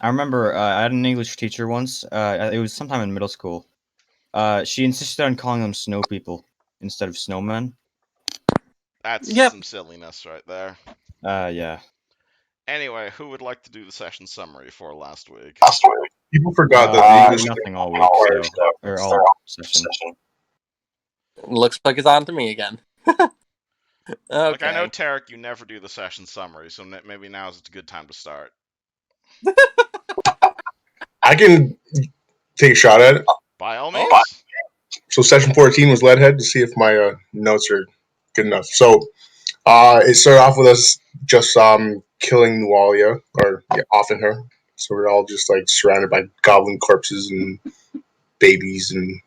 I remember I had an English teacher once. It was sometime in middle school. She insisted on calling them snow people instead of snowmen. That's Yep. some silliness right there. Yeah. Anyway, who would like to do the session summary for last week? People forgot that I've the been English doing nothing all week, so or all session. Looks like it's on to me again. Like, I know, Okay. Tarek, you never do the session summary, so maybe now is a good time to start. I can take a shot at it. By all means. So session 14 was Leadhead to see if my notes are good enough. So it started off with us just killing Nualia, or offing her. So we're all just like surrounded by goblin corpses and babies and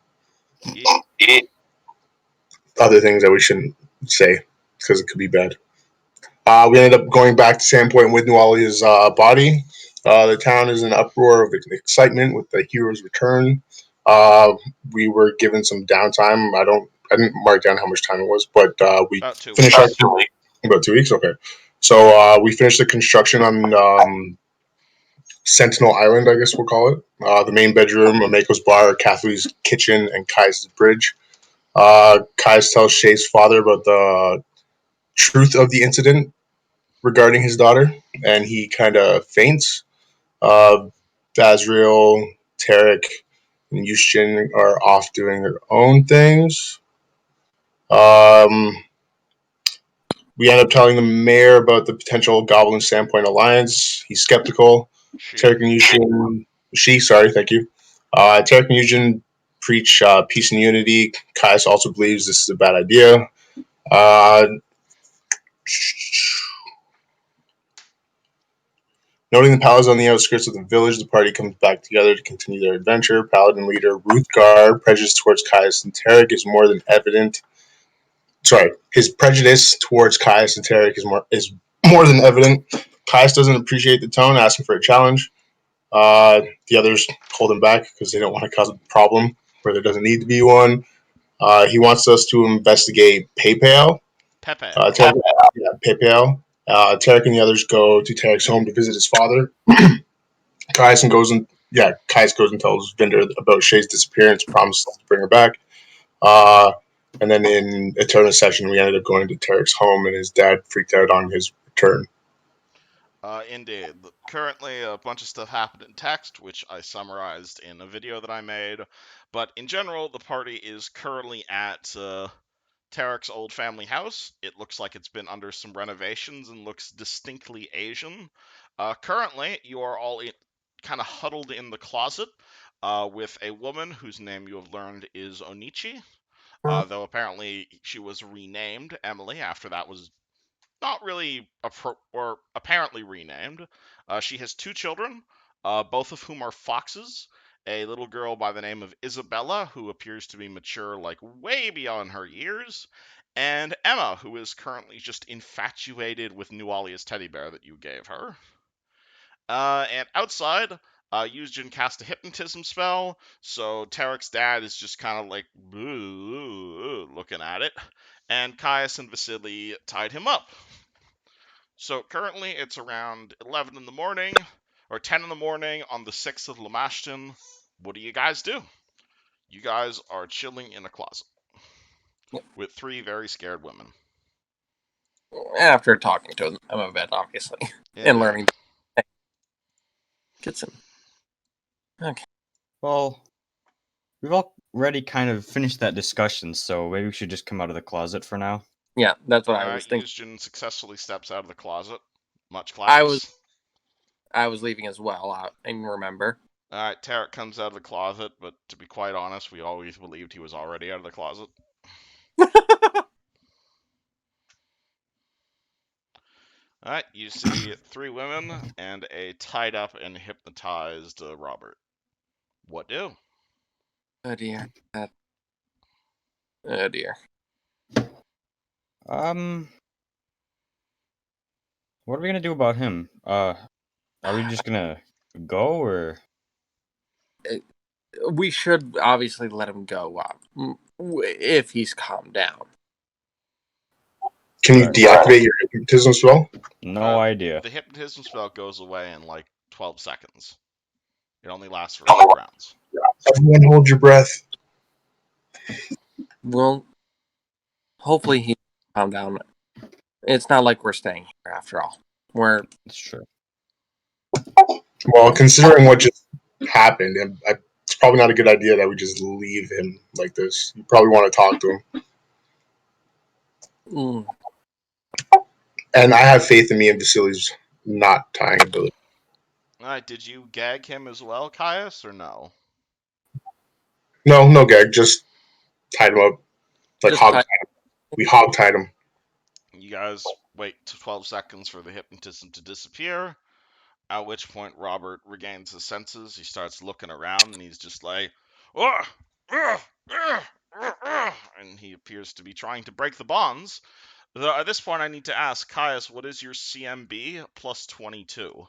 other things that we shouldn't say because it could be bad. We ended up going back to Sandpoint with Nualia's body. The town is in an uproar of excitement with the hero's return. We were given some downtime. I didn't mark down how much time it was, but we About 2 finished weeks. about 2 weeks. Okay, so we finished the construction on Sentinel Island, I guess we'll call it. The main bedroom, Ameko's bar, Kathleen's kitchen, and Kai's bridge. Kai's tells Shay's father about the truth of the incident regarding his daughter, and he kind of faints. Uh, Basriel, Tarek, and Yushin are off doing their own things. Um, we end up telling the mayor about the potential Goblin Sandpoint alliance. He's skeptical. Tarek and Yushin, thank you. Tarek and Yushin preach peace and unity. Kais also believes this is a bad idea. Uh, Noting the palace on the outskirts of the village, the party comes back together to continue their adventure. Paladin leader Ruthgar, prejudice towards Caius and Tarek is more than evident. Sorry, his prejudice towards Caius and Tarek is more than evident. Caius doesn't appreciate the tone, asking for a challenge. The others hold him back because they don't want to cause a problem where there doesn't need to be one. He wants us to investigate PayPal. Pepe. PayPal. Tarek and the others go to Tarek's home to visit his father. Kais goes and tells Vinder about Shay's disappearance, promises to bring her back. And then in Eterna's session, we ended up going to Tarek's home, and his dad freaked out on his return. Indeed. Currently, a bunch of stuff happened in text, which I summarized in a video that I made. But in general, the party is currently at Tarek's old family house. It looks like it's been under some renovations and looks distinctly Asian. Currently, you are all kind of huddled in the closet with a woman whose name you have learned is Onichi. Though apparently she was renamed Emily after that was not really or apparently renamed. She has 2 children, both of whom are foxes. A little girl by the name of Isabella, who appears to be mature, like way beyond her years, and Emma, who is currently just infatuated with Nualia's teddy bear that you gave her. And outside, Yuzjin cast a hypnotism spell, so Tarek's dad is just kind of like looking at it, and Caius and Vasily tied him up. So currently it's around 11 in the morning, or 10 in the morning on the 6th of Lamashton. What do you guys do? You guys are chilling in a closet with 3 very scared women. After talking to him a bit, obviously, and learning. Get some. Okay. Well, we've already kind of finished that discussion, so maybe we should just come out of the closet for now. Yeah, that's what I was thinking. Yuzjin successfully steps out of the closet. Much claps. I was leaving as well. I remember. Alright, Tarek comes out of the closet, but to be quite honest, we always believed he was already out of the closet. Alright, you see 3 women and a tied up and hypnotized Robert. What do? Oh dear. Oh dear. What are we gonna do about him? Are we just gonna go, or? We should obviously let him go if he's calmed down. Can you deactivate your hypnotism spell? No idea. The hypnotism spell goes away in like 12 seconds. It only lasts for 4 rounds. Everyone hold your breath. Well, hopefully he calm down. It's not like we're staying here after all. It's true. Well, considering what just happened, it's probably not a good idea that we just leave him like this. You probably want to talk to him. Mm, And I have faith in me and Vasily's not tying ability. Alright, did you gag him as well, Caius, or no? No gag. Just tied him up. Like Just hog tie- tied him. We hog tied him. You guys wait 12 seconds for the hypnotism to disappear, at which point Robert regains his senses. He starts looking around, and he's just like, "Ugh, ugh, ugh, ugh, ugh," and he appears to be trying to break the bonds. Though at this point, I need to ask Caius, what is your CMB plus 22?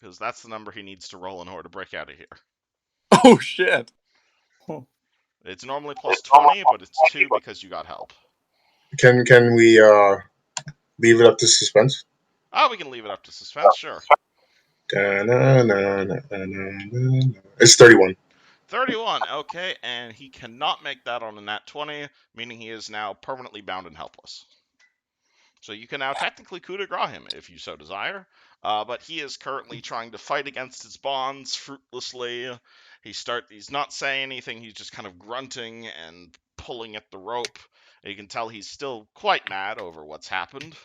Because that's the number he needs to roll in order to break out of here. Oh shit! It's normally plus 20, but it's 2 because you got help. Can we leave it up to suspense? Oh, we can leave it up to suspense, sure. It's 31. 31, okay, and he cannot make that on a nat 20, meaning he is now permanently bound and helpless. So you can now technically coup de grace him if you so desire, but he is currently trying to fight against his bonds fruitlessly. He's not saying anything, he's just kind of grunting and pulling at the rope. And you can tell he's still quite mad over what's happened.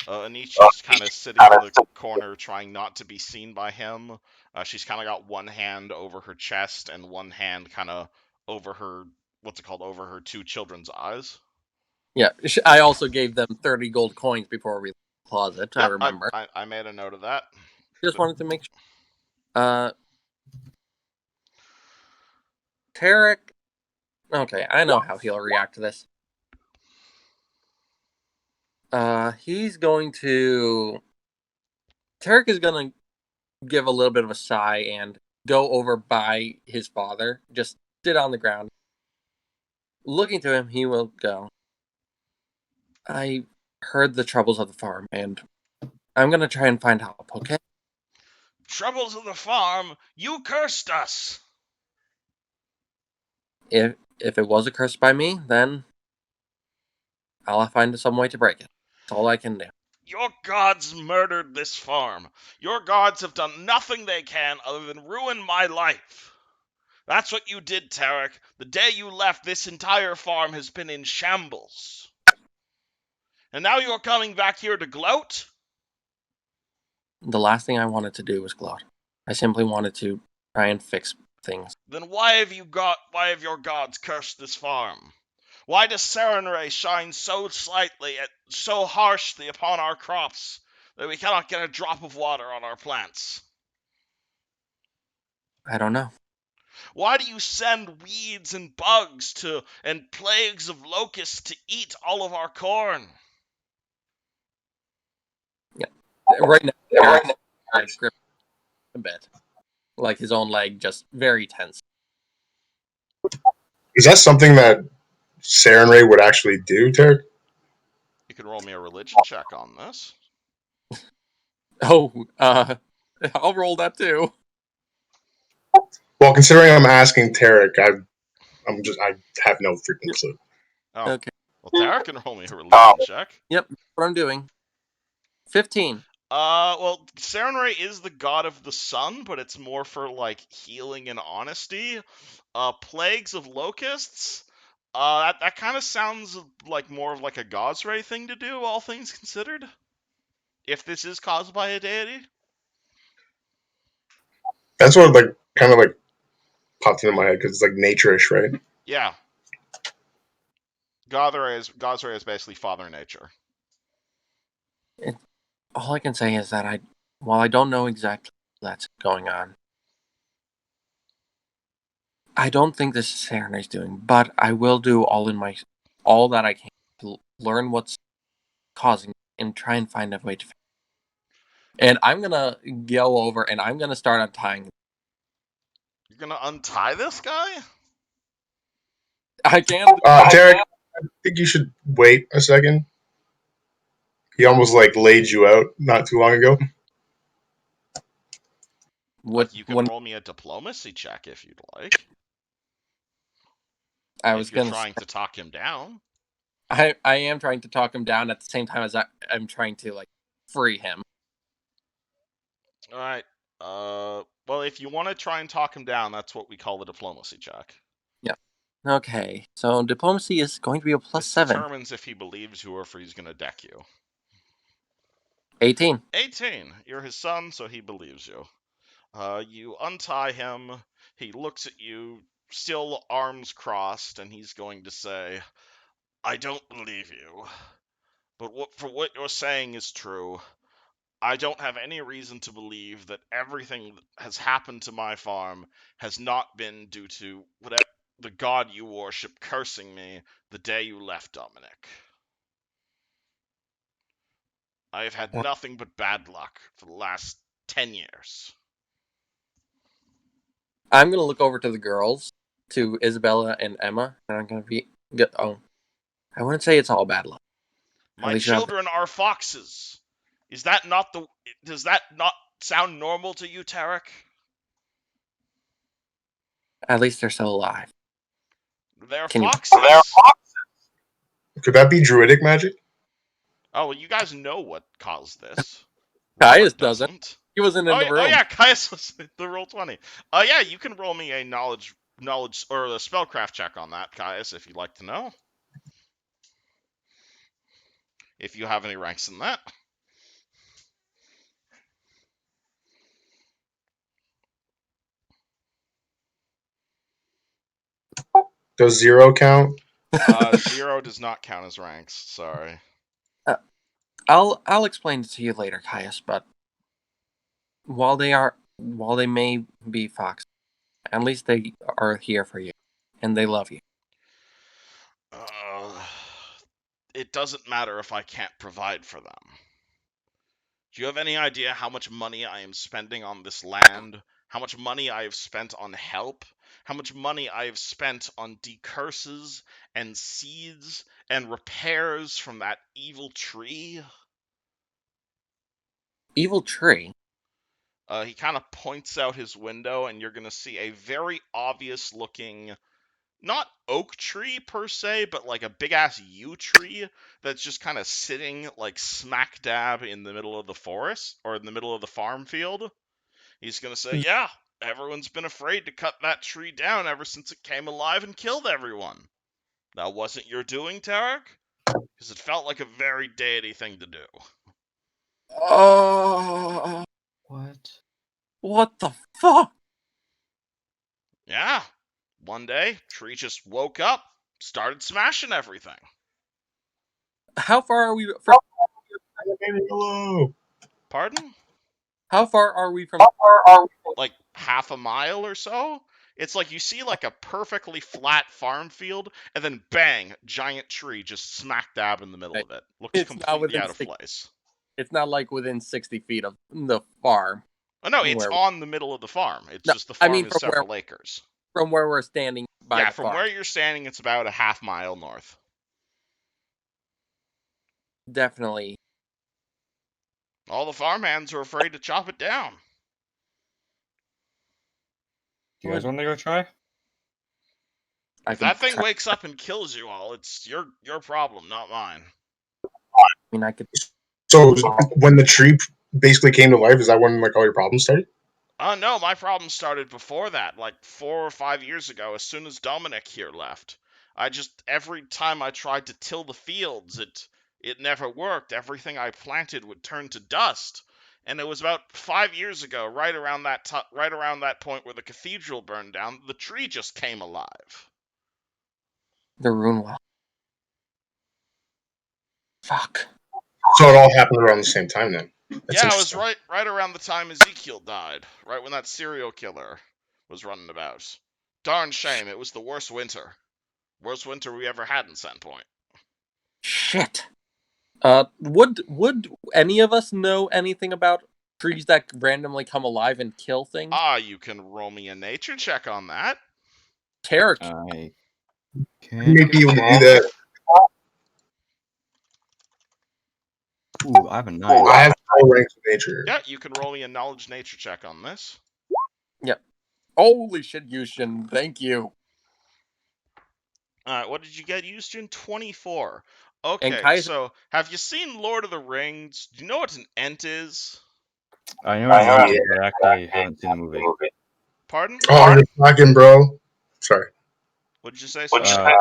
Anisha's kind of sitting in the corner trying not to be seen by him. She's kind of got one hand over her chest and one hand kind of over her, over her 2 children's eyes. Yeah, I also gave them 30 gold coins before we left the closet. Yep, I remember. I made a note of that. Just wanted to make sure. Tarek. Okay, I know how he'll react to this. He's going to. Tarek is going to give a little bit of a sigh and go over by his father. Just sit on the ground. Looking to him, he will go, I heard the troubles of the farm, and I'm going to try and find help, okay? Troubles of the farm? You cursed us! If it was a curse by me, then I'll find some way to break it. That's all I can do. Your gods murdered this farm. Your gods have done nothing they can other than ruin my life. That's what you did, Tarek. The day you left, this entire farm has been in shambles. And now you're coming back here to gloat? The last thing I wanted to do was gloat. I simply wanted to try and fix things. Then why have your gods cursed this farm? Why does Sarenrae shine so so harshly upon our crops that we cannot get a drop of water on our plants? I don't know. Why do you send weeds and bugs and plagues of locusts to eat all of our corn? Right now, Eric's gripping a bit. Like his own leg, just very tense. Is that something that Sarenrae would actually do, Tarek? You can roll me a religion check on this. Oh, I'll roll that too. Well, considering I'm asking Tarek, I have no freaking clue. Oh. Okay. Well, Tarek can roll me a religion check. Yep, that's what I'm doing. 15. Well, Sarenrae is the god of the sun, but it's more for, like, healing and honesty. Plagues of locusts? That kind of sounds like more of like a Gosray thing to do, all things considered. If this is caused by a deity. That's what kind of popped into my head because it's like nature-ish, right? Yeah. Gosray is basically Father Nature. All I can say is that while I don't know exactly what's going on, I don't think this is Serena's doing, but I will do all that I can to learn what's causing it and try and find a way to fix it. And I'm gonna go over and I'm gonna start untying. You're gonna untie this guy? I can't. Tarek, I think you should wait a second. He almost laid you out not too long ago. You can roll me a diplomacy check if you'd like. If you're trying to talk him down. I am trying to talk him down at the same time as I'm trying to free him. All right. Well, if you want to try and talk him down, that's what we call the diplomacy check. Yeah. Okay. So diplomacy is going to be a +7. This determines if he believes you or if he's going to deck you. 18. 18. You're his son, so he believes you. You untie him. He looks at you, still arms crossed, and he's going to say, "I don't believe you. But for what you're saying is true. I don't have any reason to believe that everything that has happened to my farm has not been due to whatever the god you worship cursing me the day you left Dominic. I have had nothing but bad luck for the last 10 years. I'm going to look over to the girls, to Isabella and Emma, and I'm going to be... I wouldn't say it's all bad luck. My children are foxes. Does that not sound normal to you, Tarek? At least they're still alive. They're foxes. Could that be druidic magic? Oh, well, you guys know what caused this. Caius doesn't. He wasn't in the room. Oh yeah, Caius was the roll 20. Yeah, you can roll me a knowledge or a spellcraft check on that, Caius, if you'd like to know. If you have any ranks in that. Does 0 count? 0 does not count as ranks. Sorry. I'll explain it to you later, Caius. But while they may be foxes, at least they are here for you, and they love you. It doesn't matter if I can't provide for them. Do you have any idea how much money I am spending on this land? How much money I have spent on help? How much money I have spent on decurses and seeds and repairs from that evil tree? Evil tree? He kind of points out his window, and you're going to see a very obvious looking, not oak tree per se, but like a big ass yew tree that's just kind of sitting like smack dab in the middle of the forest or in the middle of the farm field. He's going to say, yeah, everyone's been afraid to cut that tree down ever since it came alive and killed everyone. That wasn't your doing, Tarek? Because it felt like a very deity thing to do. What the fuck? Yeah. One day, tree just woke up, started smashing everything. How far are we from... Hello. Pardon? How far are we from... Like half a mile or so? It's like you see like a perfectly flat farm field, and then bang, giant tree just smack dab in the middle of it. Looks completely out of place. It's not like within 60 feet of the farm. Oh no, it's on the middle of the farm. It's just the farm is several acres. From where we're standing by the farm. Yeah, from where you're standing, it's about a half mile north. Definitely. All the farmhands are afraid to chop it down. Do you guys want to go try? If that thing wakes up and kills you all, it's your problem, not mine. I mean, I could... So when the tree basically came to life, is that when like all your problems started? No, my problem started before that, like 4 or 5 years ago, as soon as Dominic here left. Every time I tried to till the fields, it never worked. Everything I planted would turn to dust. And it was about 5 years ago, right around that point where the cathedral burned down, the tree just came alive. The Runewell. Fuck. So it all happened around the same time then. Yeah, it was right around the time Ezekiel died. Right when that serial killer was running about. Darn shame, it was the worst winter. Worst winter we ever had in Sandpoint. Shit. Would any of us know anything about trees that randomly come alive and kill things? You can roll me a nature check on that. Tarek. I can maybe you do that. Ooh, I have a 9. I have 4 ranks of nature. Yeah, you can roll me a knowledge nature check on this. Holy shit, Yushin. Thank you. All right, what did you get, Houston? 24. And Okay, Kai's so have you seen Lord of the Rings? Do you know what an ent is? I know what an ent is, but I actually haven't seen the movie. Pardon? Oh, you're talking, bro. Sorry. What did you say, sir?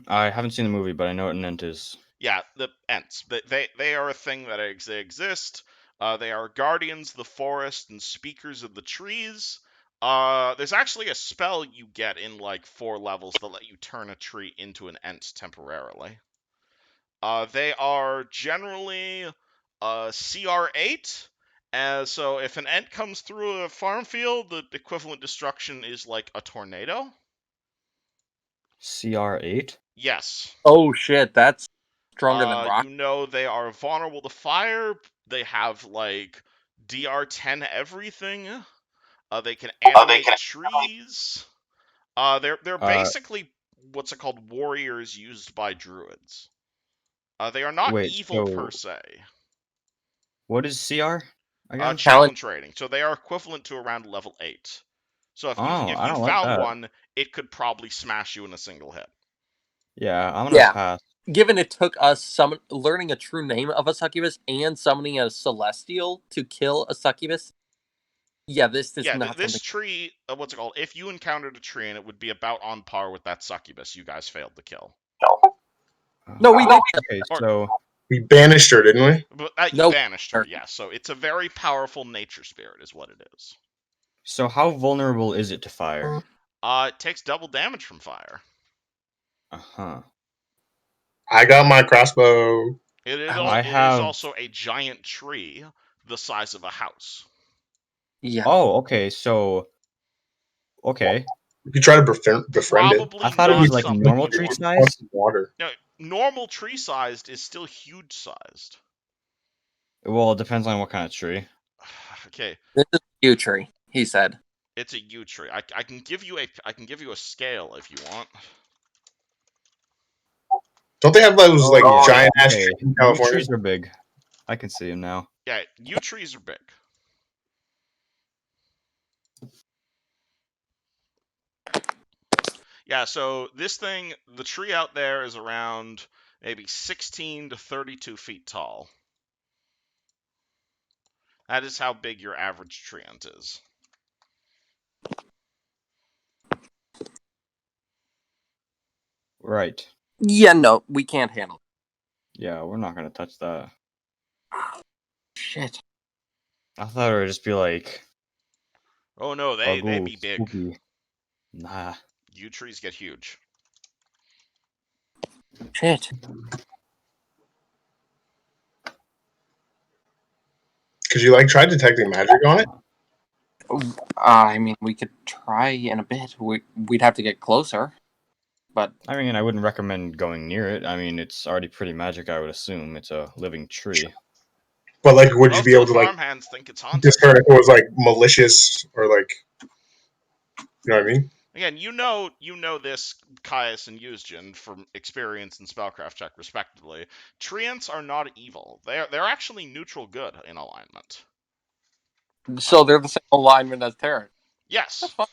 I haven't seen the movie, but I know what an ent is. Yeah, the ents. They are a thing that exist. They are guardians of the forest and speakers of the trees. There's actually a spell you get in like 4 levels that let you turn a tree into an ent temporarily. They are generally CR8. So if an ent comes through a farm field, the equivalent destruction is like a tornado. CR8? Yes. Oh shit, that's stronger than rock. You know they are vulnerable to fire. They have like DR10 everything. They can animate trees. They're basically what's it called, warriors used by druids. They are not Wait, evil so per se. what is CR again? Challenge rating. So they are equivalent to around level 8. So if I you don't like found that. one, it could probably smash you in a single hit. Yeah, I'm gonna Yeah. pass. Given it took us learning a true name of a succubus and summoning a celestial to kill a succubus, yeah, this is not this something. tree, what's it called? If you encountered a tree and it would be about on par with that succubus you guys failed to kill. No, we don't. Okay, so We banished her, didn't we? But you No. banished her, yeah. So it's a very powerful nature spirit, is what it is. so how vulnerable is it to fire? It takes double damage from fire. Uh-huh. I got my crossbow. It is have also a giant tree the size of a house. Yeah. Oh, okay, so okay. You could try to befriend it. Probably I thought it not was like something normal you tree want. size. Water. No, normal tree sized is still huge sized. Well, it depends on what kind of tree. Okay, This is a yew tree, he said. it's a yew tree. I can give you a scale if you want. Don't they have those like Yeah, giant ass okay. trees in Yew California? trees are big. I can see them now. Yeah, yew trees are big. Yeah, so this thing, the tree out there is around maybe 16 to 32 feet tall. That is how big your average tree ant is. Right. Yeah, no, we can't handle it. Yeah, we're not gonna touch that. Shit. I thought it would just be like, Oh no, oh, they ooh, be big. spooky. Nah. Yew trees get huge. Shit. Because you like tried detecting magic on it. I mean, we could try in a bit. We'd have to get closer. But I mean, I wouldn't recommend going near it. I mean, it's already pretty magic, I would assume. It's a living tree. But like, would you Most be of able the to like farmhands think it's haunted. discern if it was like malicious or like, you know what I mean? Again, you know this, Caius and Eusgen, from experience and spellcraft check, respectively. Treants are not evil. They're actually neutral good in alignment. so they're the same alignment as Terran. Yes, That's fine.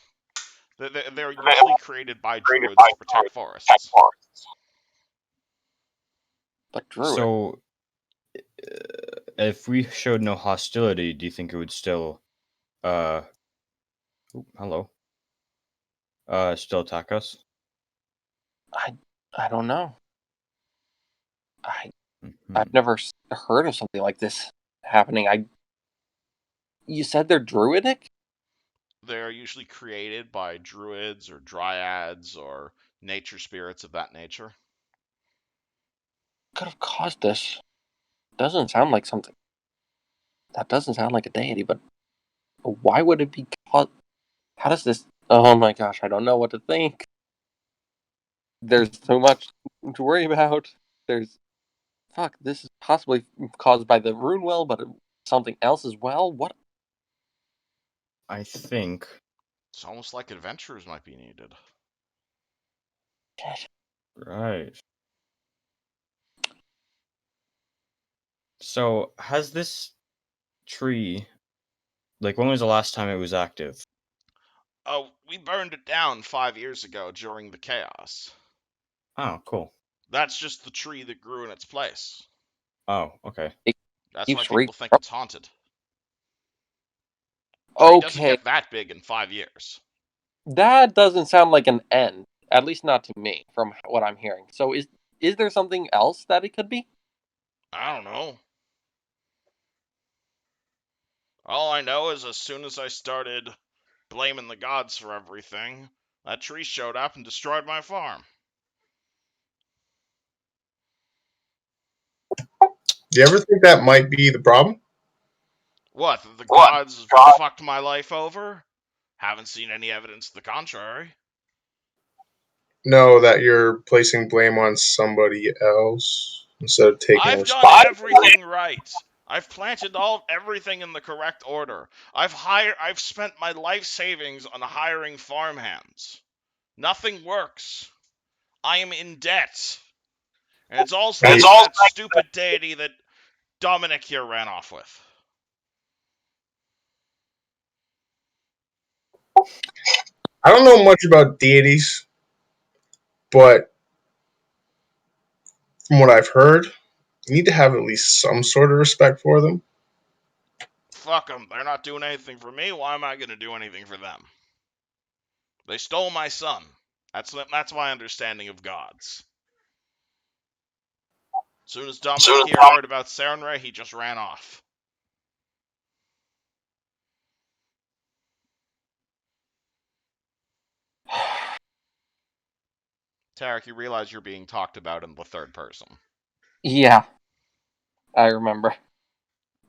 they're usually created by druids to protect forests. But Druid. So, if we showed no hostility, do you think it would still, hello, still attack us? I don't know. Mhm. I've never heard of something like this happening. You said they're druidic? They're usually created by druids or dryads or nature spirits of that nature. Could have caused this. Doesn't sound like something. That doesn't sound like a deity, but why would it be caused? How does this? Oh my gosh, I don't know what to think. There's so much to worry about. Fuck, this is possibly caused by the rune well, but something else as well. What? I think. It's almost like adventurers might be needed. Right. So, has this tree Like, when was the last time it was active? Oh, we burned it down 5 years ago during the chaos. Oh, cool. That's just the tree that grew in its place. Oh, okay. That's why Keeps people think it's haunted. Tree doesn't Okay, get that big in 5 years. that doesn't sound like an end. At least not to me, from what I'm hearing. So is there something else that it could be? I don't know. All I know is as soon as I started blaming the gods for everything, that tree showed up and destroyed my farm. Do you ever think that might be the problem? What, the gods fucked my life over? Haven't seen any evidence to the contrary. No, that you're placing blame on somebody else instead of taking I've done responsibility. everything right. I've planted everything in the correct order. I've spent my life savings on hiring farmhands. Nothing works. I am in debt. And it's all thanks to that stupid deity that Dominic here ran off with. I don't know much about deities, but from what I've heard, you need to have at least some sort of respect for them. Fuck them. They're not doing anything for me. Why am I going to do anything for them? They stole my son. That's my understanding of gods. As soon as Dominic here heard about Sarenrae, he just ran off. Tarek, you realize you're being talked about in the third person. Yeah, I remember.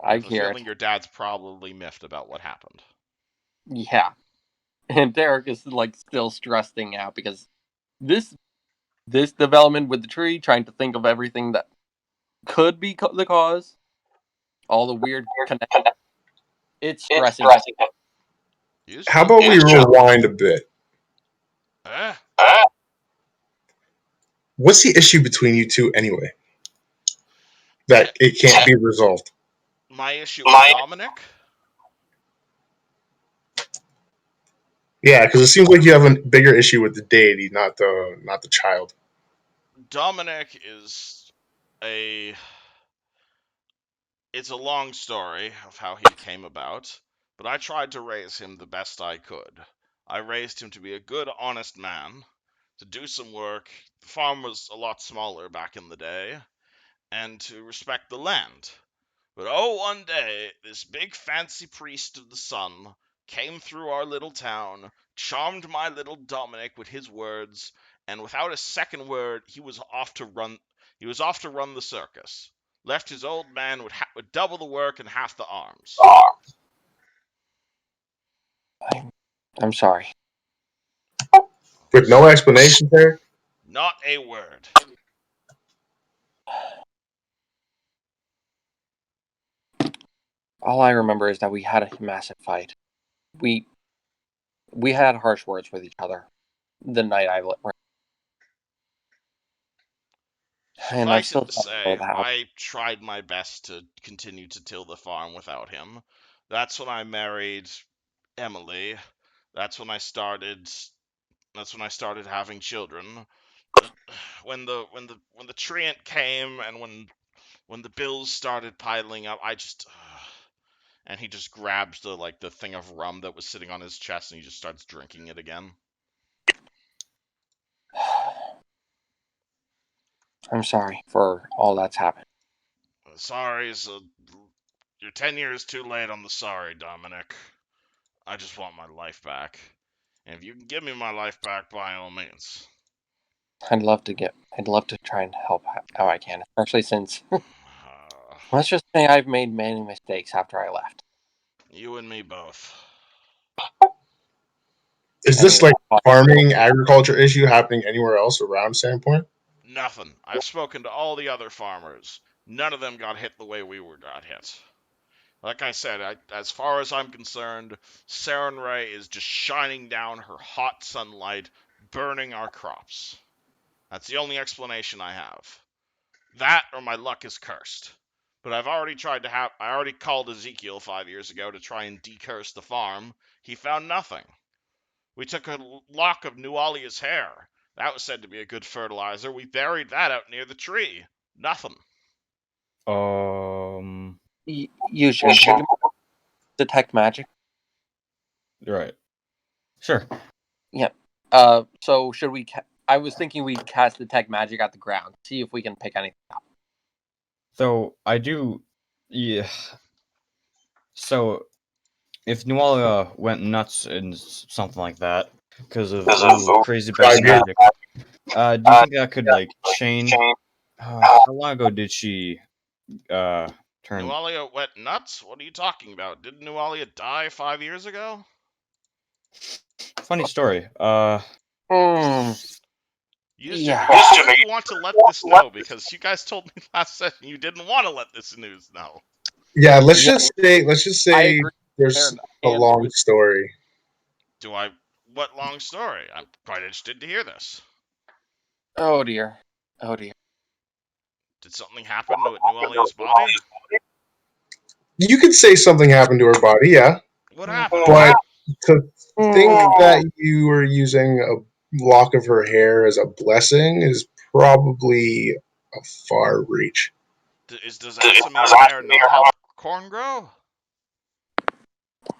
I I have a hear feeling it. your dad's probably miffed about what happened. Yeah, and Derek is like still stressing out because this development with the tree, trying to think of everything that could be the cause, all the weird connections. It's stressing. How about we rewind a bit? Eh? What's the issue between you two anyway? That it can't be resolved. My issue with Dominic? Yeah, because it seems like you have a bigger issue with the deity, not the child. Dominic is a... It's a long story of how he came about, but I tried to raise him the best I could. I raised him to be a good, honest man, to do some work. The farm was a lot smaller back in the day, and to respect the land. But oh, one day, this big fancy priest of the sun came through our little town, charmed my little Dominic with his words, and without a second word, he was off to run. He was off to run the circus. Left his old man with double the work and half the arms. I'm sorry. With no explanation there? Not a word. All I remember is that we had a massive fight. We had harsh words with each other the night and I'm Suffice still it to trying to go say, the house. I tried my best to continue to till the farm without him. That's when I married Emily. That's when I started having children. But when the treant came and when the bills started piling up, I just and he just grabs the thing of rum that was sitting on his chest and he just starts drinking it again. I'm sorry for all that's happened. Sorry, so you're 10 years too late on the sorry, Dominic. I just want my life back. And if you can give me my life back, by all means. I'd love to try and help how I can, especially since let's just say I've made many mistakes after I left. You and me both. Is this like farming agriculture issue happening anywhere else around Sandpoint? Nothing. I've spoken to all the other farmers. None of them got hit the way got hit. Like I said, as far as I'm concerned, Sarenrae is just shining down her hot sunlight, burning our crops. That's the only explanation I have. That or my luck is cursed. But I've already tried to have. I already called Ezekiel 5 years ago to try and decurse the farm. He found nothing. We took a lock of Nualia's hair. That was said to be a good fertilizer. We buried that out near the tree. Nothing. Yushin, would you detect magic? Right. Sure. Yep. So should we? I was thinking we'd cast detect magic at the ground, see if we can pick anything up. So I do. Yeah. So if Nuala went nuts and something like that because of crazy bad magic, do you think that could like chain? How long ago did she turn? Nualia went nuts? What are you talking about? Didn't Nualia die 5 years ago? Funny story. You sure you want to let this know? Because you guys told me last session you didn't want to let this news know. Yeah, let's just I say agree. there's a And long story. Do I? What long story? I'm quite interested to hear this. Oh dear. Oh dear. Did something happen to Nualia's body? You could say something happened to her body, yeah, What happened? but to think that you were using a lock of her hair as a blessing is probably a far reach. Does Asamir's hair not help corn grow?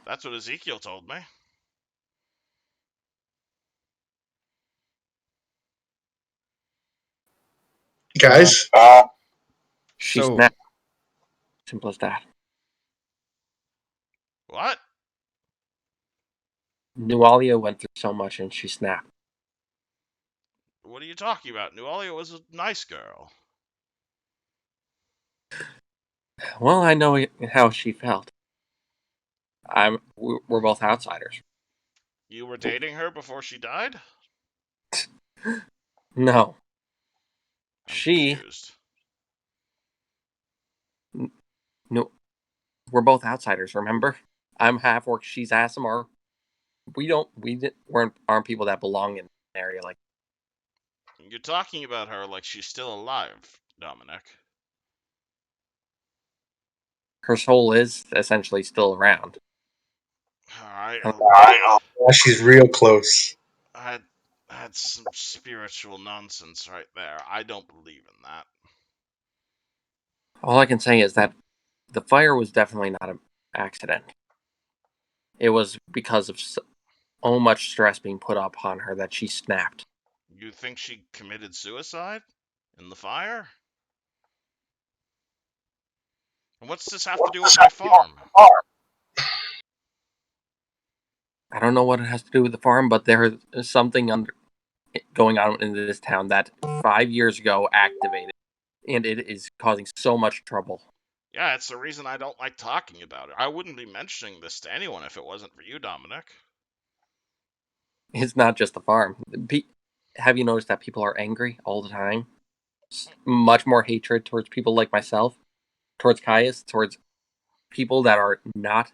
That's what Ezekiel told me. Guys, She So snapped. Simple as that. What? Nualia went through so much and she snapped. What are you talking about? Nualia was a nice girl. Well, I know how she felt. We're both outsiders. You were dating her before she died? No. I'm She confused. no we're both outsiders, remember? I'm half orc, she's Aasimar. Aren't people that belong in an area like You're talking about her like she's still alive, Dominic. her soul is essentially still around. Alright, she's real close. I had some spiritual nonsense right there. I don't believe in that. All I can say is that the fire was definitely not an accident. It was because of so much stress being put upon her that she snapped. You think she committed suicide? In the fire? And what's this have to do with my farm? I don't know what it has to do with the farm, but there is something going on in this town that 5 years ago activated, and it is causing so much trouble. Yeah, it's the reason I don't like talking about it. I wouldn't be mentioning this to anyone if it wasn't for you, Dominic. It's not just the farm. Have you noticed that people are angry all the time? Much more hatred towards people like myself, towards Caius, towards people that are not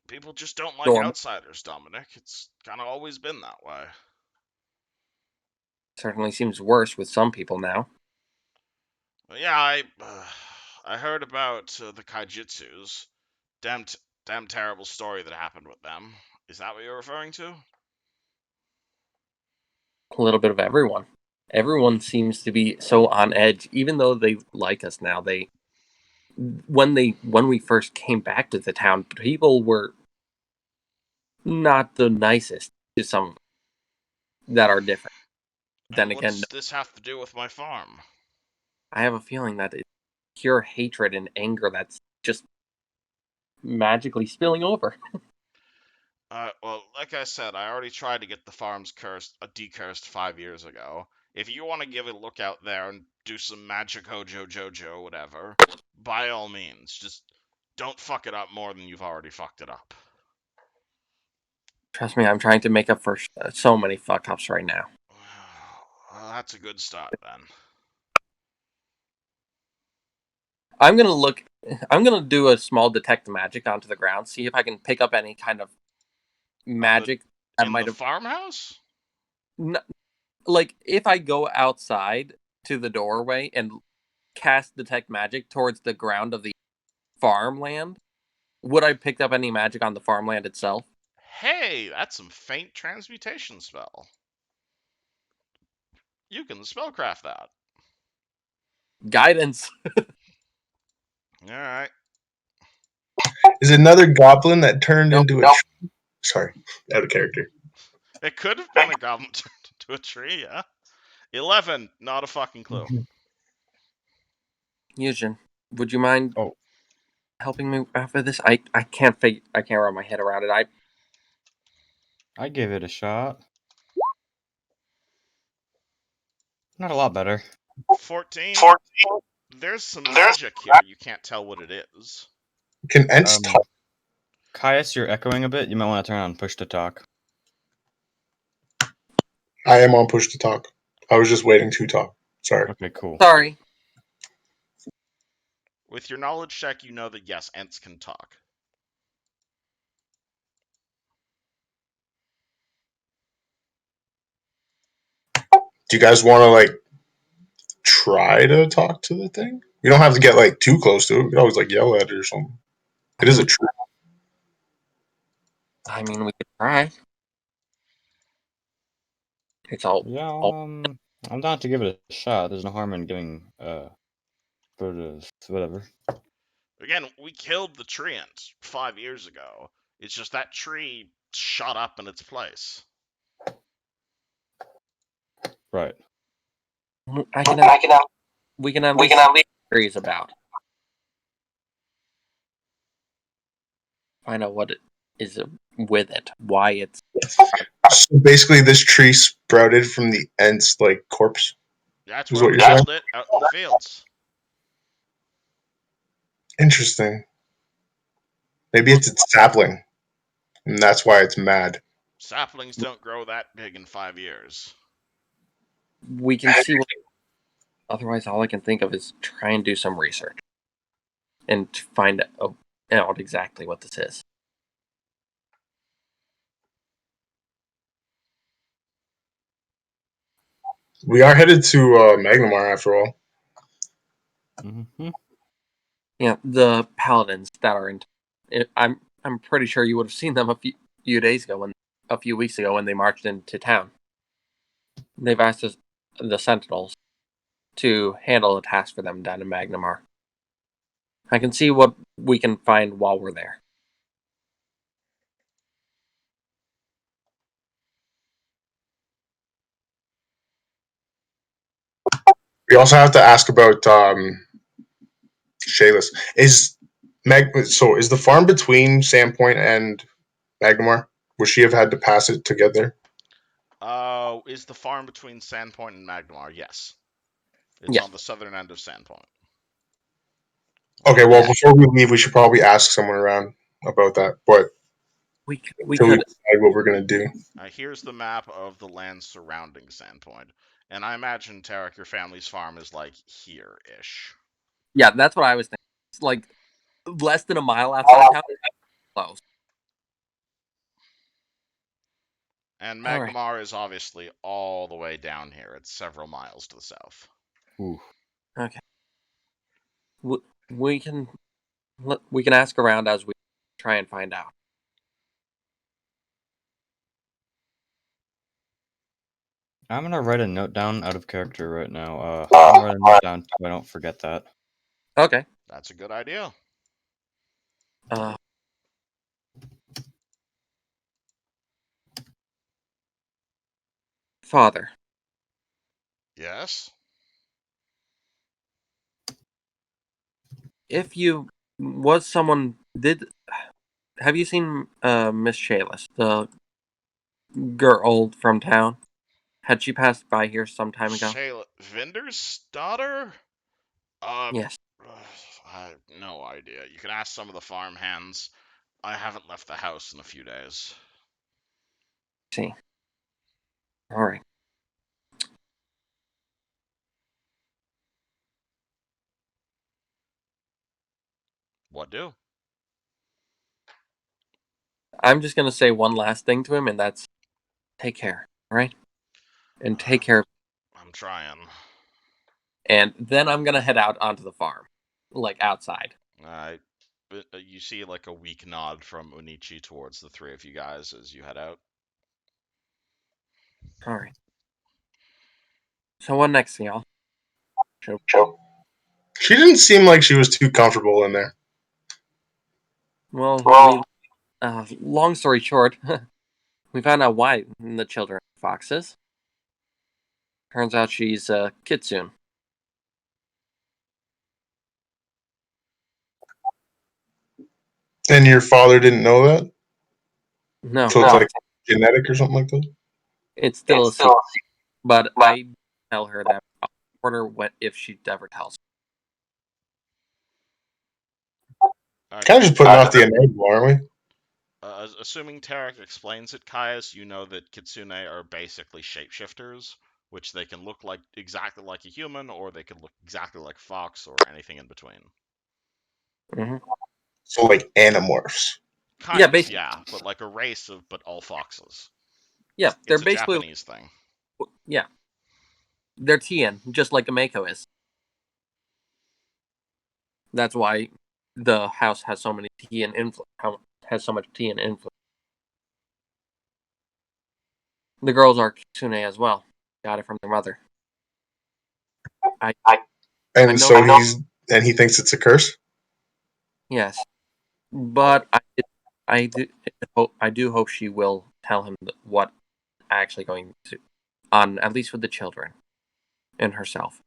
People just don't like normal. outsiders, Dominic. It's kind of always been that way. Certainly seems worse with some people now. But yeah, I heard about the Kaijitsus. Damn terrible story that happened with them. Is that what you're referring to? A little bit of everyone. Everyone seems to be so on edge, even though they like us now. When we first came back to the town, people were not the nicest to some that are different. Then And again, what's this have to do with my farm? I have a feeling that it's pure hatred and anger that's just magically spilling over. Well, like I said, I already tried to get the farms decursed 5 years ago. If you want to give it a look out there and do some magic hojo jojo, whatever, by all means, just don't fuck it up more than you've already fucked it up. Trust me, I'm trying to make up for so many fuck ups right now. Well, that's a good start then. I'm gonna do a small detect magic onto the ground, see if I can pick up any kind of magic that In might the have. farmhouse? Like if I go outside to the doorway and cast detect magic towards the ground of the farmland, would I pick up any magic on the farmland itself? Hey, that's some faint transmutation spell. You can spellcraft that. Guidance. All right. Is it another goblin that turned Nope. into a tree? Sorry, out of character. It could have been a goblin turned into a tree, yeah. 11, not a fucking clue. Yujin, would you mind Oh. helping me after this? I can't wrap my head around it. I gave it a shot. Not a lot better. 14. There's some magic here. You can't tell what it is. Can Ents talk? Caius, you're echoing a bit. You might want to turn on push to talk. I am on push to talk. I was just waiting to talk. Sorry. Okay, cool. Sorry. With your knowledge check, you know that yes, Ents can talk. Do you guys want to like try to talk to the thing? You don't have to get like too close to it. You can always like yell at it or something. It is a tree. I mean, we could try. It's all. Yeah, I'm down to give it a shot. There's no harm in giving whatever. Again, we killed the tree ant 5 years ago. It's just that tree shot up in its place. Right. We can at least curious about. Find out what it is with it. Why it's. So basically, this tree sprouted from the Ents like corpse. That's Is where what we you're saying? killed it, out in the fields. Interesting. Maybe it's its sapling, and that's why it's mad. Saplings don't grow that big in 5 years. We can see what. Otherwise, all I can think of is try and do some research and find out exactly what this is. We are headed to Magnamar after all. Mm-hmm. Yeah, the paladins that are in. I'm pretty sure you would have seen them a few weeks ago when they marched into town. They've asked us, the Sentinels, to handle a task for them down in Magnamar. I can see what we can find while we're there. We also have to ask about Shayless. Is the farm between Sandpoint and Magnamar? Would she have had to pass it together? Is the farm between Sandpoint and Magnamar? Yes. It's Yeah. on the southern end of Sandpoint. Okay, well, before we leave, we should probably ask someone around about that. But We until we could. decide what we're gonna do. Here's the map of the land surrounding Sandpoint. And I imagine, Tarek, your family's farm is like here-ish. Yeah, that's what I was thinking. It's like less than a mile outside town. Close. And All right. Magnamar is obviously all the way down here. It's several miles to the south. Ooh. Okay. We can ask around as we try and find out. I'm gonna write a note down out of character right now. I'm gonna write a note down so I don't forget that. Okay. That's a good idea. Father, Yes? if you have you seen Miss Shayless, the girl from town? Had she passed by here some time ago? Shayla, Vinder's daughter? Yes. I have no idea. You can ask some of the farm hands. I haven't left the house in a few days. See. All right. What do? I'm just gonna say one last thing to him, and that's take care. All right, and take care. I'm trying. And then I'm gonna head out onto the farm, like outside. You see like a weak nod from Unichi towards the three of you guys as you head out. All right. So what next, y'all? She didn't seem like she was too comfortable in there. Well, long story short, we found out why the children are foxes. Turns out she's Kitsune. And your father didn't know that? No, So it's like genetic or something like that? it's still a secret. But I tell her that I'll order what if she ever tells Kind of just putting off the inevitable, aren't we? Assuming Tarek explains it, Caius, you know that Kitsune are basically shapeshifters, which they can look like exactly like a human, or they can look exactly like a fox, or anything in between. Mm-hmm. So like animorphs. Kind of, yeah, but like a race of, but all foxes. Yeah, they're it's a basically Japanese thing. Yeah, they're Tien, just like a Mako is. That's why the house has so many Tien influence. Has so much Tien influence. The girls are Kitsune as well. Got it from their mother. And so he thinks it's a curse? Yes, but I do hope she will tell him what actually going to, on at least with the children and herself.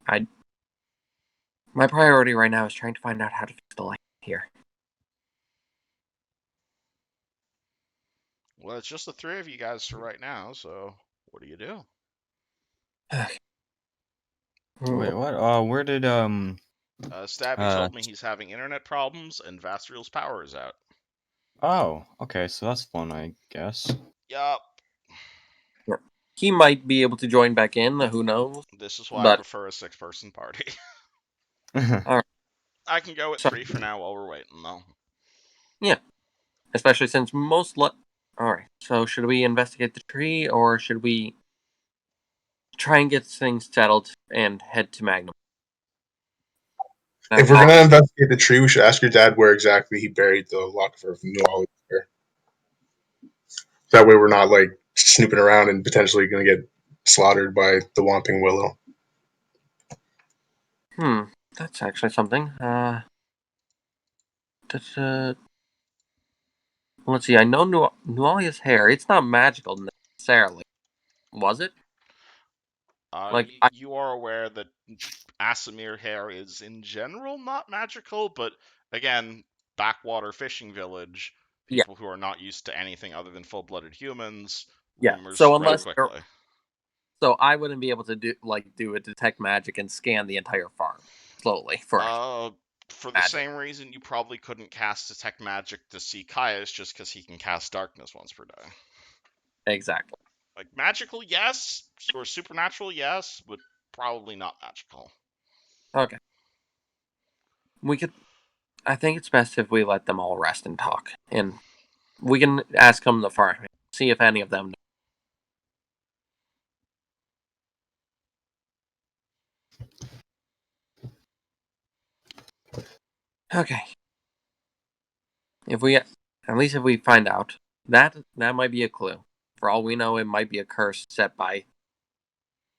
My priority right now is trying to find out how to fix the light here. Well, it's just the three of you guys for right now, so what do you do? Wait, what? Where did Stabby told me he's having internet problems and Vastriel's power is out. Oh, okay, so that's fun, I guess. Yup. He might be able to join back in. Who knows? This is why I prefer a 6-person party. All right. I can go with 3 for now while we're waiting, though. Yeah, especially since all right. So should we investigate the tree, or should we try and get things settled and head to Magnum? If we're gonna investigate the tree, we should ask your dad where exactly he buried the lock of New Orleans. That way, we're not like snooping around and potentially gonna get slaughtered by the Whomping Willow. That's actually something. Let's see. I know Nualia's hair. It's not magical necessarily. Was it? You are aware that Asimir hair is in general not magical, but again, backwater fishing village, people who are not used to anything other than full-blooded humans, rumors spread quickly. So I wouldn't be able to do a detect magic and scan the entire farm slowly for the same reason you probably couldn't cast detect magic to see Caius just because he can cast darkness once per day. Exactly. Like magical, yes, or supernatural, yes, but probably not magical. Okay. I think it's best if we let them all rest and talk, and we can ask them the farm, see if any of them know. Okay. If we find out that might be a clue. For all we know, it might be a curse set by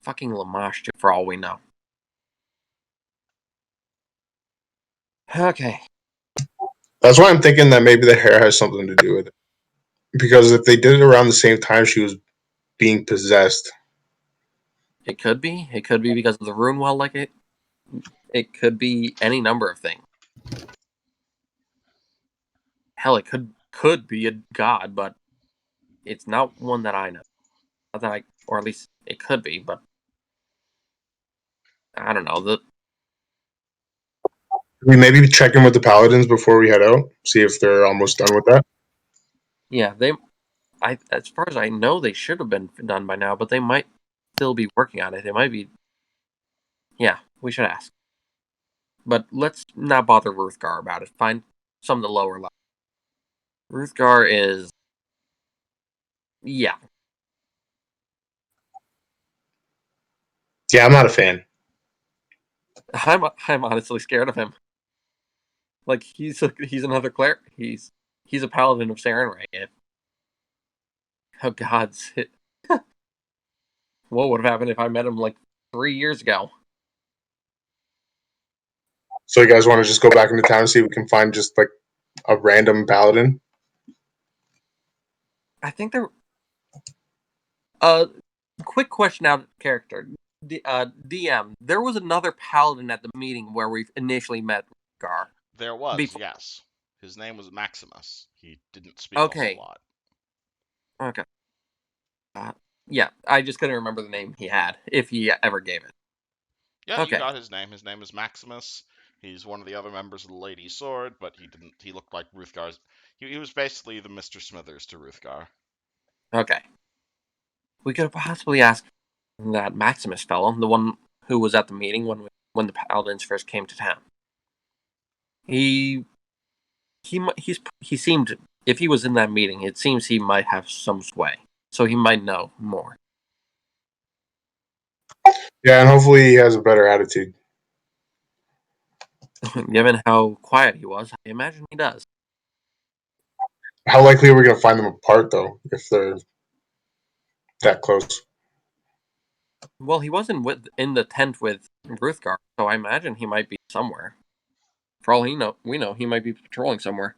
fucking Lamash. For all we know. Okay. That's why I'm thinking that maybe the hair has something to do with it. Because if they did it around the same time she was being possessed, it could be. It could be because of the rune well, like it. It could be any number of things. Hell, it could be a god, but it's not one that I know. Not that or at least it could be, but I don't know. We maybe check in with the Paladins before we head out, see if they're almost done with that. Yeah, as far as I know, they should have been done by now, but they might still be working on it. It might be. Yeah, we should ask. But let's not bother Ruthgar about it. Find some of the lower level. Ruthgar is. Yeah. Yeah, I'm not a fan. I'm honestly scared of him. Like he's another cleric. He's a paladin of Sarenrae. Oh gods, what would have happened if I met him like 3 years ago? So you guys want to just go back into town and see if we can find just like a random paladin? I think there. Quick question out of character. DM, there was another paladin at the meeting where we initially met Gar. There was, Before. yes. His name was Maximus. He didn't speak a Okay. whole lot. Okay. Yeah, I just couldn't remember the name he had, if he ever gave it. Yeah, Okay. you got his name. His name is Maximus. He's one of the other members of the Lady Sword, but he didn't. He looked like Ruthgar's. He was basically the Mr. Smithers to Ruthgar. Okay. We could have possibly asked that Maximus fellow, the one who was at the meeting when the paladins first came to town. He seemed, if he was in that meeting, it seems he might have some sway, so he might know more. Yeah, and hopefully he has a better attitude. Given how quiet he was, I imagine he does. How likely are we going to find them apart, though, if they're that close? Well, he wasn't in the tent with Ruthgar, so I imagine he might be somewhere. For all we know he might be patrolling somewhere.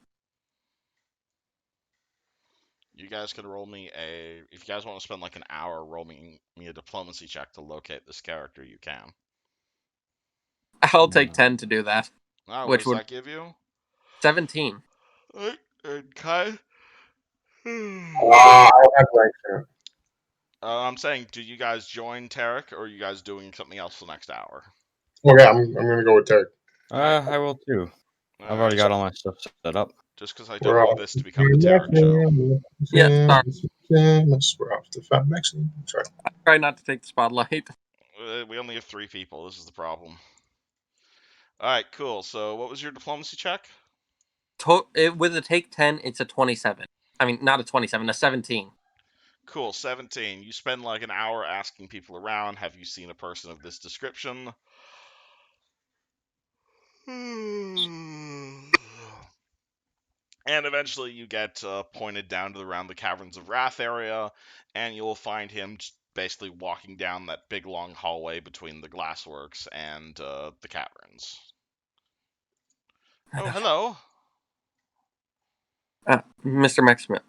You guys could roll me a. If you guys want to spend like an hour rolling me a diplomacy check to locate this character, you can. I'll take 10 to do that. What Which does would that give you? 17. And Kai? I don't have ranks in it. I'm saying, do you guys join Tarek, or are you guys doing something else the next hour? Okay, I'm going to go with Tarek. I will too. I've already got all my stuff set up. Just because I don't We're want off this to become a Tarek show. Yeah, sorry. We're off to find Mexican. Sorry. I try not to take the spotlight. We only have 3 people. This is the problem. All right, cool. So, what was your diplomacy check? With a take 10, it's a 27. I mean, not a 27, a 17. Cool, 17. You spend like an hour asking people around, have you seen a person of this description? And eventually you get pointed down to around the Caverns of Wrath area, and you'll find him just basically walking down that big long hallway between the glassworks and the caverns. Oh, hello. Mr. Maximus.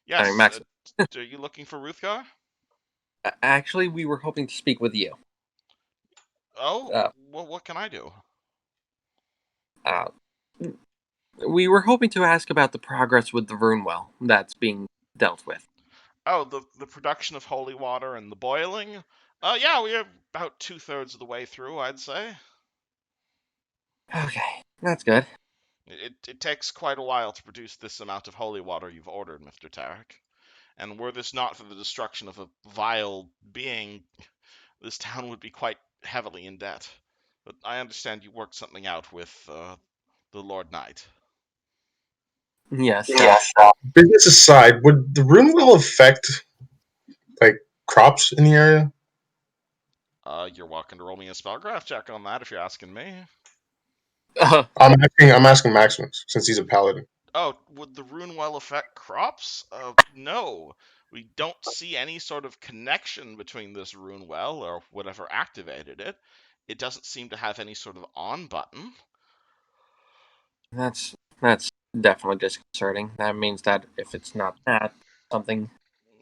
Yes, Max. are you looking for Ruthgar? Actually, we were hoping to speak with you. Oh, well, what can I do? We were hoping to ask about the progress with the Runewell that's being dealt with. Oh, the production of holy water and the boiling? Yeah, we are about 2/3 of the way through, I'd say. Okay, that's good. It takes quite a while to produce this amount of holy water you've ordered, Mr. Tarek. And were this not for the destruction of a vile being, this town would be quite heavily in debt. But I understand you worked something out with the Lord Knight. Yes. Business aside, would the Runewell affect like crops in the area? You're welcome to roll me a spellcraft check on that if you're asking me. I'm asking Maximus since he's a paladin. Oh, would the Runewell affect crops? No. We don't see any sort of connection between this Runewell or whatever activated it. It doesn't seem to have any sort of on button. That's definitely disconcerting. That means that if it's not that, something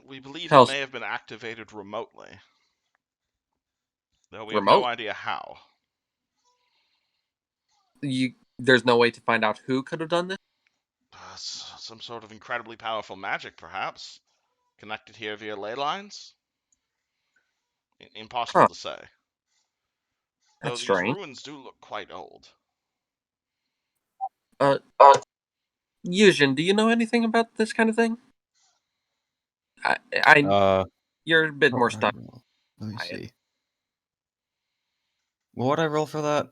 We believe it else may have been activated remotely. Though we have remote. no idea how. There's no way to find out who could have done this. Some sort of incredibly powerful magic, perhaps. Connected here via ley lines? Impossible to say. Though That's these strange. ruins do look quite old. Yujin, do you know anything about this kind of thing? You're a bit more stuck. Let me see. What would I roll for that?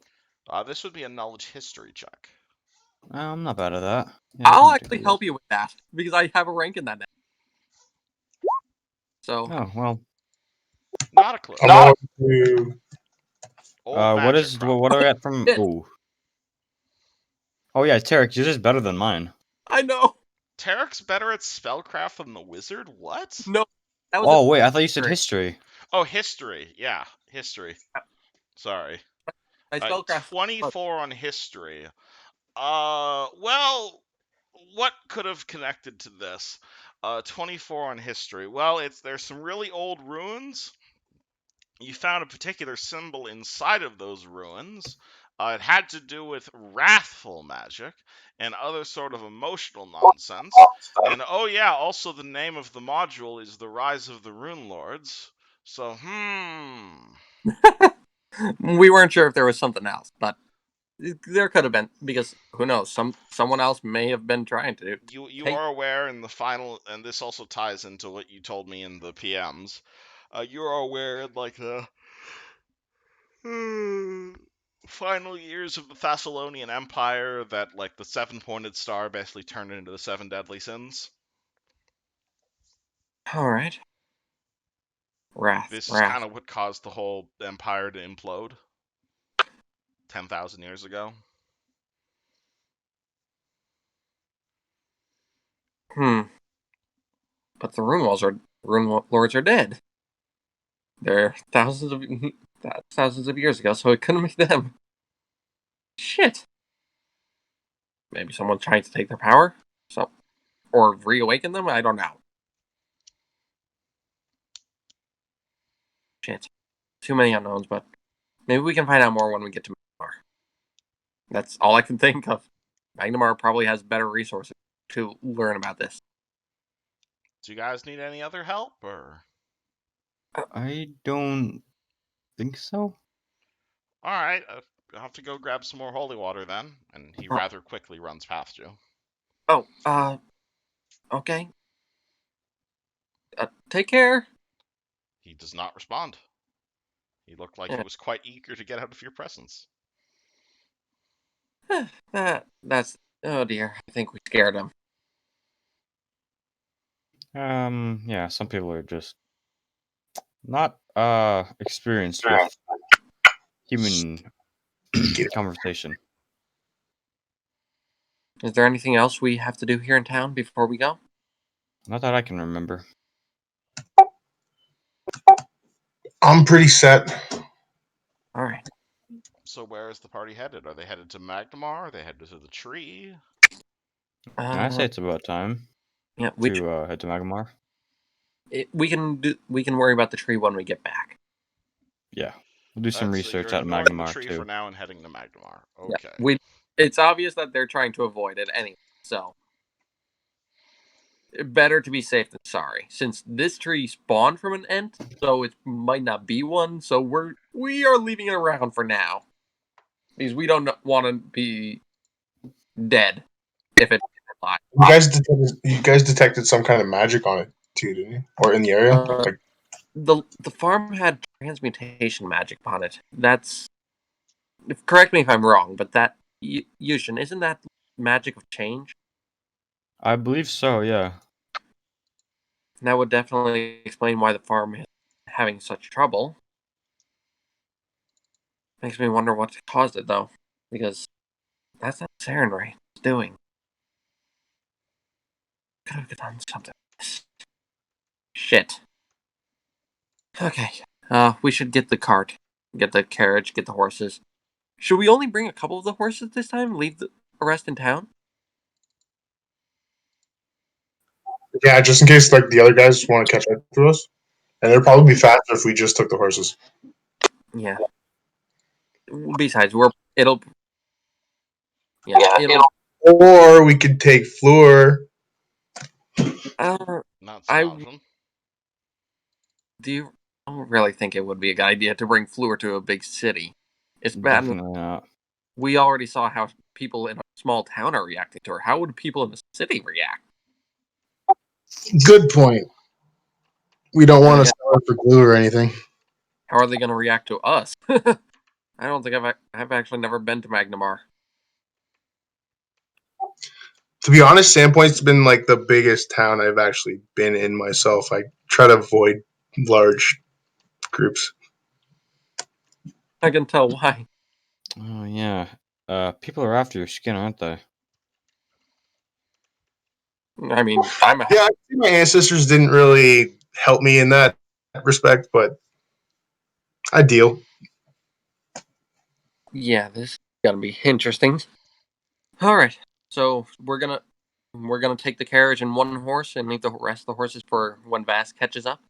This would be a knowledge history check. I'm not bad at that. Yeah, I'll actually help you with that because I have a rank in that now. So. Oh well. Not a clue. I'm going to Old What magic is problem. what do I got from? Shit. Oh yeah, Tarek, yours is better than mine. I know. Tarek's better at spellcraft than the wizard? What? No, that was Oh wait, I thought you said history. history. Oh, history. Yeah, history. Sorry. My spellcraft. 24 on history. Well, what could have connected to this? 24 on history. Well, there's some really old ruins. You found a particular symbol inside of those ruins. It had to do with wrathful magic and other sort of emotional nonsense. And oh yeah, also the name of the module is The Rise of the Runelords. So, We weren't sure if there was something else, but there could have been, because who knows? Someone else may have been trying to you take. are aware in the final, and this also ties into what you told me in the PMs. You are aware, like the final years of the Thessalonian Empire, that like the seven-pointed star basically turned into the seven deadly sins. All right. Wrath. This is Wrath. kind of what caused the whole empire to implode 10,000 years ago. But the rune lords are dead. They're thousands of years ago, so it couldn't be them. Shit. Maybe someone's trying to take their power, or reawaken them. I don't know. Shit. Too many unknowns, but maybe we can find out more when we get to Magnamar. That's all I can think of. Magnamar probably has better resources to learn about this. Do you guys need any other help, or? I don't think so. All right, I'll have to go grab some more holy water then. And he rather quickly runs past you. Oh, okay. Take care. He does not respond. He looked like he was quite eager to get out of your presence. That's oh dear. I think we scared him. Yeah, some people are just not experienced with human conversation. Is there anything else we have to do here in town before we go? Not that I can remember. I'm pretty set. All right. So where is the party headed? Are they headed to Magnamar? Are they headed to the tree? I say it's about time Yeah, to head to Magnamar. we can worry about the tree when we get back. Yeah, we'll do some So research you're at ignoring the Magnamar tree too. for now and heading to Magnamar. Yeah, Okay. it's obvious that they're trying to avoid it anyway, so better to be safe than sorry. Since this tree spawned from an ent, so it might not be one. So we are leaving it around for now because we don't want to be dead if it's alive. You guys detected some kind of magic on it too, didn't you? Or in the area? Like, The farm had transmutation magic on it. That's, correct me if I'm wrong, but that Yushin, isn't that magic of change? I believe so. Yeah. That would definitely explain why the farm is having such trouble. Makes me wonder what caused it, though, because that's not Sarenrae is doing. Could have done something. Shit. Okay. We should get the cart, get the carriage, get the horses. Should we only bring a couple of the horses this time? Leave the rest in town? yeah, just in case like the other guys want to catch up to us, and it'd probably be faster if we just took the horses. Yeah. Besides, it'll. Or we could take Fleur. Not an option. I don't really think it would be a good idea to bring Fleur to a big city. It's bad. Definitely not. We already saw how people in a small town are reacting to her. How would people in a city react? Good point. We don't want to sell her for glue or anything. How are they going to react to us? I don't think I've actually never been to Magnamar. To be honest, Sandpoint's been like the biggest town I've actually been in myself. I try to avoid large groups. I can tell why. Oh yeah. People are after your skin, aren't they? I mean, I'm a Yeah, I see my ancestors didn't really help me in that respect, but I deal. Yeah, this is gonna be interesting. All right, so we're gonna take the carriage and one horse and leave the rest of the horses for when Vass catches up.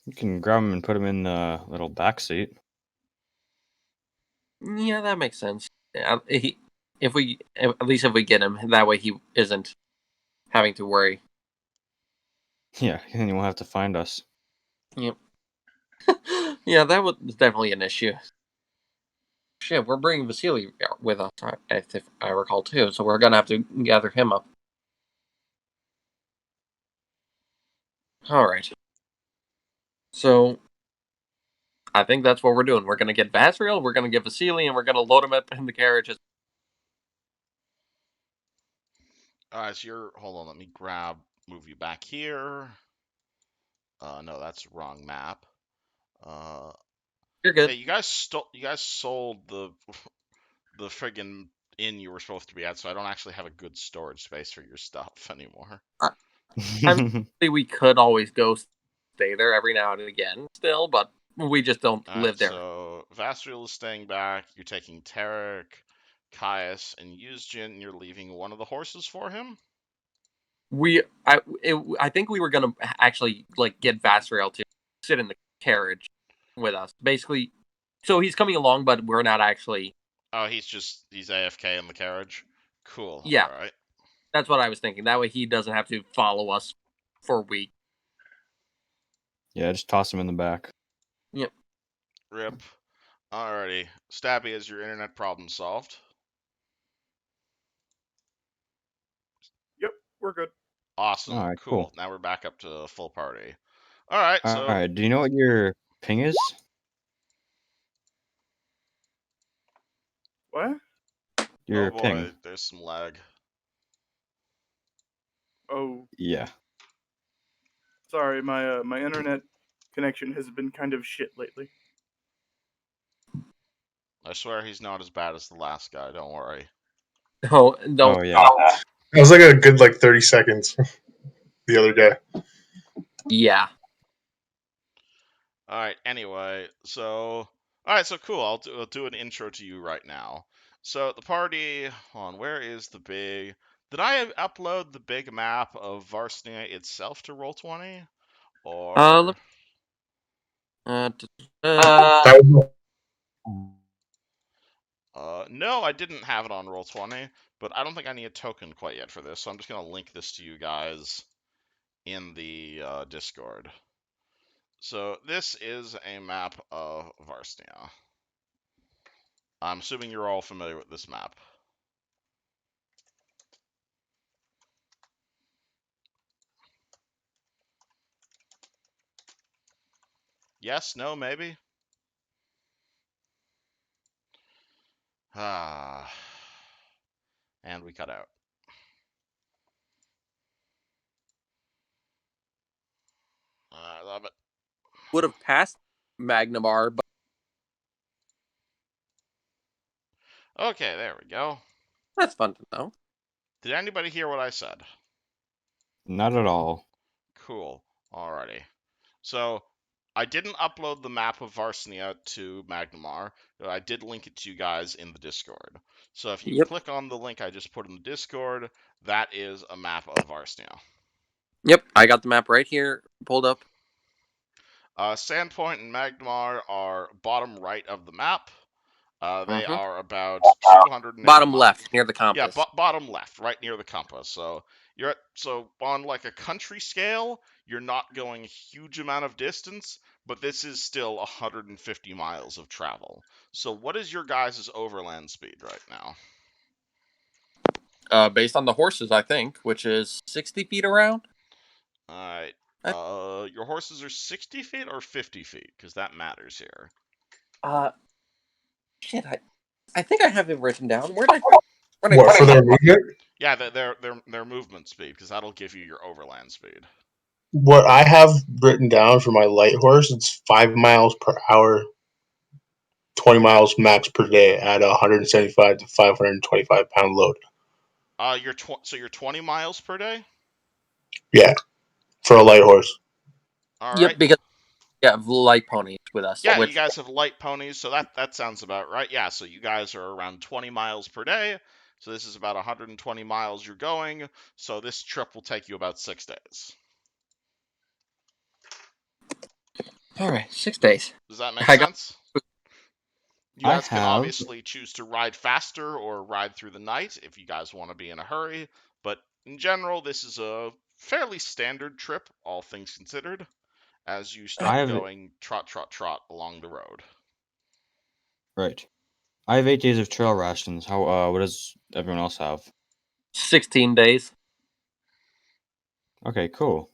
You can grab him and put him in the little back seat. Yeah, that makes sense. At least if we get him, that way he isn't having to worry. Yeah, and you won't have to find us. Yep. Yeah, that was definitely an issue. Shit, we're bringing Vasily with us, if I recall too. So we're gonna have to gather him up. All right. So I think that's what we're doing. We're gonna get Vasriel, we're gonna get Vasily, and we're gonna load him up in the carriages. So you're hold on. Let me move you back here. No, that's the wrong map. You're good. Hey, you guys sold the friggin' inn you were supposed to be at, so I don't actually have a good storage space for your stuff anymore. I mean, we could always go stay there every now and again still, but we just don't live there. So Vastriel is staying back. You're taking Tarek, Caius, and Yuzjin, and you're leaving one of the horses for him? I think we were gonna actually get Vasriel to sit in the carriage with us. Basically, so he's coming along, but we're not actually. Oh, he's AFK in the carriage? Cool. Yeah. Alright. That's what I was thinking. That way he doesn't have to follow us for a week. Yeah, just toss him in the back. Yep. Rip. Alrighty. Stabby, is your internet problem solved? Yep, we're good. Awesome. Alright, cool. cool. Now we're back up to full party. Alright, so Alright, do you know what your ping is? What? Your oh boy, ping. there's some lag. Oh, Yeah. sorry, my internet connection has been kind of shit lately. I swear he's not as bad as the last guy, don't worry. No, don't. Oh yeah. It was like a good 30 seconds the other day. Yeah. Alright, anyway, so cool. I'll do an intro to you right now. So the party, hold on, where is the big did I upload the big map of Varsnia itself to Roll20? Or That was no, I didn't have it on Roll20, but I don't think I need a token quite yet for this, so I'm just gonna link this to you guys in the Discord. So this is a map of Varsnia. I'm assuming you're all familiar with this map. Yes, no, maybe? Ah. And we cut out. I love it. Would have passed Magnamar, but Okay, there we go. that's fun to know. Did anybody hear what I said? Not at all. Cool. Alrighty. So, I didn't upload the map of Varsnia to Magnamar, but I did link it to you guys in the Discord. So if you Yep. click on the link I just put in the Discord, that is a map of Varsnia. Yep, I got the map right here pulled up. Sandpoint and Magnamar are bottom right of the map. They Mhm. are about 280 Bottom miles. left near the Yeah, compass. bottom left, right near the compass. So on like a country scale, you're not going a huge amount of distance, but this is still 150 miles of travel. So what is your guys' overland speed right now? Based on the horses, I think, which is 60 feet around. All right. Your horses are 60 feet or 50 feet, because that matters here. Shit, I think I have it written down. Where did what for their movement? Yeah, their movement speed, because that'll give you your overland speed. What I have written down for my light horse, it's 5 miles per hour, 20 miles max per day at 175 to 525 pound load. So you're 20 miles per day. Yeah, for a light horse. All right. Yep, because light ponies with us. Yeah, which you guys have light ponies, so that sounds about right. Yeah, so you guys are around 20 miles per day. So this is about 120 miles you're going. So this trip will take you about 6 days. all right, 6 days. Does that make I got sense? You I guys can have. obviously choose to ride faster or ride through the night if you guys want to be in a hurry, but in general, this is a fairly standard trip, all things considered, as you I start have going trot, trot, trot along the road. right. I have 8 days of trail rations. How? What does everyone else have? 16 days. Okay, cool.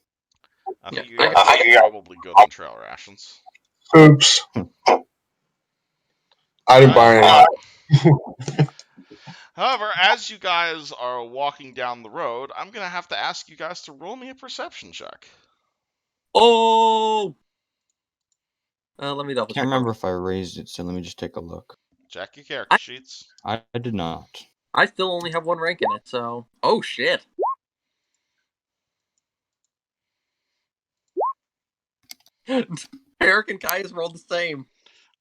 I Yeah, think you I guys are probably good on trail rations. Oops. I didn't buy any. However, as you guys are walking down the road, I'm going to have to ask you guys to roll me a perception check. Oh, let me double Can't check. remember if I raised it, so let me just take a look. Check your character sheets. I did not. I still only have one rank in it, so oh shit. Eric and Caius rolled the same.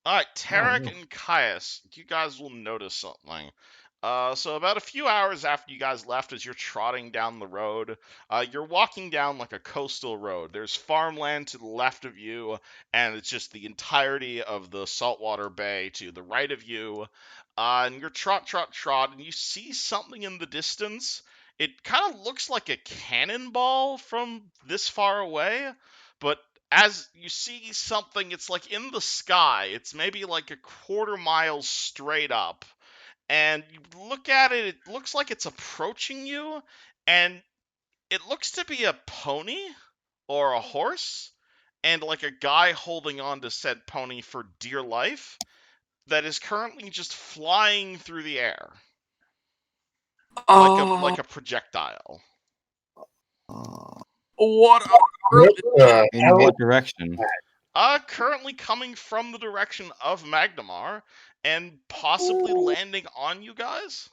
All right, Tarek no. and Caius, you guys will notice something. So about a few hours after you guys left, as you're trotting down the road, you're walking down like a coastal road. There's farmland to the left of you, and it's just the entirety of the saltwater bay to the right of you. And you're trot, trot, trot, and you see something in the distance. It kind of looks like a cannonball from this far away, but as you see something, it's like in the sky. It's maybe like a quarter mile straight up. And you look at it, it looks like it's approaching you, and it looks to be a pony or a horse, and like a guy holding on to said pony for dear life that is currently just flying through the air like Oh, a projectile. what on earth? What the In hell? what direction? Currently coming from the direction of Magnemar and possibly landing on you guys.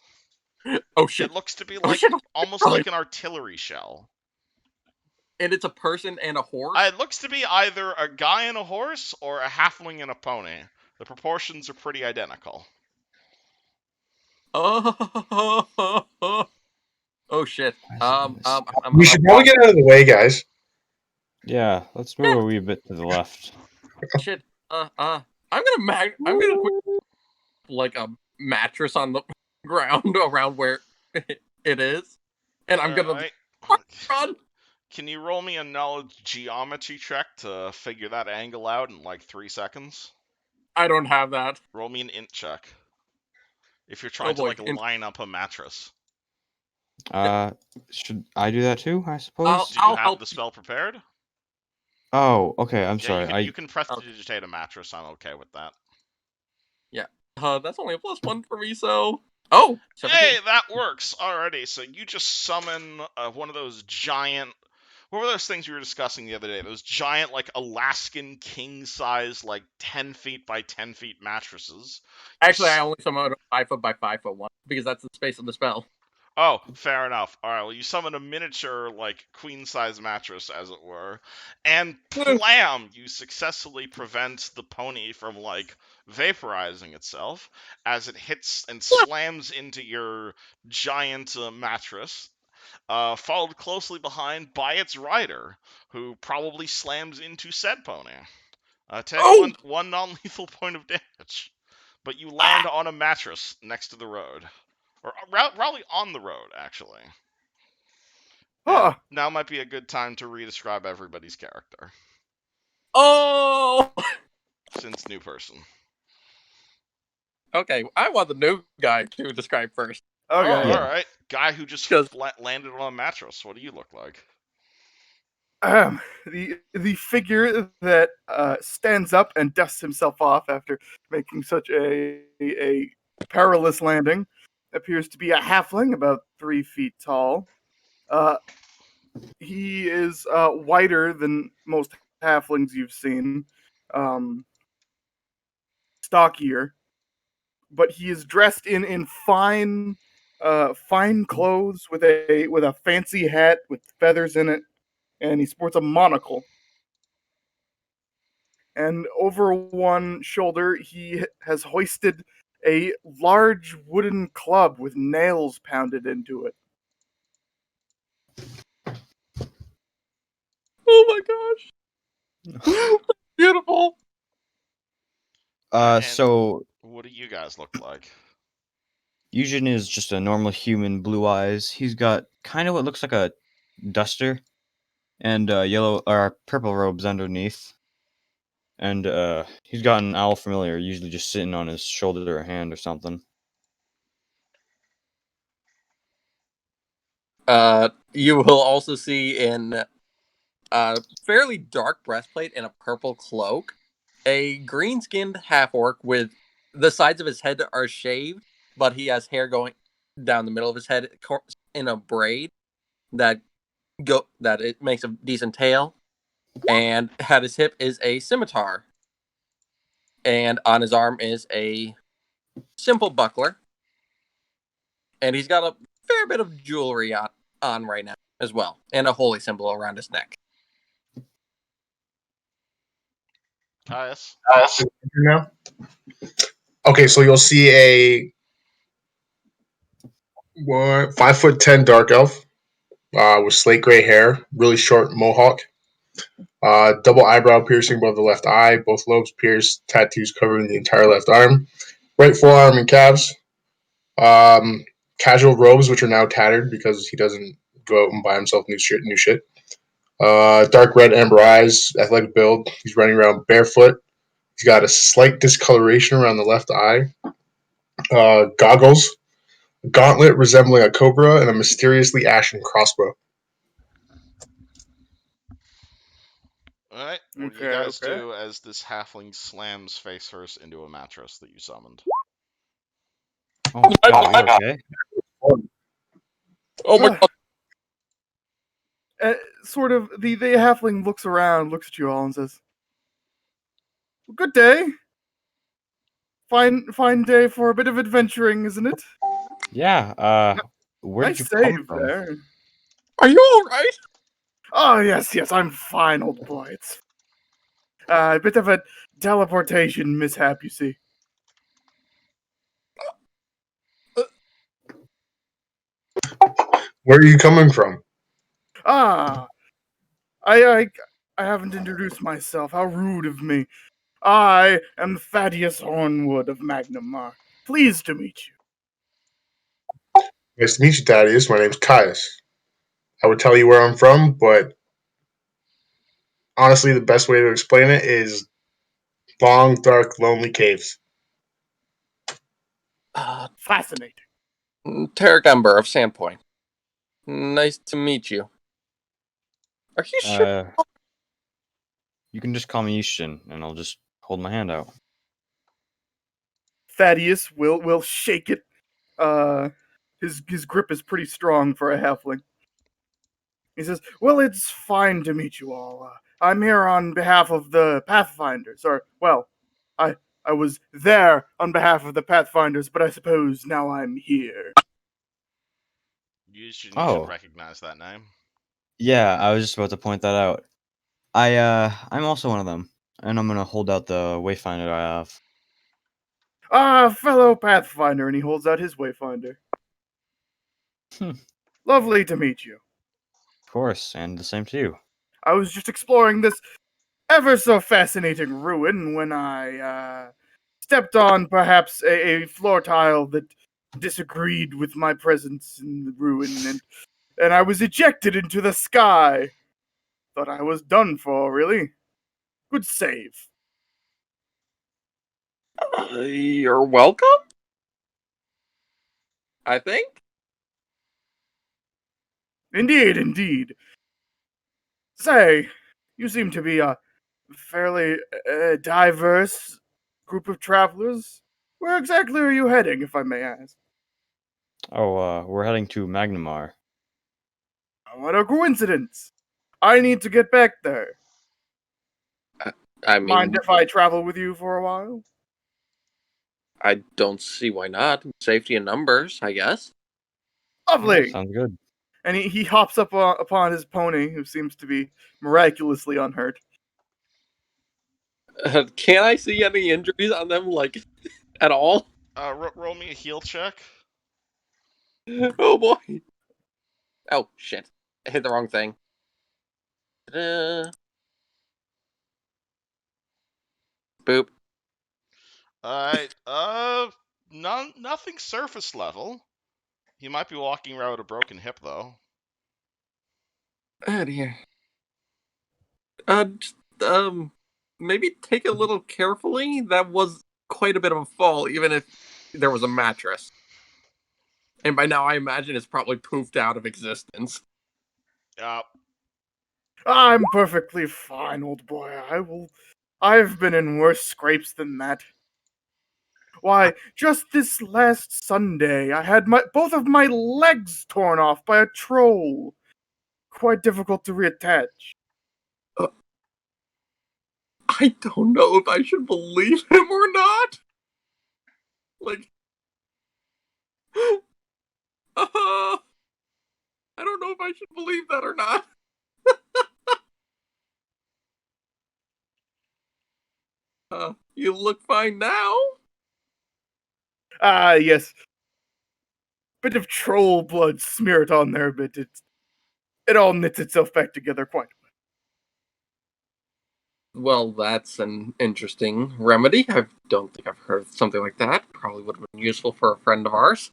Oh shit! It looks to be Oh like shit! almost like an artillery shell. And it's a person and a horse. It looks to be either a guy and a horse or a halfling and a pony. The proportions are pretty identical. Oh, oh shit. We should probably get out of the way, guys. Yeah, let's move a wee bit to the left. Shit. I'm gonna put like a mattress on the ground around where it is, and I'm gonna Alright. run. Can you roll me a knowledge geometry check to figure that angle out in like 3 seconds? I don't have that. Roll me an int check. If you're trying to boy, like line up a mattress. Should I do that too? I suppose. Do you I'll have help the spell prepared? Oh, okay. I'm Yeah, sorry. you can prestidigitate a mattress. I'm okay with that. Yeah. That's only a +1 for me, so. Oh! 17. Hey, that works. Alrighty, so you just summon one of those giant. What were those things we were discussing the other day? Those giant, like, Alaskan king-size, like, 10 feet by 10 feet mattresses. Actually, I only summoned a 5 foot by 5 foot one because that's the space of the spell. Oh, fair enough. Alright, well, you summon a miniature, like, queen-size mattress, as it were, and plam! You successfully prevent the pony from, like, vaporizing itself as it hits and slams into your giant mattress, followed closely behind by its rider, who probably slams into said pony. Take one non-lethal point of damage, but you land on a mattress next to the road. Or probably on the road, actually. Huh. Now might be a good time to re-describe everybody's character, Oh! since new person. Okay, I want the new guy to describe first. Okay. Oh, Yeah. alright. Guy who just 'Cause- landed on a mattress. What do you look like? The figure that stands up and dusts himself off after making such a perilous landing appears to be a halfling, about 3 feet tall. He is whiter than most halflings you've seen, stockier, but he is dressed in fine clothes with a fancy hat with feathers in it, and he sports a monocle. And over one shoulder, he has hoisted a large wooden club with nails pounded into it. Oh my gosh. Beautiful. And So what do you guys look like? Eugen is just a normal human, blue eyes. He's got kind of what looks like a duster and yellow or purple robes underneath. And he's got an owl familiar, usually just sitting on his shoulder or hand or something. You will also see in a fairly dark breastplate and a purple cloak, a green-skinned half-orc with the sides of his head are shaved, but he has hair going down the middle of his head in a braid that it makes a decent tail, and at his hip is a scimitar, and on his arm is a simple buckler, and he's got a fair bit of jewelry on right now as well, and a holy symbol around his neck. Caius? Now? Okay, so you'll see a 5'10" dark elf with slate gray hair, really short mohawk, double eyebrow piercing above the left eye, both lobes pierced, tattoos covering the entire left arm, right forearm and calves. Casual robes, which are now tattered because he doesn't go out and buy himself new shit. Dark red amber eyes, athletic build. He's running around barefoot. He's got a slight discoloration around the left eye. Goggles, gauntlet resembling a cobra, and a mysteriously ashen crossbow. Alright, what do you guys do as this halfling slams face first into a mattress that you summoned? Oh god, are you okay? Oh my god. Sort of, the halfling looks around, looks at you all, and says, well, "Good day. Fine day for a bit of adventuring, isn't it?" Yeah, where did Nice you come save from? there. Are you alright? Oh, yes, I'm fine, old boy. It's a bit of a teleportation mishap, you see. Where are you coming from? Ah, I haven't introduced myself. How rude of me. I am Thaddeus Hornwood of Magnamar. Pleased to meet you. Nice to meet you, Thaddeus. My name's Caius. I would tell you where I'm from, but honestly, the best way to explain it is long, dark, lonely caves. Fascinating. Tarek Ember of Sandpoint. Nice to meet you. Are you sure? You can just call me Yushin, and I'll just hold my hand out. Thaddeus will shake it. His grip is pretty strong for a halfling. He says, "Well, it's fine to meet you all. I'm here on behalf of the Pathfinders. Or, well, I was there on behalf of the Pathfinders, but I suppose now I'm here." You should Oh. recognize that name. Yeah, I was just about to point that out. I'm also one of them, and I'm gonna hold out the wayfinder I have. Fellow Pathfinder, and he holds out his wayfinder. Lovely to meet you. Of course, and the same to you. I was just exploring this ever so fascinating ruin when I stepped on perhaps a floor tile that disagreed with my presence in the ruin, and I was ejected into the sky. Thought I was done for, really. Good save. You're welcome? I think? Indeed. Say, you seem to be a fairly diverse group of travelers. Where exactly are you heading, if I may ask? Oh, we're heading to Magnamar. What a coincidence! I need to get back there. I mean, Mind if I travel with you for a while? I don't see why not. Safety in numbers, I guess. Lovely! Sounds good. And he hops up upon his pony, who seems to be miraculously unhurt. Can I see any injuries on them, like, at all? Roll me a heal check. Oh boy. Oh shit! I hit the wrong thing. Ta-da. Boop. Alright, nothing surface level. He might be walking around with a broken hip, though. Oh dear. Just, maybe take it a little carefully. That was quite a bit of a fall, even if there was a mattress. And by now, I imagine it's probably poofed out of existence. I'm perfectly fine, old boy. I've been in worse scrapes than that. Why, just this last Sunday, I had both of my legs torn off by a troll. Quite difficult to reattach. I don't know if I should believe him or not. Like, I don't know if I should believe that or not. You look fine now. Ah, yes. Bit of troll blood smeared on there, but it all knits itself back together quite well. Well, that's an interesting remedy. I don't think I've heard of something like that. Probably would have been useful for a friend of ours.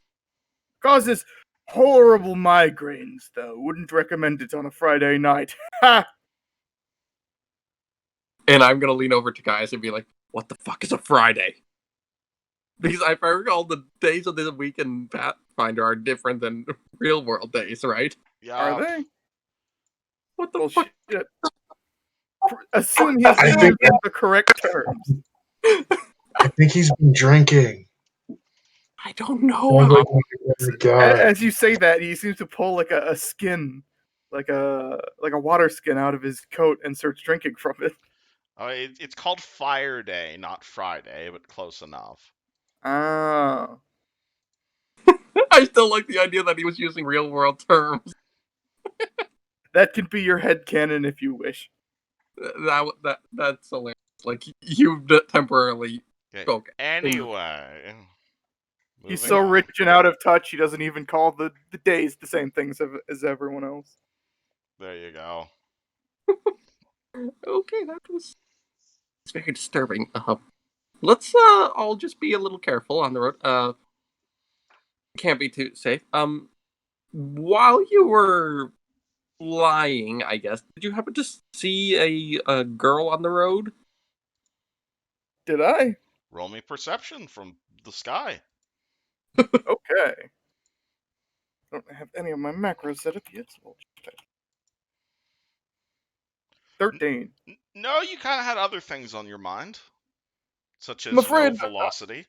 Causes horrible migraines, though. Wouldn't recommend it on a Friday night. Ha! And I'm gonna lean over to Gaius and be like, "What the fuck is a Friday?" Because if I recall, the days of this week in Pathfinder are different than real world days, right? Yeah. Are they? What the Well, fuck? shit. Assume he's using the correct terms. I think he's been drinking. I don't know. Sounds like oh my God. As you say that, he seems to pull like a skin, like a water skin out of his coat and starts drinking from it. It's called Fire Day, not Friday, but close enough. Ah. I still like the idea that he was using real world terms. That can be your headcanon if you wish. That's hilarious. Like, you temporarily spoke. Anyway. He's moving so on. rich and out of touch, he doesn't even call the days the same things as everyone else. There you go. Okay, it's very disturbing. Let's all just be a little careful on the road. Can't be too safe. While you were flying, I guess, did you happen to see a girl on the road? Did I? Roll me perception from the sky. Okay. I don't have any of my macros set up yet, so we'll check. 13. No, you kind of had other things on your mind, such as I'm afraid- velocity.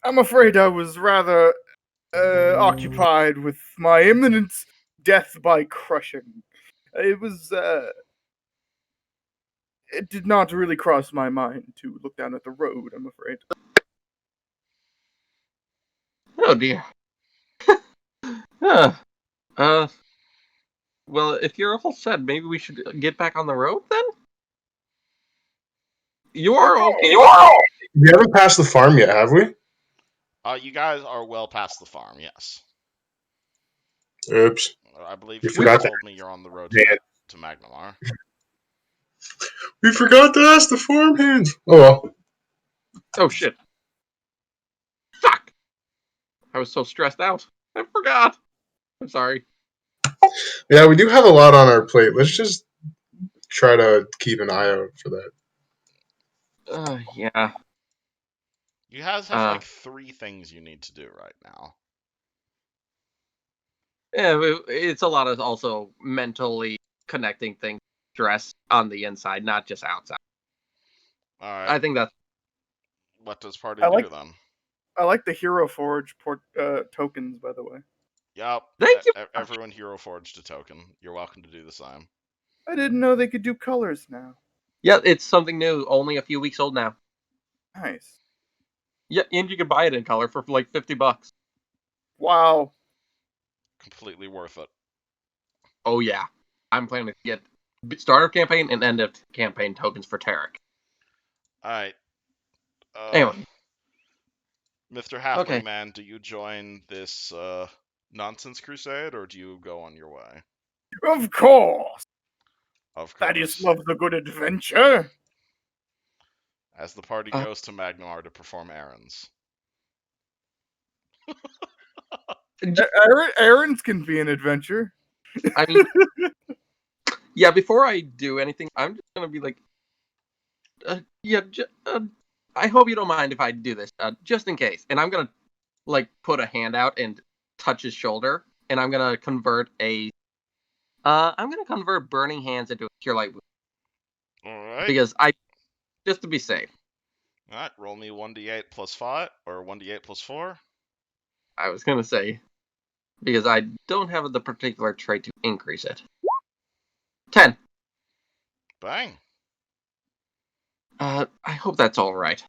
I'm afraid I was rather occupied with my imminent death by crushing. It was, it did not really cross my mind to look down at the road, I'm afraid. Oh dear. Huh. Well, if you're all set, maybe we should get back on the road then? You are okay. We haven't passed the farm yet, have we? You guys are well past the farm, yes. Oops. I believe We you forgot told me you're on the road Yeah. to Magnamar. We forgot to ask the farmhands. Oh well. Oh shit. Fuck! I was so stressed out. I forgot. I'm sorry. Yeah, we do have a lot on our plate. Let's just try to keep an eye out for that. Yeah. You guys have like 3 things you need to do right now. Yeah, it's a lot of also mentally connecting things, stress on the inside, not just outside. All right. I think that's What does party I like- do then? I like the Hero Forge tokens, by the way. Yup. Thank you. Everyone hero forged a token. You're welcome to do the same. I didn't know they could do colors now. Yeah, it's something new. Only a few weeks old now. Nice. Yeah, and you can buy it in color for like $50. Wow. Completely worth it. Oh yeah, I'm planning to get start of campaign and end of campaign tokens for Tarek. Alright. Anyway. Mr. Halfling Okay. Man, do you join this nonsense crusade, or do you go on your way? Of course. Of Thaddeus course. loves a good adventure. As the party goes to Magnemar to perform errands. Errands can be an adventure. I mean, yeah. Before I do anything, I'm just gonna be like, I hope you don't mind if I do this, just in case. And I'm gonna like put a hand out and touch his shoulder, and I'm gonna convert burning hands into a cure light wound. Alright. Because just to be safe. Alright, roll me 1d8 plus 5, or 1d8 plus 4. I was gonna say, because I don't have the particular trait to increase it. 10. Bang. I hope that's all right.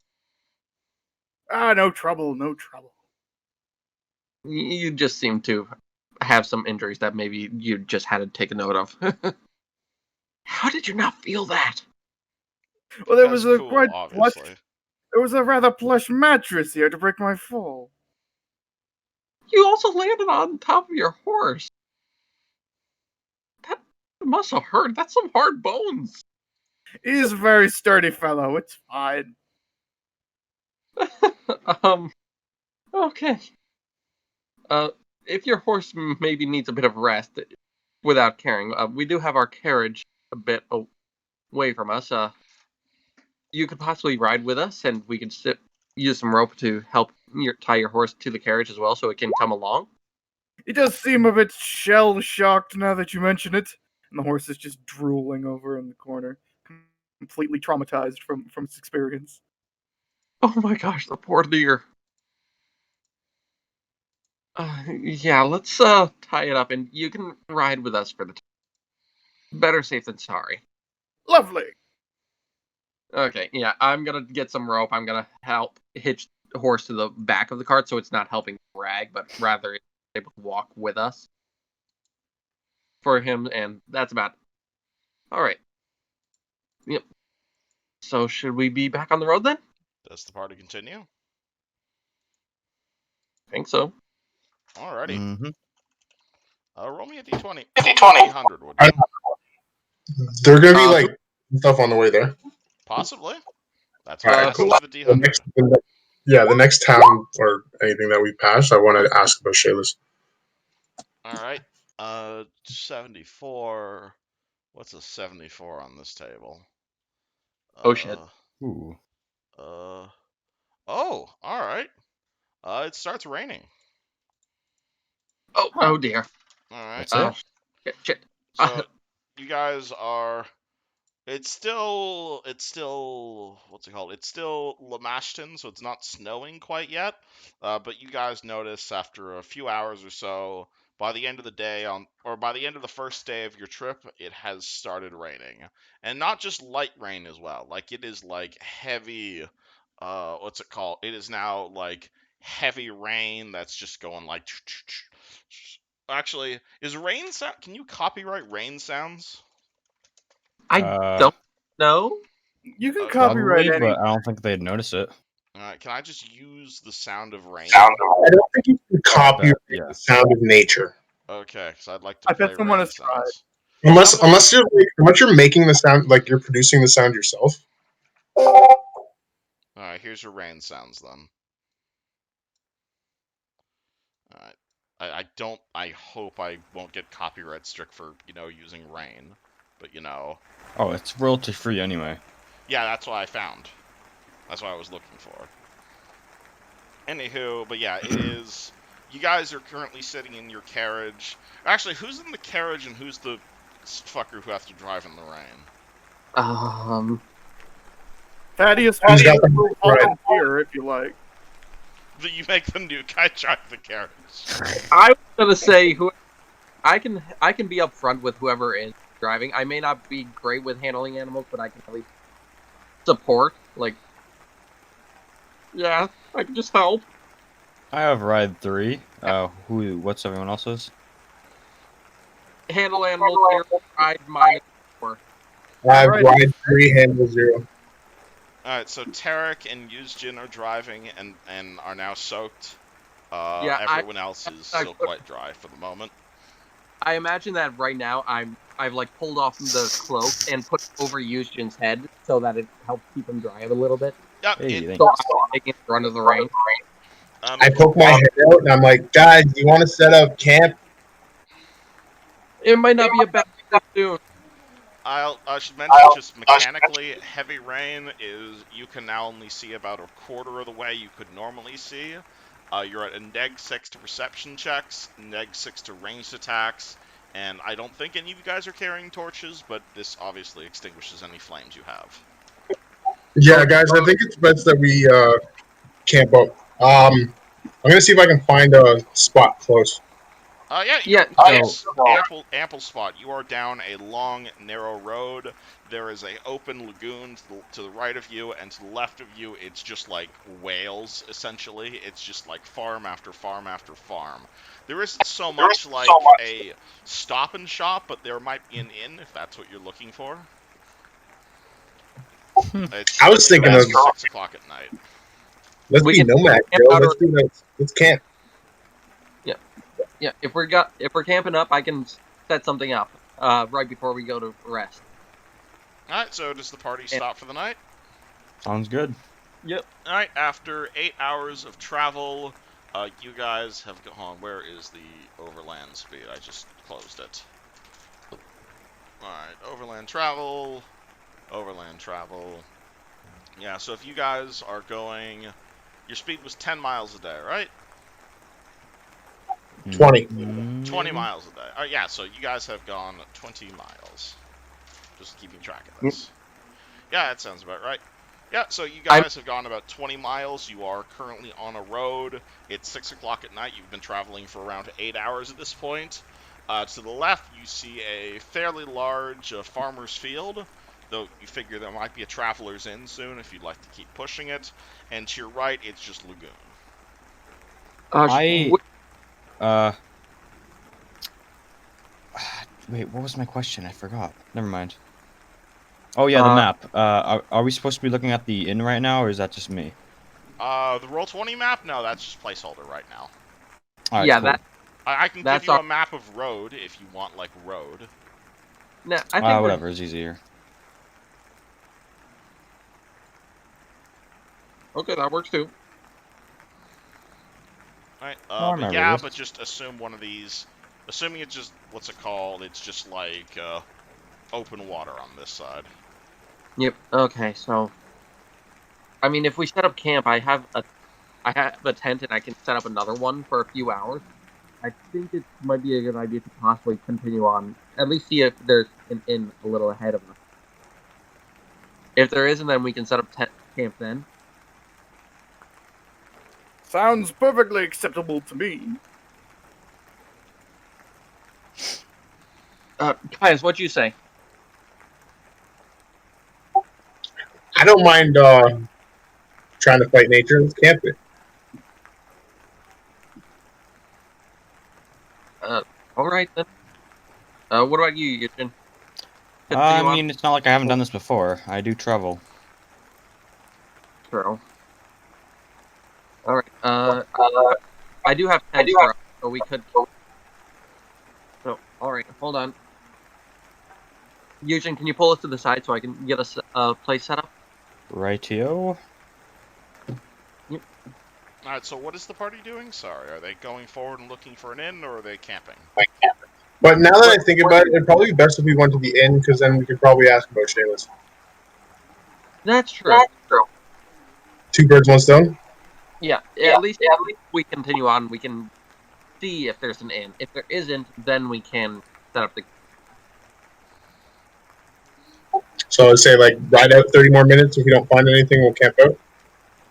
No trouble, no trouble. You just seem to have some injuries that maybe you just had to take a note of. How did you not feel that? Well, there Because was a cool, quite obviously. plush. There was a rather plush mattress here to break my fall. You also landed on top of your horse. That must have hurt. That's some hard bones. He's a very sturdy fellow. It's fine. Okay. If your horse maybe needs a bit of rest without caring, we do have our carriage a bit away from us. You could possibly ride with us, and we could use some rope to help tie your horse to the carriage as well, so it can come along. He does seem a bit shell-shocked now that you mention it. And the horse is just drooling over in the corner, completely traumatized from its experience. Oh my gosh, the poor deer. Yeah, let's tie it up, and you can ride with us for the time. Better safe than sorry. Lovely. Okay, yeah, I'm gonna get some rope. I'm gonna help hitch the horse to the back of the cart so it's not helping drag, but rather it's able to walk with us for him, and that's about it. All right. Yep. So should we be back on the road then? Does the party continue? I think so. Alrighty. Mm-hmm. Roll me a d20. D100 would you? There are gonna be like stuff on the way there. Possibly. That's All why I right, asked cool. for the D100. The next town or anything that we pass, I want to ask about Shayla's. Alright. 74. What's a 74 on this table? Oh shit. Ooh. Oh, alright. It starts raining. Oh dear. Alright. That's it? Shit. So, you guys are... It's still, what's it called? It's still Lamashton, so it's not snowing quite yet. But you guys notice after a few hours or so, by the end of the day, or by the end of the first day of your trip, it has started raining. And not just light rain as well. Like, it is like heavy, what's it called? It is now like heavy rain that's just going like... Actually, is rain sound... Can you copyright rain sounds? I don't know. You can Okay. copyright Probably, any. but I don't think they'd notice it. Alright, can I just use the sound of rain? I don't think you can copy yeah. the sound of nature, Okay, because I'd like to I play bet someone rain has tried. sounds. unless you're making the sound, like you're producing the sound yourself. Alright, here's your rain sounds then. Alright. I hope I won't get copyright struck for, using rain. But, Oh, it's royalty free anyway. yeah, that's what I found. That's what I was looking for. Anywho, but yeah, it is... You guys are currently sitting in your carriage. Actually, who's in the carriage and who's the fucker who has to drive in the rain? Thaddeus Who's got will the right? volunteer if you like. But you make the new guy drive the carriage. I was gonna say I can be upfront with whoever is driving. I may not be great with handling animals, but I can at least support. Like, yeah, I can just help. I have ride 3. What's everyone else's? Handle animals, 0, ride -4. I have Alright. ride 3, handle 0. Alright, so Tarek and Yuzjin are driving and are now soaked. Yeah, Everyone else is I still quite dry for the moment. I imagine that right now I've like pulled off the cloak and put it over Yushin's head so that it helps keep him dry a little bit. Yep, Hey, thank So you. I'm taking the run of the rain. I poke my head out and I'm like, guys, you want to set up camp? It might not be a bad thing soon. I should mention just mechanically, heavy rain is you can now only see about a quarter of the way you could normally see. You're at a -6 to perception checks, -6 to ranged attacks, and I don't think any of you guys are carrying torches, but this obviously extinguishes any flames you have. Yeah, guys, I think it's best that we camp out. I'm gonna see if I can find a spot close. Yes, ample spot. You are down a long, narrow road. There is a open lagoon to the right of you, and to the left of you, it's just like whales, essentially. It's just like farm after farm after farm. There isn't so much like a stop and shop, but there might be an inn if that's what you're looking for. It's I was thinking around of 6 o'clock at night. let's We be can nomad, camp Joe. out Let's camp. Yeah, if we're camping up, I can set something up right before we go to rest. Alright, so does the party stop for the night? Sounds good. Yep. Alright, after 8 hours of travel, you guys have gone. Where is the overland speed? I just closed it. Alright, overland travel. Yeah, so if you guys are going. Your speed was 10 miles a day, right? 20. 20 miles a day. Yeah, so you guys have gone 20 miles. Just keeping track of this. Yeah, that sounds about right. Yeah, so you guys have gone about 20 miles. You are currently on a road. It's 6 o'clock at night. You've been traveling for around 8 hours at this point. To the left, you see a fairly large farmer's field, though you figure there might be a traveler's inn soon if you'd like to keep pushing it. And to your right, it's just lagoon. Wait, what was my question? I forgot. Never mind. Oh yeah, the map. Are we supposed to be looking at the inn right now, or is that just me? The Roll20 map? No, that's just placeholder right now. All right, Yeah, cool. I can give you a map of road if you want, like, road. No, I think whatever is easier. Okay, that works too. Alright, but yeah, this. but just assume one of these. Assuming it's just, what's it called? It's just like, open water on this side. Yep. Okay, so I mean, if we set up camp, I have a tent and I can set up another one for a few hours. I think it might be a good idea to possibly continue on. At least see if there's an inn a little ahead of us. If there isn't, then we can set up camp then. Sounds perfectly acceptable to me. Guys, what'd you say? I don't mind trying to fight nature. Let's camp it. All right then. What about you, Yushin? I mean, it's not like I haven't done this before. I do travel. True. All right. I do have tents for us, so we could. So, all right, hold on. Yushin, can you pull us to the side so I can get us a place set up? Rightio. Yep. Alright, so what is the party doing? Sorry, are they going forward and looking for an inn, or are they camping? But now that I think about it, it'd probably be best if we went to the inn, because then we could probably ask about Shayla's. That's true. Two birds, one stone? Yeah, at least we continue on. We can see if there's an inn. If there isn't, then we can set up the. So I'd say, like, ride out 30 more minutes. If we don't find anything, we'll camp out.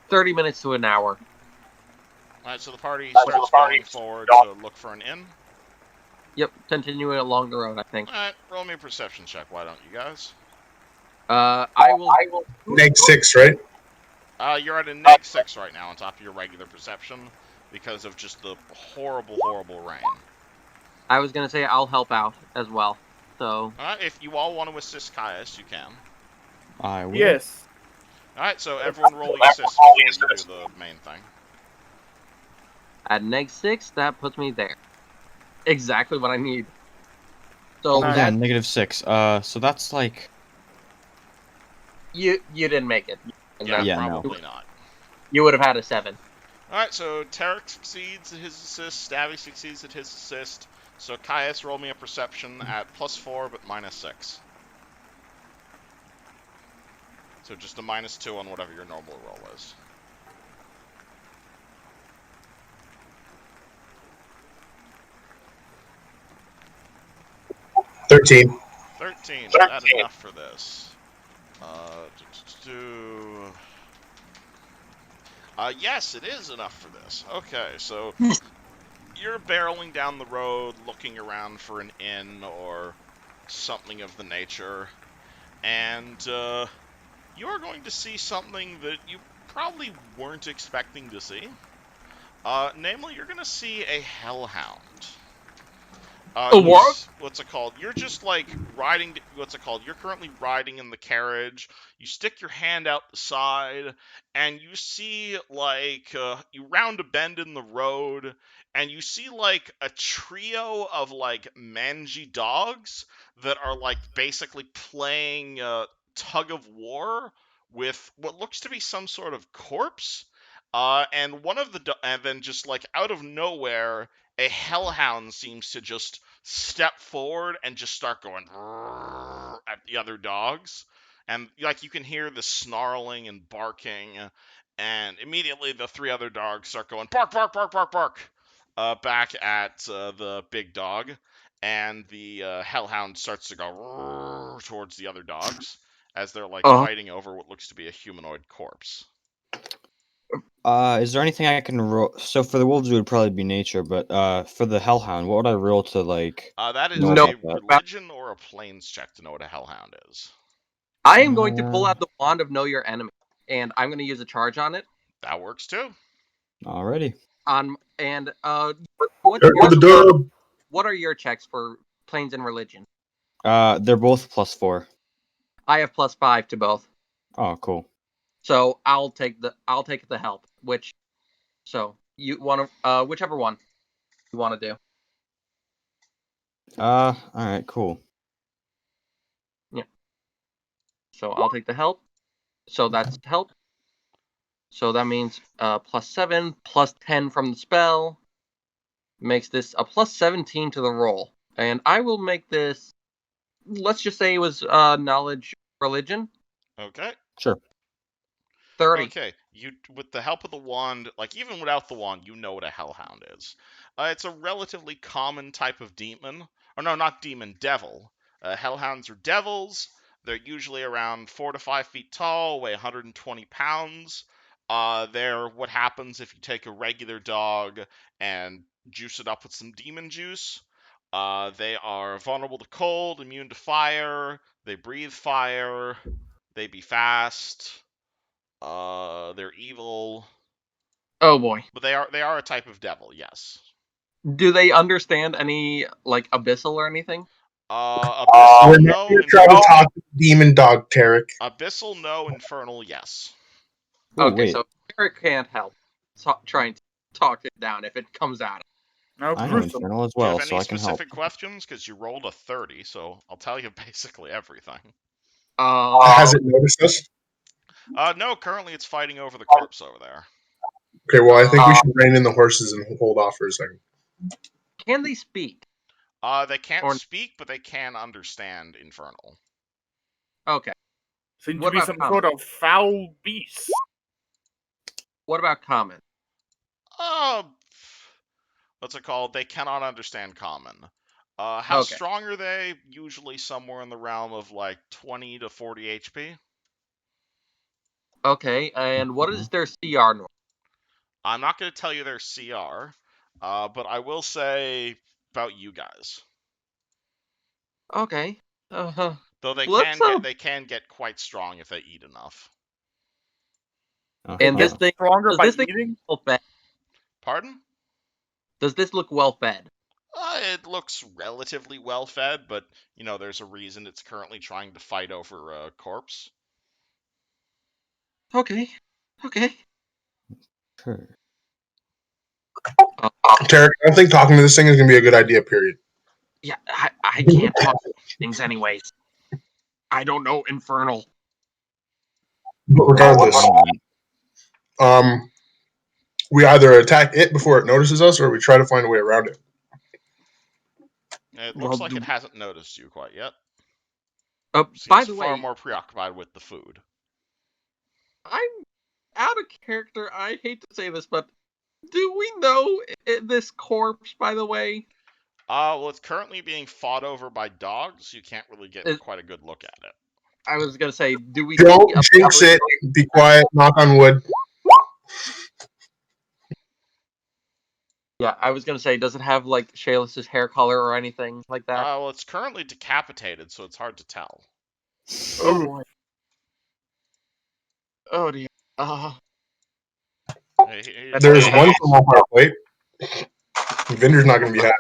30 minutes to an hour. Alright, so the party starts going forward to look for an inn. Yep, continuing along the road, I think. Alright, roll me a perception check, why don't you guys? I will. -6, right? You're at a -6 right now on top of your regular perception because of just the horrible, horrible rain. I was gonna say I'll help out as well. So. Alright, if you all want to assist Caius, you can. I will. Yes. Alright, so everyone roll the assist before you do the main thing. At -6, that puts me there. Exactly what I need. So Nice. Yeah, that -6. So that's like. you didn't make it. Yeah, Yeah, no. probably not. You would have had a 7. Alright, so Tarek succeeds at his assist, Stabby succeeds at his assist. So Caius, roll me a perception at +4 but -6. So just a -2 on whatever your normal roll is. $13. 13. Is that enough for this? Yes, it is enough for this. Okay, so you're barreling down the road, looking around for an inn or something of the nature, and you are going to see something that you probably weren't expecting to see. Namely, you're going to see a hellhound. What? What's it called? You're just like riding. What's it called? You're currently riding in the carriage. You stick your hand out the side, and you see like you round a bend in the road, and you see like a trio of like mangy dogs that are like basically playing tug of war with what looks to be some sort of corpse. And one of the and then just like out of nowhere, a hellhound seems to just step forward and just start going at the other dogs. And like you can hear the snarling and barking, and immediately the 3 other dogs start going bark, bark, bark, bark, bark, back at the big dog, and the hellhound starts to go towards the other dogs as they're like fighting over what looks to be a humanoid corpse. Is there anything I can roll? So for the wolves, it would probably be nature, but for the hellhound, what would I roll to like? That is know No. a about that? religion or a plains check to know what a hellhound is. I am going to pull out the wand of know your enemy, and I'm going to use a charge on it. That works too. Alrighty. And For the dub. what are your checks for planes and religion? They're both +4. I have +5 to both. Oh, cool. So I'll take the help. So you want to whichever one you want to do. All right, cool. Yeah. So I'll take the help. So that's help. So that means +7 +10 from the spell makes this a +17 to the roll. And I will make this. Let's just say it was knowledge religion. Okay. Sure. 30. Okay. You, with the help of the wand, like even without the wand, you know what a hellhound is. It's a relatively common type of demon. Or no, not demon, devil. Hellhounds are devils. They're usually around 4 to 5 feet tall, weigh 120 pounds. They're what happens if you take a regular dog and juice it up with some demon juice. They are vulnerable to cold, immune to fire. They breathe fire. They be fast. They're evil. Oh boy. But they are a type of devil, yes. Do they understand any like abyssal or anything? Abyssal We're not no, going to try to talk to the demon dog, Tarek. Abyssal no, infernal yes. Ooh, Okay, wait. so Eric can't help trying to talk it down if it comes out. Now, I know gruesome. infernal as Do you well, have so any I can help. specific questions? Because you rolled a 30, so I'll tell you basically everything. Has it noticed us? No, currently it's fighting over the corpse over there. Okay, well, I think we should rein in the horses and hold off for a second. Can they speak? They can't Or- speak, but they can understand infernal. Okay. Seems to What be about some common? sort of foul beast. What about common? What's it called? They cannot understand common. How Okay. strong are they? Usually somewhere in the realm of like 20 to 40 HP. Okay, and what is their CR norm? I'm not going to tell you their CR, but I will say about you guys. Okay. Though they Let's, can get quite strong if they eat enough. Okay. And this thing Stronger does by this thing eating? well fed? Pardon? Does this look well fed? It looks relatively well fed, but you know, there's a reason it's currently trying to fight over a corpse. Okay. Okay. Sure. Tarek, I don't think talking to this thing is gonna be a good idea. Period. Yeah, I can't talk things anyways. I don't know Infernal. But regardless, Um, we either attack it before it notices us, or we try to find a way around it. It Well, looks like it hasn't noticed you quite yet. by Seems the far way, more preoccupied with the food. I'm out of character. I hate to say this, but do we know this corpse, by the way? Well, it's currently being fought over by dogs. You can't really get quite a good look at it. I was going to say, do we Don't see jinx it. Be quiet. Knock on wood. Yeah, I was going to say, does it have, like, Shayla's hair color or anything like that? Well, it's currently decapitated, so it's hard to tell. Oh, boy. Oh, dear. There's one from off our plate. Vinder's not going to be happy.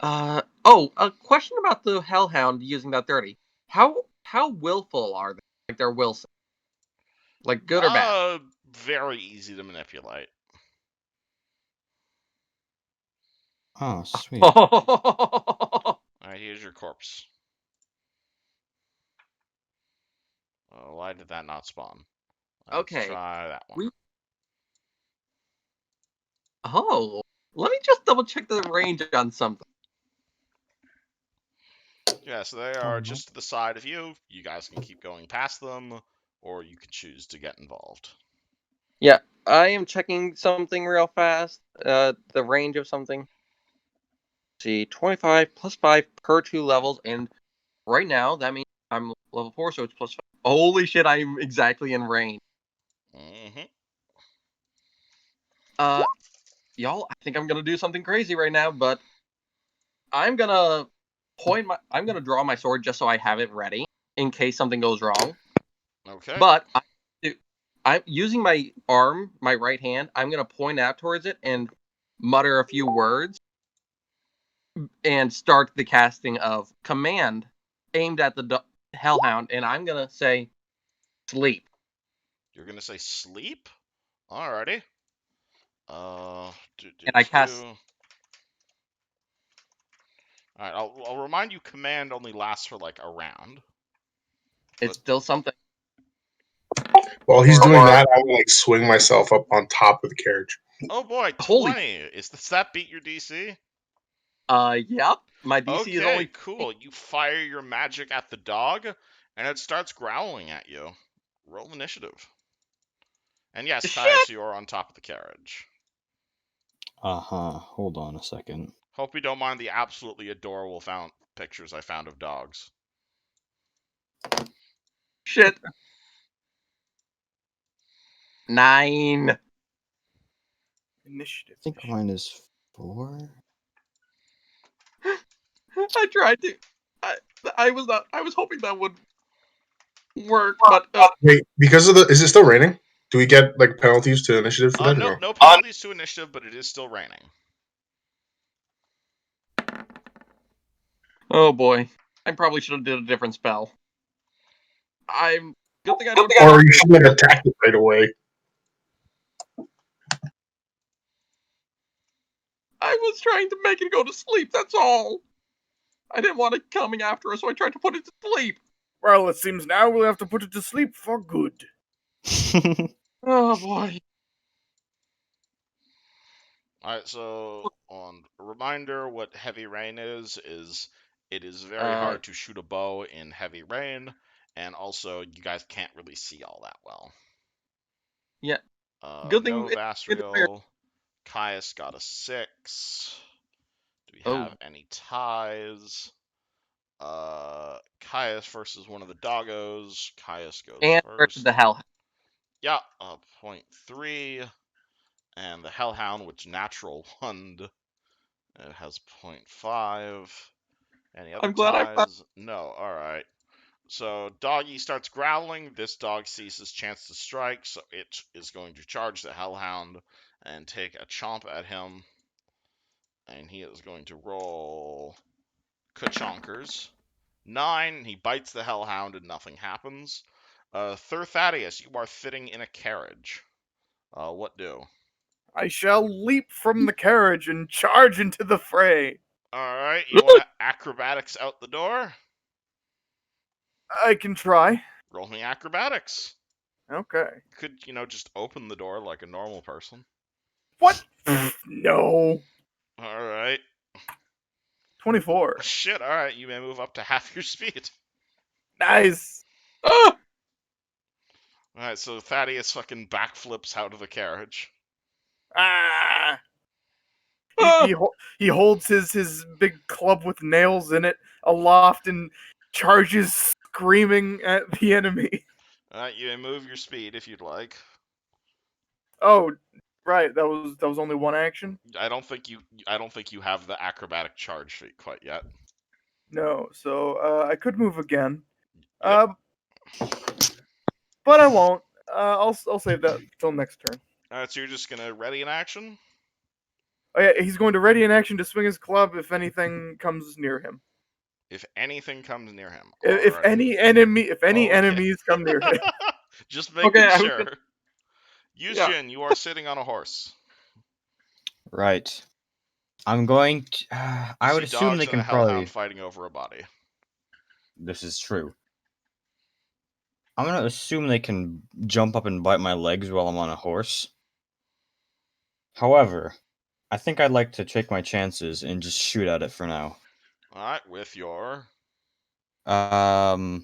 A question about the Hellhound using that 30. How willful are they? Like, they're Wilson. Like, good or bad? Very easy to manipulate. oh, sweet. Alright, here's your corpse. Oh, why did that not spawn? Let's Okay. try that one. Let me just double check the range on something. Yeah, so they are just to the side of you. You guys can keep going past them, or you can choose to get involved. Yeah, I am checking something real fast. The range of something. Let's see, 25 plus 5 per 2 levels, and right now that means I'm level 4, so it's plus 5. Holy shit, I'm exactly in range. Mm-hmm. Y'all, I think I'm gonna do something crazy right now, but I'm gonna draw my sword just so I have it ready in case something goes wrong. Okay. But I'm using my arm, my right hand. I'm gonna point out towards it and mutter a few words, and start the casting of command aimed at the Hellhound. And I'm gonna say, "Sleep." You're gonna say sleep? Alrighty. And I cast. Alright, I'll remind you, command only lasts for like a round. It's still something. While he's doing that, I'm gonna swing myself up on top of the carriage. Oh boy, 20. Holy. Does that beat your DC? Yep. My DC is only cool. You fire your magic at the dog, and it starts growling at you. Roll initiative. And yes, Caius, you're on top of the carriage. Hold on a second. Hope you don't mind the absolutely adorable pictures I found of dogs. Shit. 9. Initiative. I think mine is 4. I tried to. I was hoping that would work, but Wait, because of is it still raining? Do we get like penalties to initiative for that? No penalties to initiative, but it is still raining. oh boy, I probably should have did a different spell. Good thing I don't. Or you should have attacked it right away. I was trying to make it go to sleep. That's all. I didn't want it coming after us, so I tried to put it to sleep. Well, it seems now we'll have to put it to sleep for good. Oh boy. Alright, so on a reminder, what heavy rain is it is very hard to shoot a bow in heavy rain, and also you guys can't really see all that well. Yeah. Good thing. No Vasriel. Caius got a 6. Do we have any ties? Caius versus one of the doggos. Caius goes and first. versus the Hellhound. Yeah, 0.3. And the Hellhound, which natural one, it has 0.5. Any other I'm glad I found. ties? No. All right. So Doggy starts growling. This dog sees his chance to strike, so it is going to charge the Hellhound and take a chomp at him. And he is going to roll Kachonkers. 9. He bites the Hellhound and nothing happens. Thirthadius, you are sitting in a carriage. What do? I shall leap from the carriage and charge into the fray. All right, you want to acrobatics out the door? I can try. Roll me acrobatics. Okay. Could, just open the door like a normal person. What? No. All right. 24. Shit, all right, you may move up to half your speed. Nice. Ah! All right, so Thaddeus fucking backflips out of the carriage. Ah. Ah! He holds his big club with nails in it aloft and charges screaming at the enemy. All right, you may move your speed if you'd like. Oh, right. That was only one action. I don't think you have the acrobatic charge feat quite yet. No, so I could move again. Yep. But I won't. I'll save that till next turn. All right, so you're just gonna ready an action. Oh yeah, he's going to ready an action to swing his club if anything comes near him. If anything comes near him. If Alright. any Okay. enemies come near him. Just making Okay, sure. Yushin, you are sitting on a horse. Right. I'm going to. I would See assume dogs they and can a hellhound probably. fighting over a body. This is true. I'm gonna assume they can jump up and bite my legs while I'm on a horse. However, I think I'd like to take my chances and just shoot at it for now. Alright, with your... Wand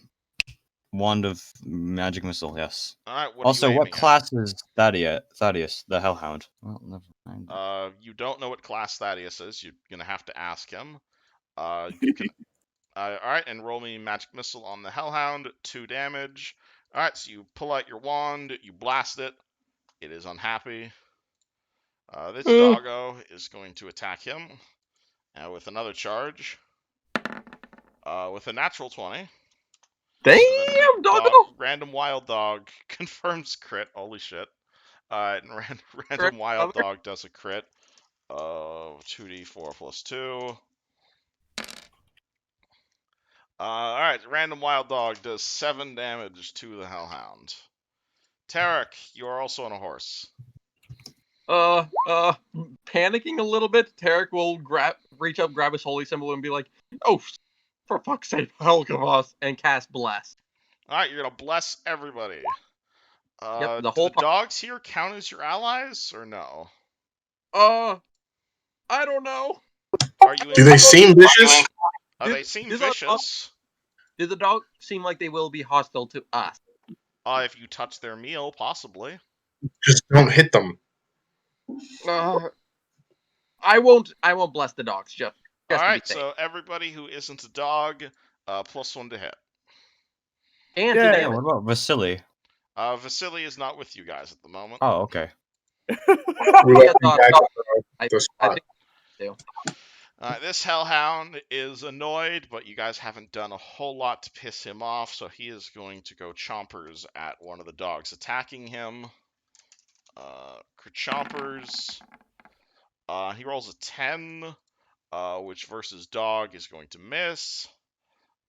of Magic Missile, yes. Alright, what Also, are you what aiming class is Thaddeus, the Hellhound? Well, never mind. at? You don't know what class Thaddeus is. You're gonna have to ask him. You can... Alright, and roll me Magic Missile on the Hellhound. 2 damage. Alright, so you pull out your wand, you blast it. It is unhappy. This doggo is going to attack him with another charge. With a natural 20. Damn, doggo! Random wild dog confirms crit. Holy shit. And random wild dog does a crit of 2d4 plus 2. Alright, random wild dog does 7 damage to the Hellhound. Tarek, you are also on a horse. Panicking a little bit, Tarek will reach up, grab his holy symbol, and be like, "Oh, for fuck's sake, help us!" and cast Bless. Alright, you're gonna bless everybody. Yep, do the dogs here count as your allies, or no? I don't know. Do they seem vicious? They seem vicious. Do the dogs seem like they will be hostile to us? If you touch their meal, possibly. Just don't hit them. I won't bless the dogs, just Alright, so everybody who isn't a dog, +1 to hit. And yeah, what about Vasily? Vasily is not with you guys at the moment. Oh, okay. We let them back up the spot. I think so. This Hellhound is annoyed, but you guys haven't done a whole lot to piss him off, so he is going to go chompers at one of the dogs attacking him. Chompers. He rolls a 10, which versus dog is going to miss.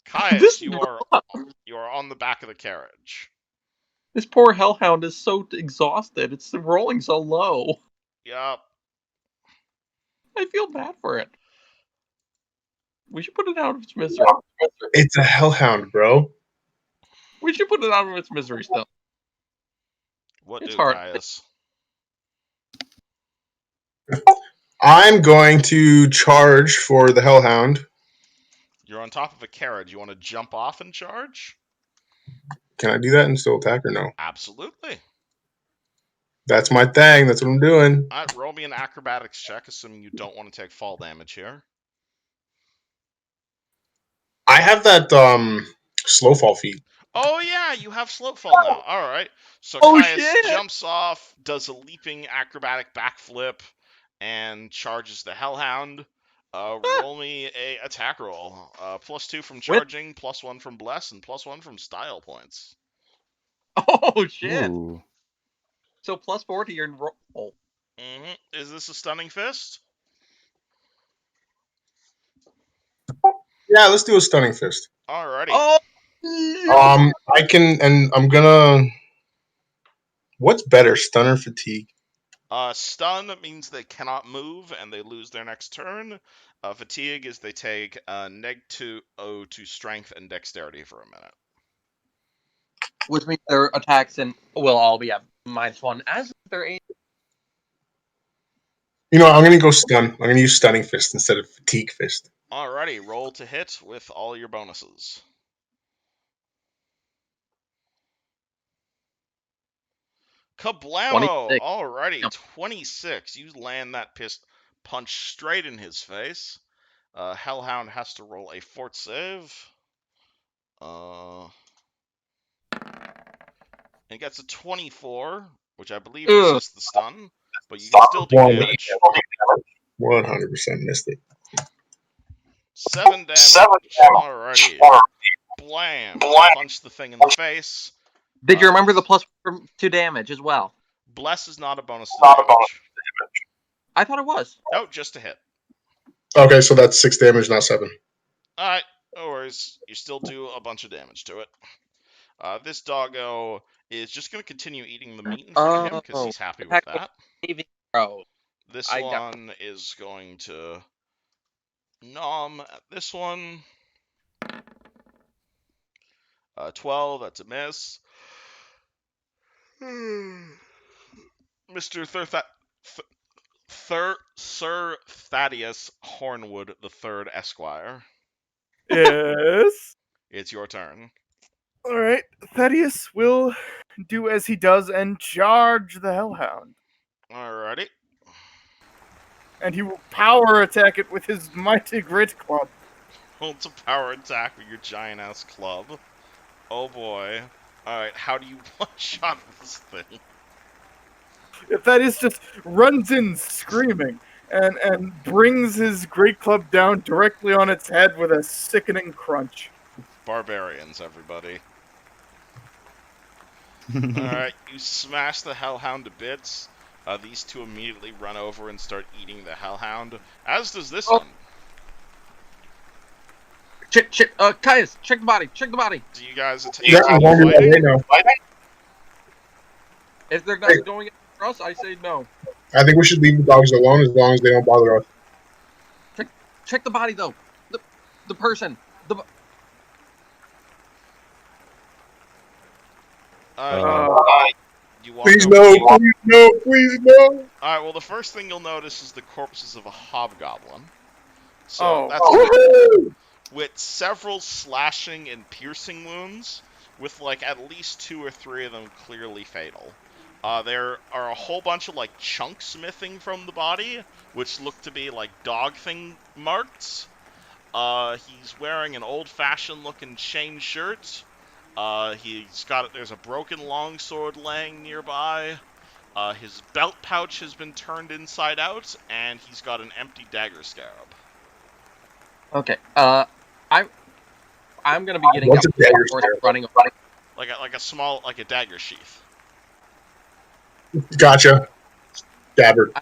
Caius, you are on the back of the carriage. This poor Hellhound is so exhausted. It's rolling so low. Yup. I feel bad for it. We should put it out of its misery. It's a Hellhound, bro. We should put it out of its misery still. What It's do, hard. Caius? I'm going to charge for the Hellhound. You're on top of a carriage. You want to jump off and charge? Can I do that and still attack or no? Absolutely. That's my thing. That's what I'm doing. Alright, roll me an acrobatics check, assuming you don't want to take fall damage here. I have that slow fall feat. Oh yeah, you have slope fall now. All right. So Oh, Caius shit! jumps off, does a leaping acrobatic backflip, and charges the Hellhound. Roll me a attack roll. +2 from charging, +1 from bless, and +1 from style points. Oh shit! Ooh. So +4 to your roll. Is this a stunning fist? Yeah, let's do a stunning fist. Alrighty. Oh. I can, and I'm gonna. What's better, stun or fatigue? Stun means they cannot move and they lose their next turn. Fatigue is they take -2 to strength and dexterity for a minute. Which means their attacks will all be at -1 as their aim. You know, I'm gonna go stun. I'm gonna use stunning fist instead of fatigue fist. Alrighty, roll to hit with all your bonuses. Kablamo! 26. Alrighty, Yep. 26. You land that punch straight in his face. Hellhound has to roll a fort save. And gets a 24, which I believe resists the stun, but you can still do damage. 100% missed it. 7 damage. Alrighty. Blam. Punch the thing in the face. Did you remember the +2 damage as well? Bless is not a bonus to damage. I thought it was. No, just a hit. Okay, so that's 6 damage, not 7. Alright, no worries. You still do a bunch of damage to it. This doggo is just going to continue eating the meat in front of him because he's happy with that. This one is going to nom at this one. 12, that's a miss. Mr. Sir Thaddeus Hornwood III, Esquire. Yes. It's your turn. All right. Thaddeus will do as he does and charge the Hellhound. Alrighty. And he will power attack it with his mighty great club. Roll to power attack with your giant ass club. Oh boy. Alright, how do you one-shot this thing? Thaddeus just runs in screaming and brings his great club down directly on its head with a sickening crunch. Barbarians, everybody. Alright, you smash the Hellhound to bits. These two immediately run over and start eating the Hellhound, as does this one. Caius, check the body. Check the body. Do you guys Yeah, I'm going to do that right now. If they're not going after us, I say no. I think we should leave the dogs alone as long as they don't bother us. Check the body though. The person. Please no, please no, please no. Alright, well the first thing you'll notice is the corpses of a hobgoblin. So that's with several slashing and piercing wounds, with like at least 2 or 3 of them clearly fatal. There are a whole bunch of like chunks missing from the body, which look to be like dog thing marks. He's wearing an old-fashioned looking chain shirt. There's a broken longsword laying nearby. His belt pouch has been turned inside out, and he's got an empty dagger scarab. Okay. I'm gonna be getting What's a dagger horse scarab? running away. Like a dagger sheath. Gotcha. Scabbard.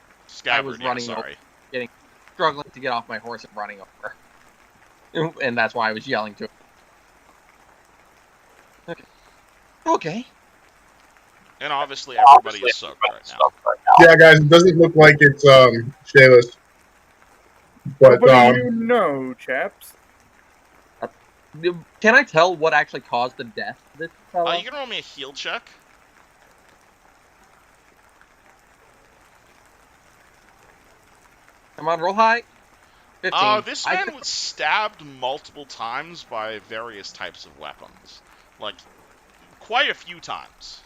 I was running over, struggling to get off my horse and running over. And that's why I was yelling to him. Okay. And obviously everybody is soaked right now. Yeah, guys, it doesn't look like it's Shayla's. But What do you know, chaps? Can I tell what actually caused the death of this fellow? You can roll me a heal check. Come on, roll high. 15. This man was stabbed multiple times by various types of weapons. Like, quite a few times.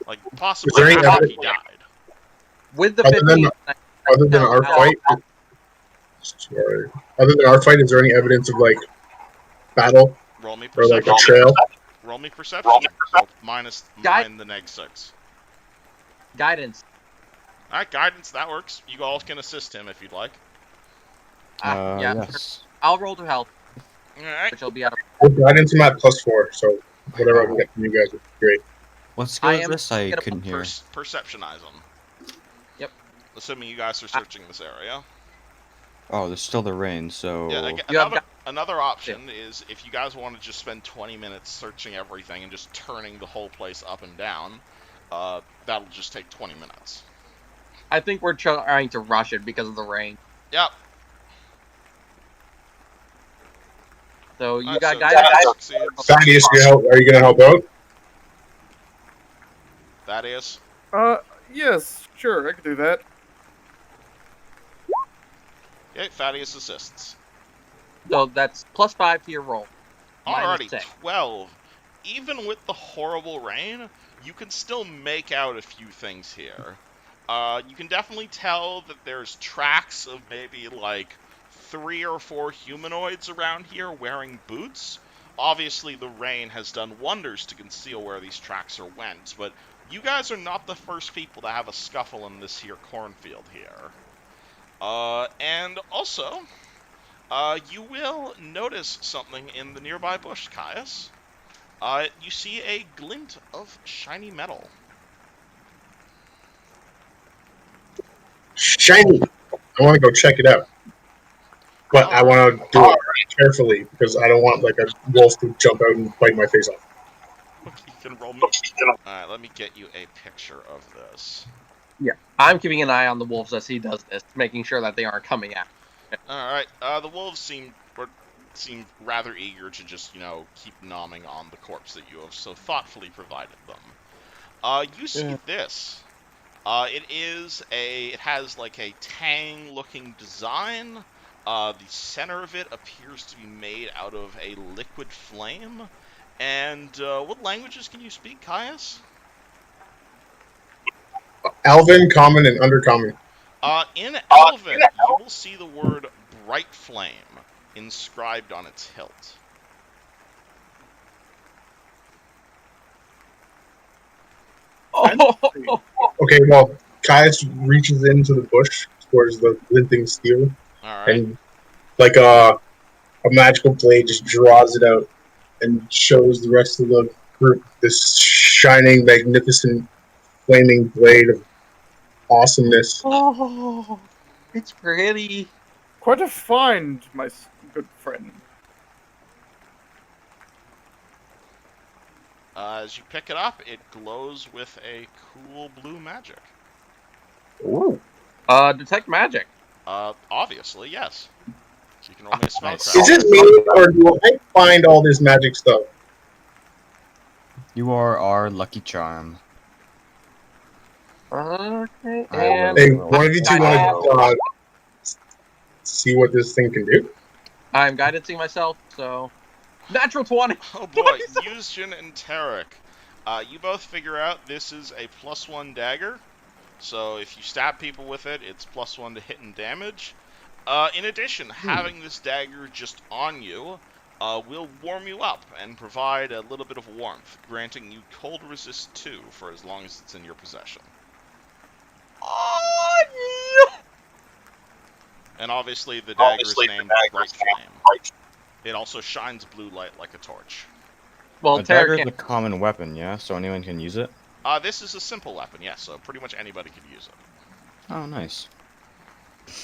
Like, possibly after he died. With the 15... Other than our fight... Sorry. Other than our fight, is there any evidence of, like, battle? Roll me Or, like, perception. a trail? roll me perception. So minus the neg 6. Guidance. Alright, guidance, that works. You all can assist him if you'd like. Yeah. Yes. I'll roll to help, Alright. which will be out of. With guidance, I'm at +4, so whatever I can get from you guys would be great. What skill I is am this? I gonna couldn't hear. Perceptionize him. Yep. Assuming you guys are searching this area. Oh, there's still the rain, so... Yeah, again, another option is if you guys want to just spend 20 minutes searching everything and just turning the whole place up and down, that'll just take 20 minutes. I think we're trying to rush it because of the rain. Yep. So you Alright, got so guidance. succeeds. Thaddeus, are you gonna help out? Thaddeus. Yes, sure, I can do that. Okay, Thaddeus assists. So that's +5 to your roll. Alrighty, -6. 12. Even with the horrible rain, you can still make out a few things here. You can definitely tell that there's tracks of maybe like 3 or 4 humanoids around here wearing boots. Obviously, the rain has done wonders to conceal where these tracks are went, but you guys are not the first people to have a scuffle in this here cornfield here. And also, you will notice something in the nearby bush, Caius. You see a glint of shiny metal. Shiny! I want to go check it out. But I want to do it carefully, because I don't want like a wolf to jump out and bite my face off. You can roll me. Alright, let me get you a picture of this. Yeah, I'm keeping an eye on the wolves as he does this, making sure that they aren't coming out. Alright, the wolves seem rather eager to just, keep nomming on the corpse that you have so thoughtfully provided them. You see this. It has like a tang-looking design. The center of it appears to be made out of a liquid flame. And, what languages can you speak, Caius? Elven, Common, and Undercommon. In Elven, you will see the word bright flame inscribed on its hilt. Oh, Okay, well, Caius reaches into the bush towards the glinting steel, and like a magical blade just draws it out and shows the rest of the group this shining, magnificent, flaming blade of awesomeness. oh, it's pretty. Quite a find, my good friend. As you pick it up, it glows with a cool blue magic. Ooh. Detect magic. Obviously, yes. So you can roll me a spellcraft. Is it me, or do I find all this magic stuff? You are our lucky charm. Okay, I and Hey, one of you two want to see what this thing can do? I'm guidancing myself, so natural 20. Oh boy, Yuzjin and Tarek. You both figure out this is a +1 dagger. So if you stab people with it, it's +1 to hit and damage. In addition, having this dagger just on you will warm you up and provide a little bit of warmth, granting you cold resist 2 for as long as it's in your possession. Oh, yeah. And obviously the dagger is named Bright Flame. It also shines blue light like a torch. Well, A dagger Tarek is a common weapon, yeah? So anyone can use it? This is a simple weapon, yes, so pretty much anybody could use it. Oh, nice.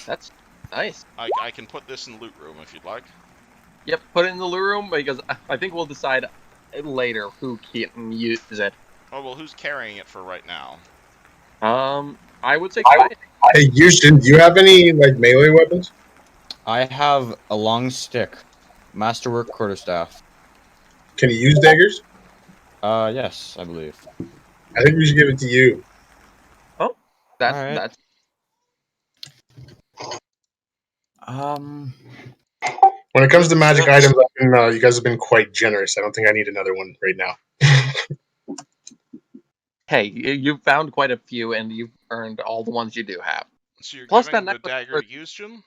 That's nice. I can put this in the loot room if you'd like. Yep, put it in the loot room because I think we'll decide later who can use it. Oh, well, who's carrying it for right now? I would say Kai. Hey, Houston, do you have any like melee weapons? I have a long stick. Masterwork quarterstaff. Can you use daggers? Yes, I believe. I think we should give it to you. Oh, Alright. that's. When it comes to magic items, you guys have been quite generous. I don't think I need another one right now. Hey, you found quite a few, and you've earned all the ones you do have. So you're Plus giving that the dagger to Yuzjin?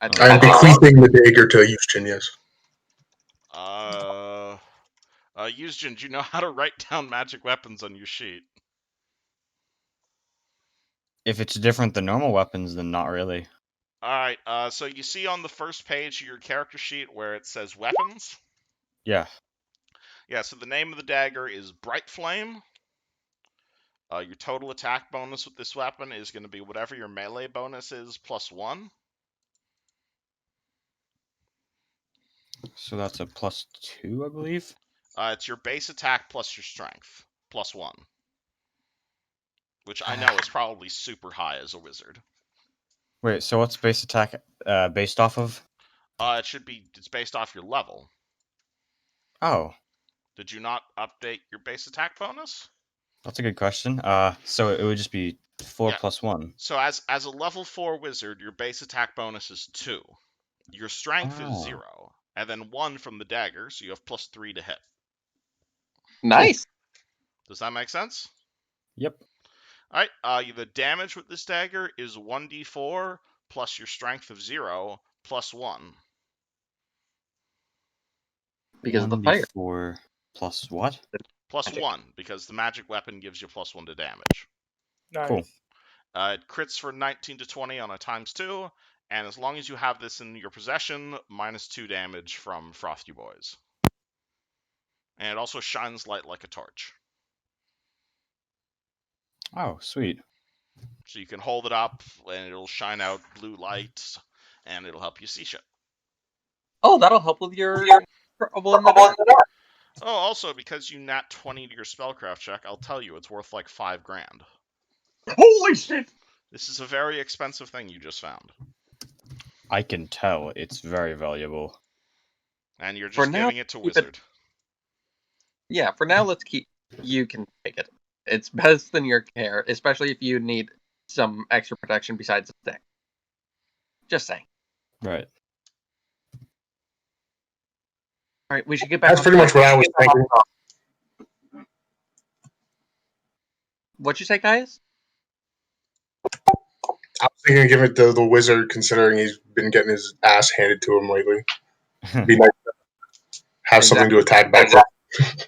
I'm bequeathing the dagger to Houston, yes. Alright. Yuzjin, do you know how to write down magic weapons on your sheet? If it's different than normal weapons, then not really. Alright, so you see on the first page of your character sheet where it says weapons? Yeah. Yeah, so the name of the dagger is Bright Flame. Your total attack bonus with this weapon is going to be whatever your melee bonus is plus 1. So that's a +2, I believe. It's your base attack plus your strength plus 1. Which I know is probably super high as a wizard. Wait, so what's base attack based off of? It's based off your level. Oh, Did you not update your base attack bonus? that's a good question. So it would just be 4 Yeah. + 1. So as a level 4 wizard, your base attack bonus is 2. Your strength is 0. And then 1 from the dagger, so you have +3 to hit. Nice. Does that make sense? Yep. Alright, the damage with this dagger is 1d4 plus your strength of 0 plus 1. Because of the fire. 1d4 plus what? Plus Magic. 1, because the magic weapon gives you +1 to damage. Nice. Cool. It crits for 19 to 20 on a ×2, and as long as you have this in your possession, -2 damage from Frosty Boys. And it also shines light like a torch. Oh, sweet. So you can hold it up, and it'll shine out blue light, and it'll help you see shit. Oh, that'll help with your trouble in the dark. Oh, also, because you nat 20 to your spellcraft check, I'll tell you, it's worth like $5 grand. Holy shit! This is a very expensive thing you just found. I can tell it's very valuable. And you're For just now, giving it to keep it- Wizard. Yeah, for now, let's keep. You can take it. It's best in your care, especially if you need some extra protection besides the stick. Just saying. Right. All right, we should get back. That's on pretty much what I was thinking. What'd you say, guys? I was thinking of giving it to the wizard, considering he's been getting his ass handed to him lately. Be nice to have something to attack back with.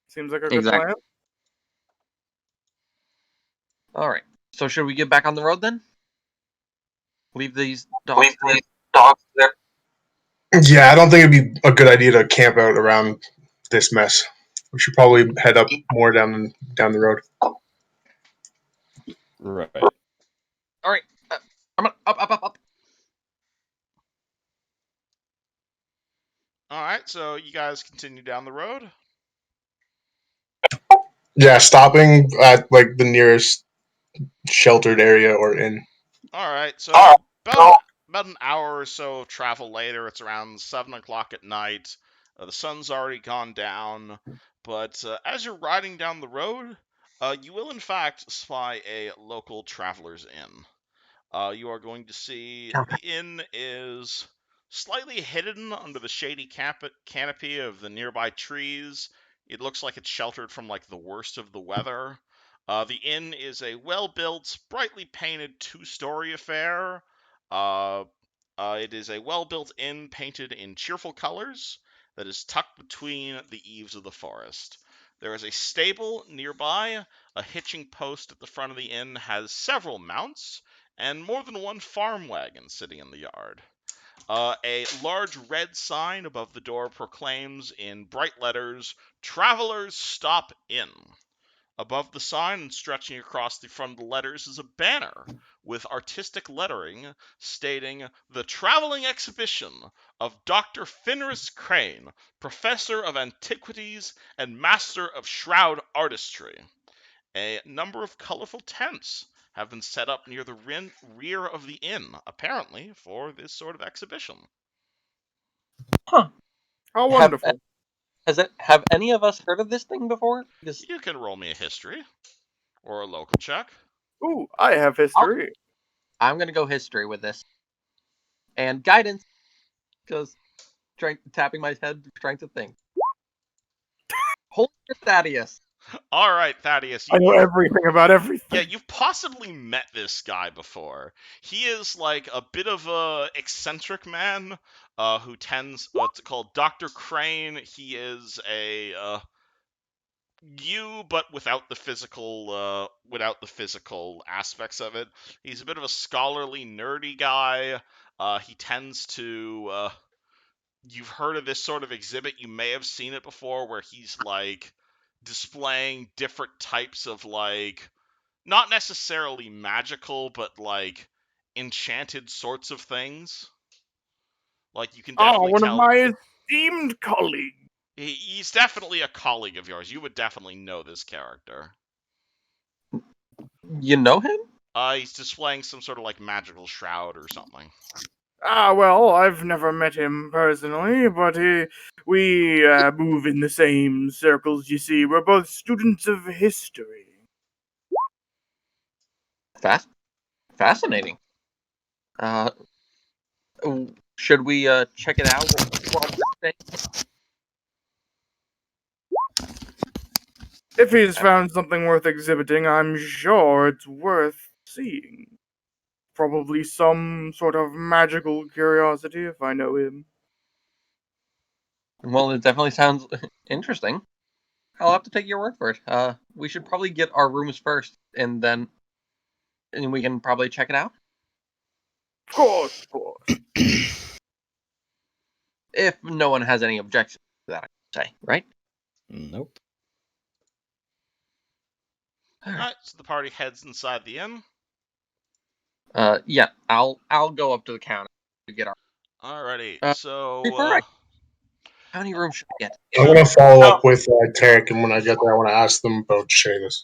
Seems like a good Exactly. plan. All right. So should we get back on the road then? Leave these dogs there. Yeah, I don't think it'd be a good idea to camp out around this mess. We should probably head up more down the road. Right. All right. I'm gonna up. Alright, so you guys continue down the road. Yeah, stopping at like the nearest sheltered area or inn. Alright, so about an hour or so of travel later, it's around 7 o'clock at night. The sun's already gone down, but as you're riding down the road, you will in fact spy a local traveler's inn. You are going to see the inn is slightly hidden under the shady canopy of the nearby trees. It looks like it's sheltered from like the worst of the weather. The inn is a well-built, brightly painted two-story affair. It is a well-built inn painted in cheerful colors that is tucked between the eaves of the forest. There is a stable nearby. A hitching post at the front of the inn has several mounts, and more than one farm wagon sitting in the yard. A large red sign above the door proclaims in bright letters, "Travelers Stop In." Above the sign and stretching across the front of the letters is a banner with artistic lettering stating "The Traveling Exhibition of Dr. Fenris Crane, Professor of Antiquities and Master of Shroud Artistry." A number of colorful tents have been set up near the rear of the inn, apparently for this sort of exhibition. Huh. How wonderful. Have any of us heard of this thing before? Because You can roll me a history or a local check. Ooh, I have history. I'm gonna go history with this. And guidance, because tapping my head, trying to think. Holy shit, Thaddeus. All right, Thaddeus. I know everything about everything. Yeah, you've possibly met this guy before. He is like a bit of a eccentric man who tends what's called Dr. Crane. He is a you, but without the physical aspects of it. He's a bit of a scholarly, nerdy guy. He tends to. You've heard of this sort of exhibit. You may have seen it before, where he's like displaying different types of like not necessarily magical, but like enchanted sorts of things. Like you can definitely one tell of my esteemed colleagues. he's definitely a colleague of yours. You would definitely know this character. You know him? He's displaying some sort of like magical shroud or something. Well, I've never met him personally, but we move in the same circles, you see. We're both students of history. Fascinating. Should we check it out while we're staying? If he's found something worth exhibiting, I'm sure it's worth seeing. Probably some sort of magical curiosity, if I know him. Well, it definitely sounds interesting. I'll have to take your word for it. We should probably get our rooms first, and then we can probably check it out. Of course, of course. If no one has any objections to that, I say, right? Nope. Alright, so the party heads inside the inn. Yeah, I'll go up to the counter to get our. Alrighty, Before how many rooms should I get? I'm going to follow up with Tarek, and when I get there, I want to ask them about Seamus.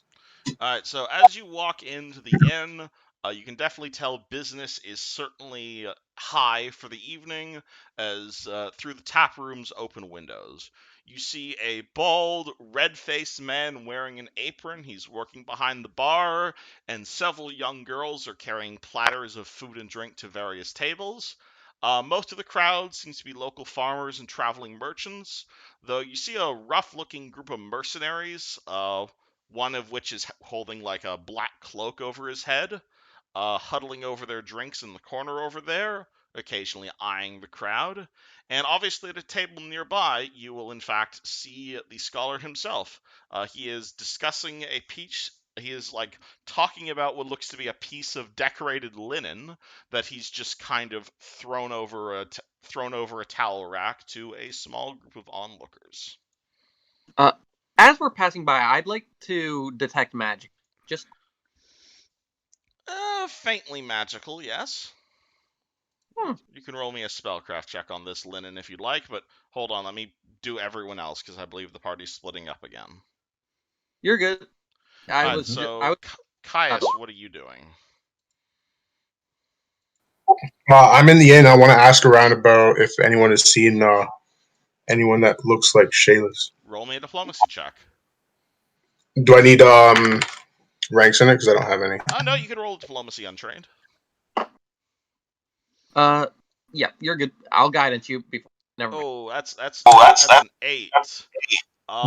Alright, so as you walk into the inn, you can definitely tell business is certainly high for the evening, as through the tap room's open windows. You see a bald, red-faced man wearing an apron. He's working behind the bar, and several young girls are carrying platters of food and drink to various tables. Most of the crowd seems to be local farmers and traveling merchants, though you see a rough-looking group of mercenaries, one of which is holding like a black cloak over his head, huddling over their drinks in the corner over there, occasionally eyeing the crowd. And obviously, at a table nearby, you will in fact see the scholar himself. He is discussing a piece. He is like talking about what looks to be a piece of decorated linen that he's just kind of thrown over a towel rack to a small group of onlookers. As we're passing by, I'd like to detect magic. Just faintly magical, yes. You can roll me a spellcraft check on this linen if you'd like, but hold on, let me do everyone else because I believe the party's splitting up again. You're good. Caius, what are you doing? I'm in the inn. I want to ask around about if anyone has seen anyone that looks like Seamus. Roll me a diplomacy check. Do I need ranks in it? Because I don't have any. No, you can roll diplomacy untrained. Yeah, you're good. I'll guidance you before. Never mind. Oh, that's an 8.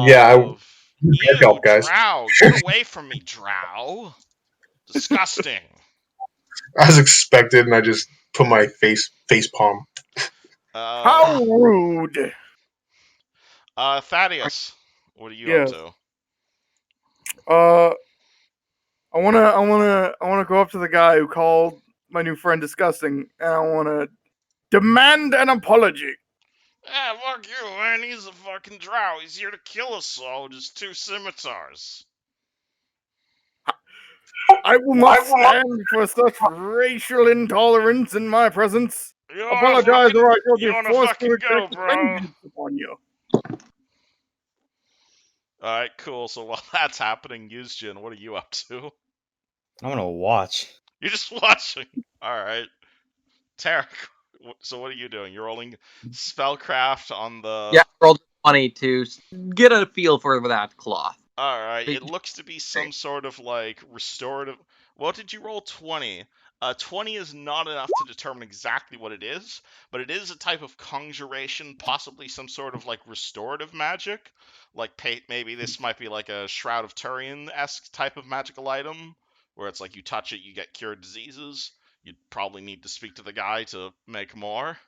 Yeah, Ew, help, guys. Drow, get away from me, Drow. Disgusting. As expected, and I just put my face palm. How rude! Thaddeus, what are you up to? I wanna go up to the guy who called my new friend disgusting, and I wanna demand an apology. Fuck you, man. He's a fucking drow. He's here to kill us all with his 2 scimitars. I will not stand for such racial intolerance in my presence. Apologize, or I shall be forced to exact vengeance upon you. Alright, cool. So while that's happening, Yuzjin, what are you up to? I'm gonna watch. You're just watching. Alright. Tarek, so what are you doing? You're rolling spellcraft on the... Yeah, I rolled 20 to get a feel for that cloth. Alright, it looks to be some sort of, like, restorative... What did you roll? 20. 20 is not enough to determine exactly what it is, but it is a type of conjuration, possibly some sort of like restorative magic. Like maybe this might be like a Shroud of Turin-esque type of magical item, where it's like you touch it, you get cured diseases. You'd probably need to speak to the guy to make more.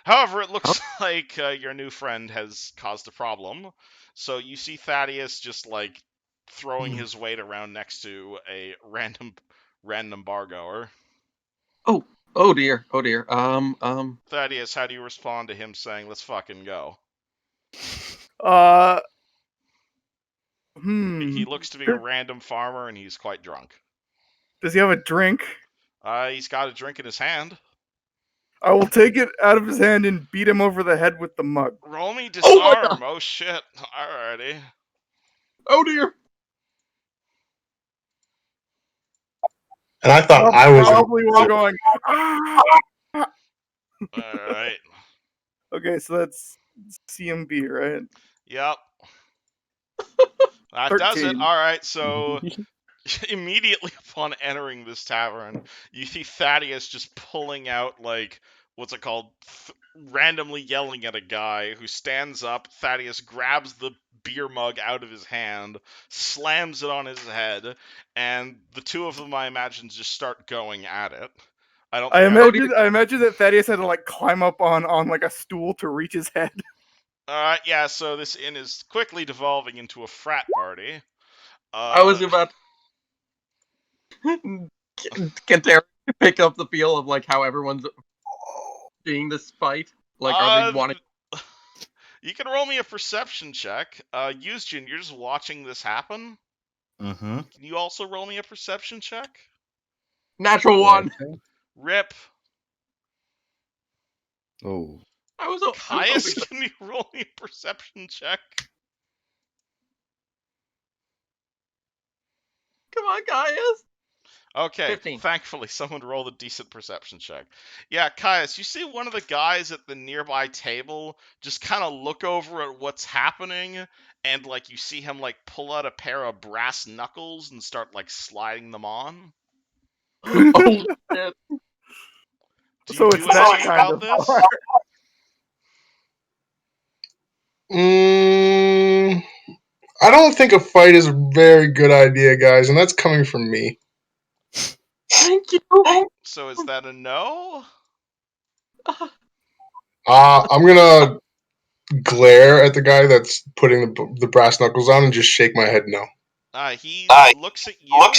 However, it looks like your new friend has caused a problem. So you see Thaddeus just like throwing his weight around next to a random bar goer. Oh dear. Thaddeus, how do you respond to him saying, "Let's fucking go"? He looks to be a random farmer and he's quite drunk. Does he have a drink? He's got a drink in his hand. I will take it out of his hand and beat him over the head with the mug. Roll me disarm. Oh shit. Alrighty. Oh dear. And I thought I was probably while going. Alright. Okay, so that's CMB, right? Yep. That does it. 13. Alright, so immediately upon entering this tavern, you see Thaddeus just pulling out, like, what's it called? Randomly yelling at a guy who stands up. Thaddeus grabs the beer mug out of his hand, slams it on his head, and the two of them, I imagine, just start going at it. I imagine that Thaddeus had to like climb up on like a stool to reach his head. Yeah, so this inn is quickly devolving into a frat party. I was about can Derek pick up the feel of like how everyone's seeing this fight? Like, are they wanting? You can roll me a perception check. Eugene, you're just watching this happen. Mm-hmm. Can you also roll me a perception check? Natural one. Rip. Oh. Caius, can you roll me a perception check? Come on, Caius. Okay, 15. Thankfully, someone rolled a decent perception check. Yeah, Caius, you see one of the guys at the nearby table just kind of look over at what's happening, and, like, you see him, like, pull out a pair of brass knuckles and start, like, sliding them on. Oh, shit. Do you do anything about this? I don't think a fight is a very good idea, guys, and that's coming from me. Thank you. So is that a no? I'm gonna glare at the guy that's putting the brass knuckles on and just shake my head no. He looks at you,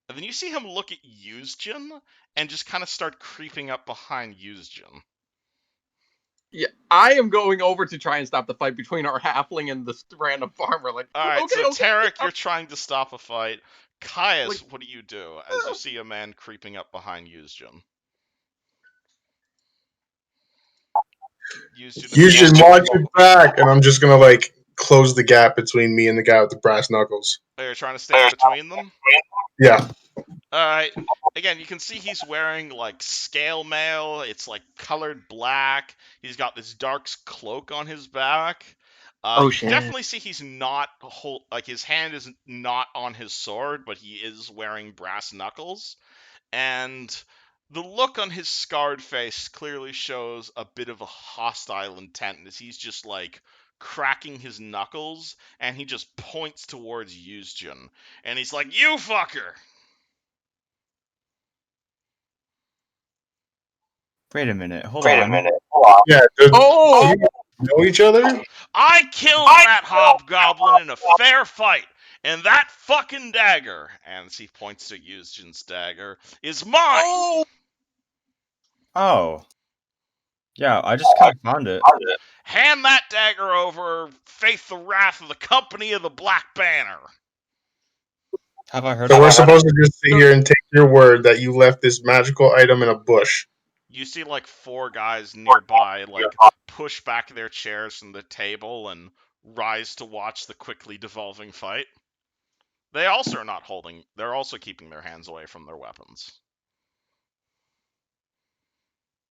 and then you see him look at Yuzjin and just kind of start creeping up behind Yuzjin. Yeah, I am going over to try and stop the fight between our halfling and this random farmer. Like, alright, okay, so okay. Tarek, you're trying to stop a fight. Caius, what do you do as you see a man creeping up behind Yuzjin? Yuzjin, watch your back, and I'm just gonna like close the gap between me and the guy with the brass knuckles. Oh, you're trying to stay in between them? Yeah. Alright, again, you can see he's wearing, like, scale mail. It's, like, colored black. He's got this dark cloak on his back. You shit. definitely see he's not, his hand is not on his sword, but he is wearing brass knuckles. And the look on his scarred face clearly shows a bit of a hostile intent, as he's just, like, cracking his knuckles, and he just points towards Yuzjin. And he's like, "You fucker!" Wait a minute. Hold on. Yeah. Do you know each other? I killed that hobgoblin in a fair fight, and that fucking dagger, and he points to Yuzjin's dagger, is mine! Oh. Yeah, I just kind of found it. Hand that dagger over, face the wrath of the Company of the Black Banner. Have I heard So of we're that? supposed to just sit here and take your word that you left this magical item in a bush. You see, like, 4 guys nearby, like, push back their chairs from the table and rise to watch the quickly devolving fight. They also are not holding, they're also keeping their hands away from their weapons.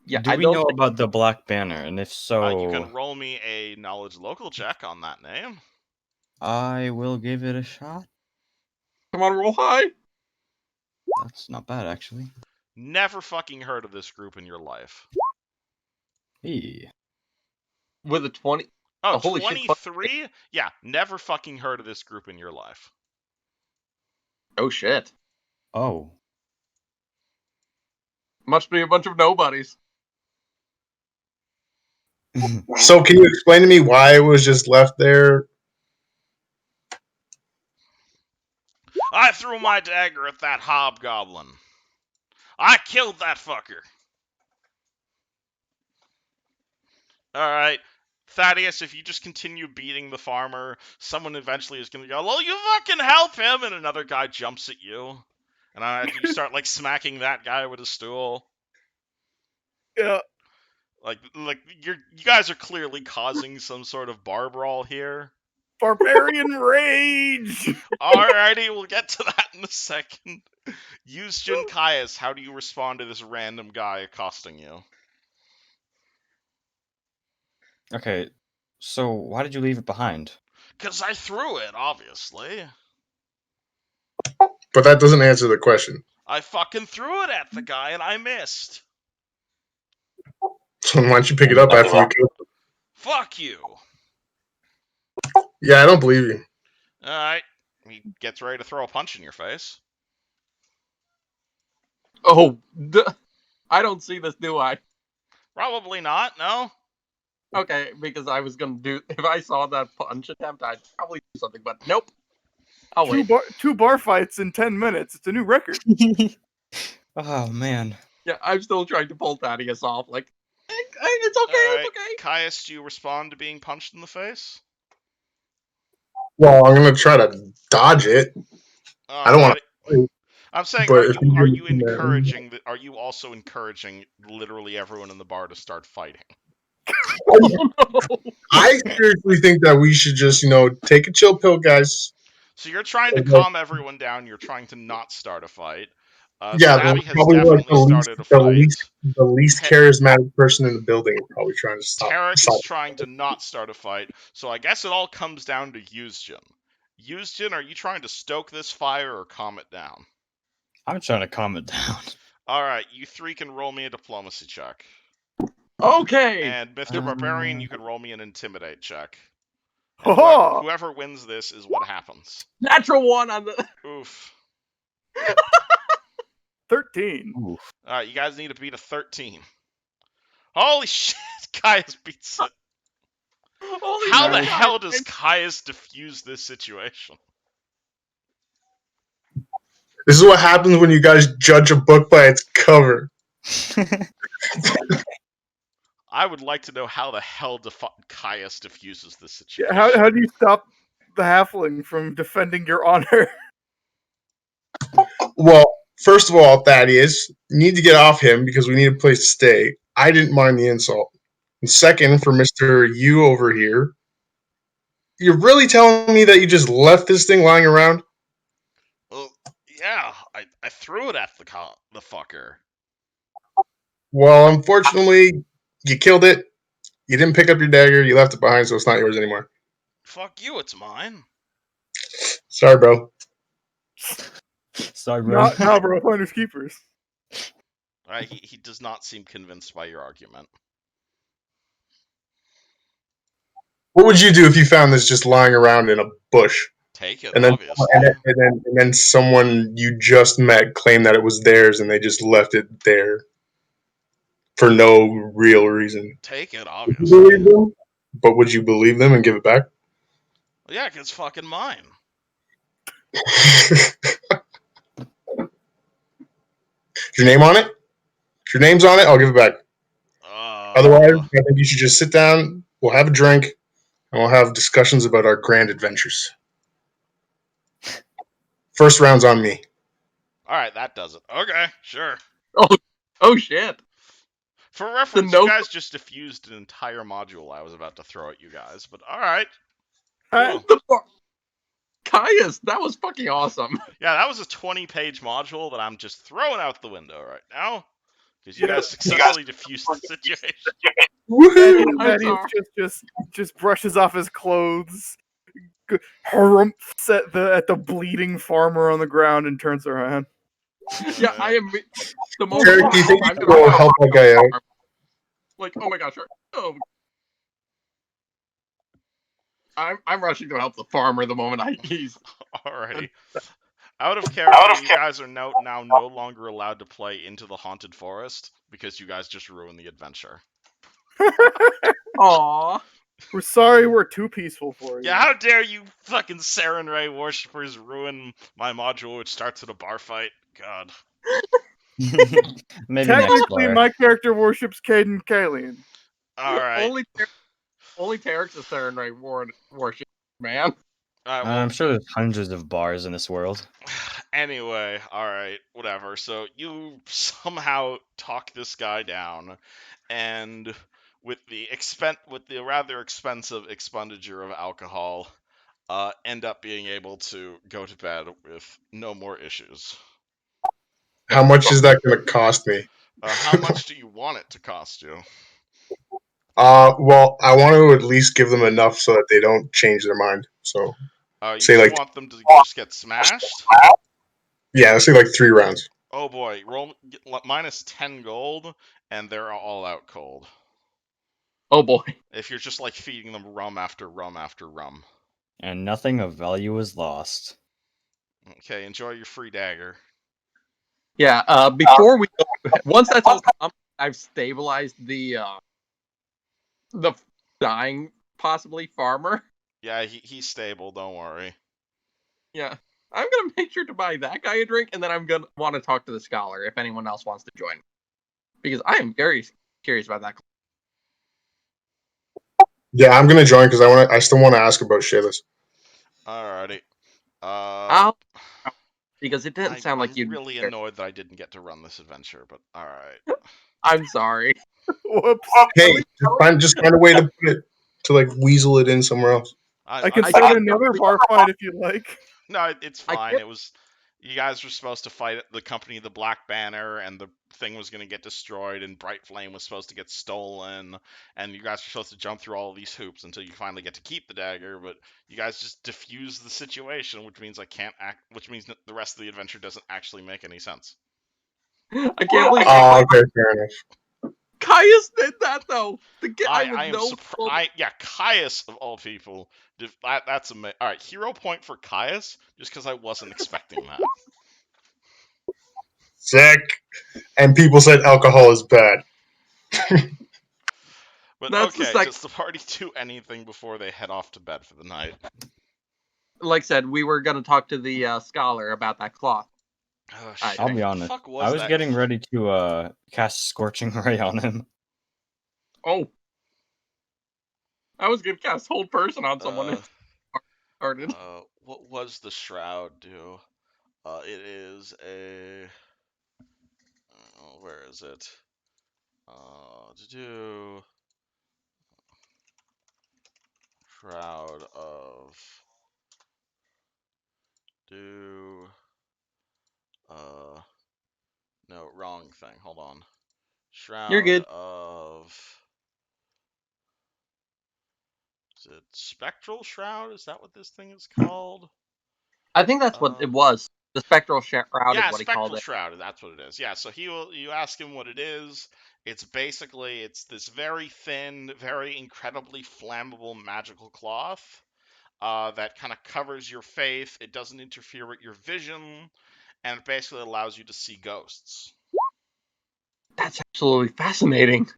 Yeah, Do we know about the Black Banner? And if so... You can roll me a knowledge local check on that name. I will give it a shot. Come on, roll high. That's not bad, actually. Never fucking heard of this group in your life. Hey. With a 20. Oh, holy shit, 23? Yeah, never fucking heard of this group in your life. Oh shit. Oh. Must be a bunch of nobodies. So can you explain to me why it was just left there? I threw my dagger at that hobgoblin. I killed that fucker. Alright. Thaddeus, if you just continue beating the farmer, someone eventually is going to go, well, you fucking help him, and another guy jumps at you. And you start, like, smacking that guy with a stool. Yeah. Like you guys are clearly causing some sort of bar brawl here. Barbarian rage! Alrighty, we'll get to that in a second. Use Jin Caius, how do you respond to this random guy accosting you? Okay, so why did you leave it behind? Because I threw it, obviously. But that doesn't answer the question. I fucking threw it at the guy and I missed. So why don't you pick it up after you kill him? Fuck you. Yeah, I don't believe you. Alright. He gets ready to throw a punch in your face. Oh, I don't see this, do I? Probably not, no. Okay, because I was gonna do. If I saw that punch attempt, I'd probably do something, but nope. I'll wait. Two bar fights in 10 minutes. It's a new record. Oh man. Yeah, I'm still trying to pull Thaddeus off. Like, it's okay, Alright. it's okay. Caius, do you respond to being punched in the face? Well, I'm gonna try to dodge it. I don't want to. I'm saying, but are you encouraging? Are you also encouraging literally everyone in the bar to start fighting? I seriously think that we should just, take a chill pill, guys. So you're trying to calm everyone down. You're trying to not start a fight. Yeah, Stabby has probably definitely started a fight. the least charismatic person in the building is probably trying to stop. Tarek is trying to not start a fight. So I guess it all comes down to Yuzjin. Yuzjin, are you trying to stoke this fire or calm it down? I'm trying to calm it down. Alright, you three can roll me a diplomacy check. Okay. And Mr. Barbarian, you can roll me an intimidate check. Oh! Whoever wins this is what happens. Natural one on the. Oof. 13. Oof. Alright, you guys need to beat a 13. Holy shit, Caius beats it. How the hell does Caius defuse this situation? This is what happens when you guys judge a book by its cover. I would like to know how the hell Caius diffuses this situation. How do you stop the halfling from defending your honor? Well, first of all, Thaddeus, you need to get off him because we need a place to stay. I didn't mind the insult. And second, for Mr. You over here, you're really telling me that you just left this thing lying around? Well, yeah, I threw it at the fucker. Well, unfortunately, you killed it. You didn't pick up your dagger. You left it behind, so it's not yours anymore. Fuck you, it's mine. Sorry, bro. Sorry, bro. No, bro. Finders keepers. Alright, he does not seem convinced by your argument. What would you do if you found this just lying around in a bush? Take it, And then, obviously. and then someone you just met claimed that it was theirs, and they just left it there for no real reason. Take it, Would you obviously. believe them? But would you believe them and give it back? Well, yeah, 'cause it's fucking mine. Your name on it? If your name's on it, I'll give it back. Otherwise, I think you should just sit down, we'll have a drink, and we'll have discussions about our grand adventures. First round's on me. Alright, that does it. Okay, sure. Oh shit. For reference, you guys just diffused an entire module I was about to throw at you guys, but alright. Cool. Caius, that was fucking awesome. Yeah, that was a 20-page module that I'm just throwing out the window right now. Because you guys successfully diffused the situation. Thaddeus just brushes off his clothes, harumphs at the bleeding farmer on the ground, and turns around. Yeah, I am the moment. Derek, do you think you I'm can gonna go help that guy out? Like, oh my gosh, oh, I'm rushing to help the farmer the moment he's. Alrighty. Out of character, you guys are now no longer allowed to play into the haunted forest because you guys just ruined the adventure. Aww. We're sorry we're too peaceful for you. Yeah, how dare you fucking Saren Ray worshippers ruin my module which starts with a bar fight? God. Maybe next Technically, player. my character worships Caden Kalian. Alright. Only Tarek's a Saren Ray worship, man. Alright, I'm well, sure there's hundreds of bars in this world. anyway, alright, whatever. So you somehow talk this guy down, and with the rather expensive expenditure of alcohol, end up being able to go to bed with no more issues. How much is that going to cost me? How much do you want it to cost you? Well, I want to at least give them enough so that they don't change their mind. So, You say just like, want them to just get smashed? yeah, let's say like 3 rounds. Oh boy, roll minus 10 gold, and they're all out cold. Oh boy. If you're just like feeding them rum after rum after rum. And nothing of value is lost. Okay, enjoy your free dagger. Yeah. Before we go, once that's all come, I've stabilized the dying possibly farmer. Yeah, he's stable, don't worry. Yeah. I'm gonna make sure to buy that guy a drink, and then I'm gonna want to talk to the scholar if anyone else wants to join, because I am very curious about that. Yeah, I'm gonna join because I still want to ask about Shayla's. Alrighty. Because it didn't sound like I'm you'd really annoyed that I didn't get to run this adventure, but alright. I'm sorry. Whoops. Hey, just find a way to put it to like weasel it in somewhere else. I can I start can't another really- bar fight if you like. No, it's I fine. can't- It was you guys were supposed to fight the company the Black Banner, and the thing was going to get destroyed, and Bright Flame was supposed to get stolen, and you guys were supposed to jump through all of these hoops until you finally get to keep the dagger. But you guys just diffuse the situation, which means which means the rest of the adventure doesn't actually make any sense. I can't believe Oh, okay, fair enough. Caius did that though. The guy I am with no. surprised. Yeah, Caius of all people. That's amazing. All right, hero point for Caius, just because I wasn't expecting that. Sick. And people said alcohol is bad. But That's the okay, second. does the party do anything before they head off to bed for the night? Like I said, we were gonna talk to the scholar about that cloth. Oh, I shit. I'll think. be What the honest. fuck I was that? getting ready to cast Scorching Ray on him. Oh, I was gonna cast hold person on someone. If started. What was the shroud do? It is a. Where is it? To do shroud of do. No, wrong thing. Hold on. Shroud You're good. of. Is it Spectral Shroud? Is that what this thing is called? I think that's what it was. The spectral shroud Yeah, is what he called Spectral it. Shroud. That's what it is. Yeah, so you ask him what it is. It's basically this very thin, very incredibly flammable magical cloth that kind of covers your faith. It doesn't interfere with your vision, and it basically allows you to see ghosts. That's absolutely fascinating.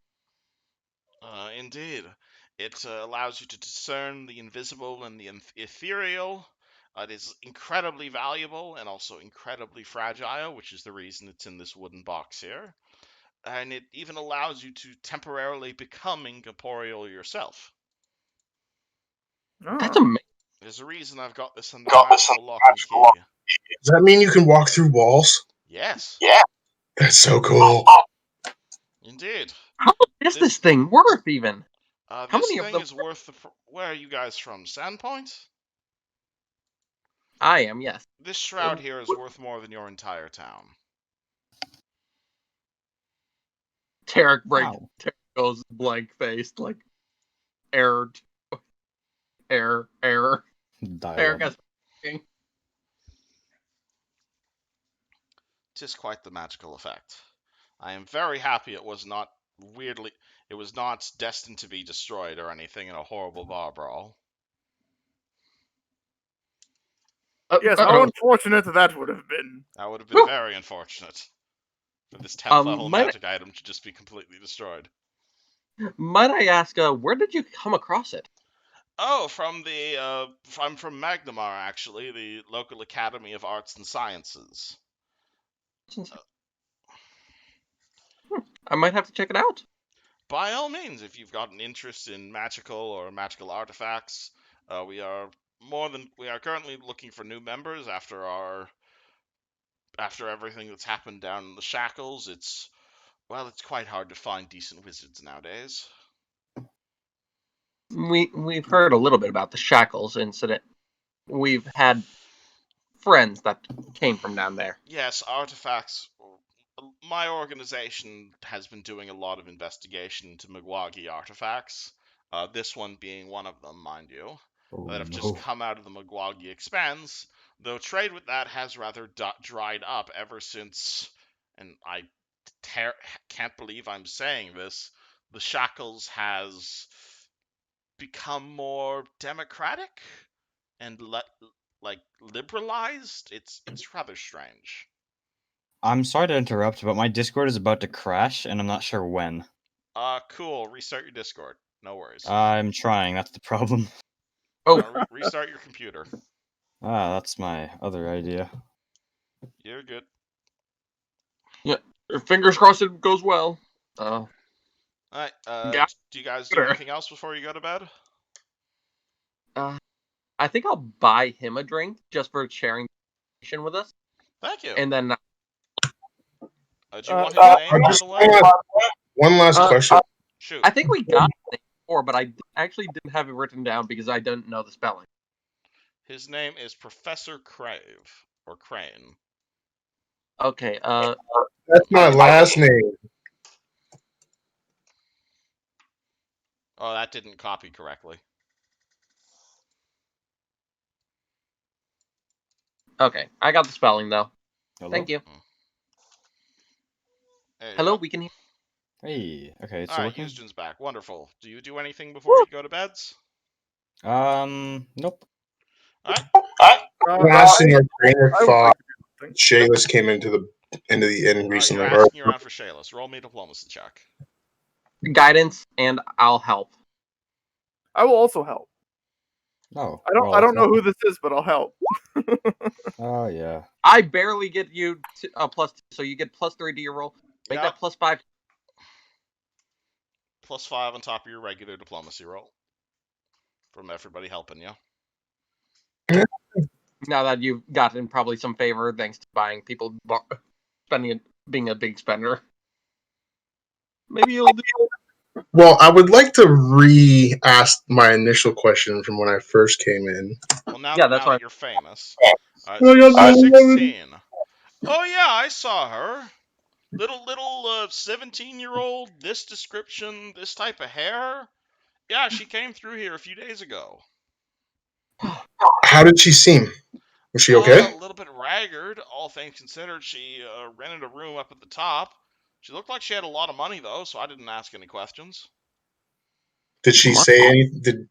Indeed. It allows you to discern the invisible and the ethereal. It is incredibly valuable and also incredibly fragile, which is the reason it's in this wooden box here. And it even allows you to temporarily become incorporeal yourself. That's amazing. There's a reason I've got this under magical lock and key. Does that mean you can walk through walls? Yes. Yeah. That's so cool. Indeed. How much is this thing worth even? How How this many of thing them? is worth where are you guys from? Sandpoint? I am, yes. This shroud here is worth more than your entire town. Tarek Wow. goes blank faced, like error. Tarek Dial-up. has. 'Tis quite the magical effect. I am very happy it was not destined to be destroyed or anything in a horrible bar brawl. Yes, how unfortunate that would have been. That would have been very unfortunate for this 10th level might I- magic item to just be completely destroyed. Might I ask, where did you come across it? Oh, I'm from Magnamar, actually, the local Academy of Arts and Sciences. I might have to check it out. By all means, if you've got an interest in magical artifacts, we are currently looking for new members after everything that's happened down in the shackles. It's quite hard to find decent wizards nowadays. We've heard a little bit about the shackles incident. We've had friends that came from down there. Yes, artifacts. My organization has been doing a lot of investigation into Magwagi artifacts. This one being one of them, mind you, that have just come out of the Magwagi expanse. Though trade with that has rather dried up ever since, and I can't believe I'm saying this, the shackles has become more democratic and liberalized. It's rather strange. I'm sorry to interrupt, but my Discord is about to crash, and I'm not sure when. Cool. Restart your Discord. No worries. I'm trying, that's the problem. Restart your computer. That's my other idea. You're good. Yeah, fingers crossed it goes well. Alright, Yeah. do you guys do anything else before you go to bed? I think I'll buy him a drink just for sharing information with us. Thank you. And then do you want his name, by the way? One last question. Shoot. I think we got it before, but I actually didn't have it written down because I didn't know the spelling. His name is Professor Crave, or Crane. Okay, That's my last name. Oh, that didn't copy correctly. okay, I got the spelling though. Hello? Thank you. There you Hello, go. we can hear. Hey, okay, it's Alright, working? Houston's back. Wonderful. Do you do anything before you go to beds? Nope. Alright. Last in our train of I would thought, like to do something. Shayless came into the inn Alright, recently. you're asking around for Shayless. Roll me a diplomacy check. Guidance, and I'll help. I will also help. Oh. I don't know who this is, but I'll help. Oh, yeah. I barely get you a +2, so you get +3 to your roll. Make Yep. that +5. +5 on top of your regular diplomacy roll. From everybody helping you. Now that you've gotten probably some favor thanks to buying people, being a big spender. Maybe you'll do. Well, I would like to re-ask my initial question from when I first came in. Well, now Yeah, that, that's now why- that you're famous. I got 16. Oh yeah, I saw her. Little 17-year-old, this description, this type of hair. Yeah, she came through here a few days ago. How did she seem? Was she A okay? little bit ragged, all things considered. She rented a room up at the top. She looked like she had a lot of money though, so I didn't ask any questions. Did she say Did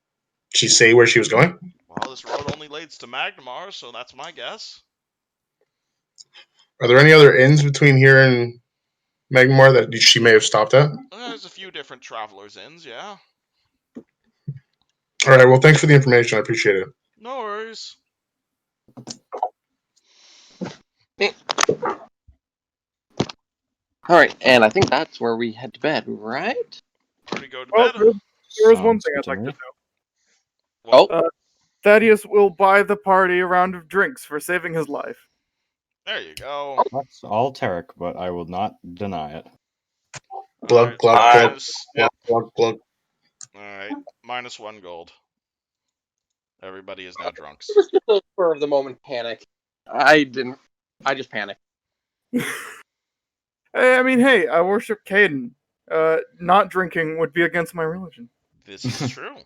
she say where she was going? Well, this road only leads to Magnamar, so that's my guess. Are there any other inns between here and Magmar that she may have stopped at? There's a few different travelers' inns, yeah. All right. Well, thanks for the information. I appreciate it. No worries. All right, and I think that's where we head to bed, right? Already go to Well, bed. there is one Sounds thing good I'd to like to me. know. Well, Thaddeus will buy the party a round of drinks for saving his life. there you go. That's all Tarek, but I will not deny it. Glug, glug, glug, glug, glug. Alright, -1 gold. Everybody is now drunks. It was just a spur of the moment panic. I just panicked. I mean, hey, I worship Caden. Not drinking would be against my religion. This is true.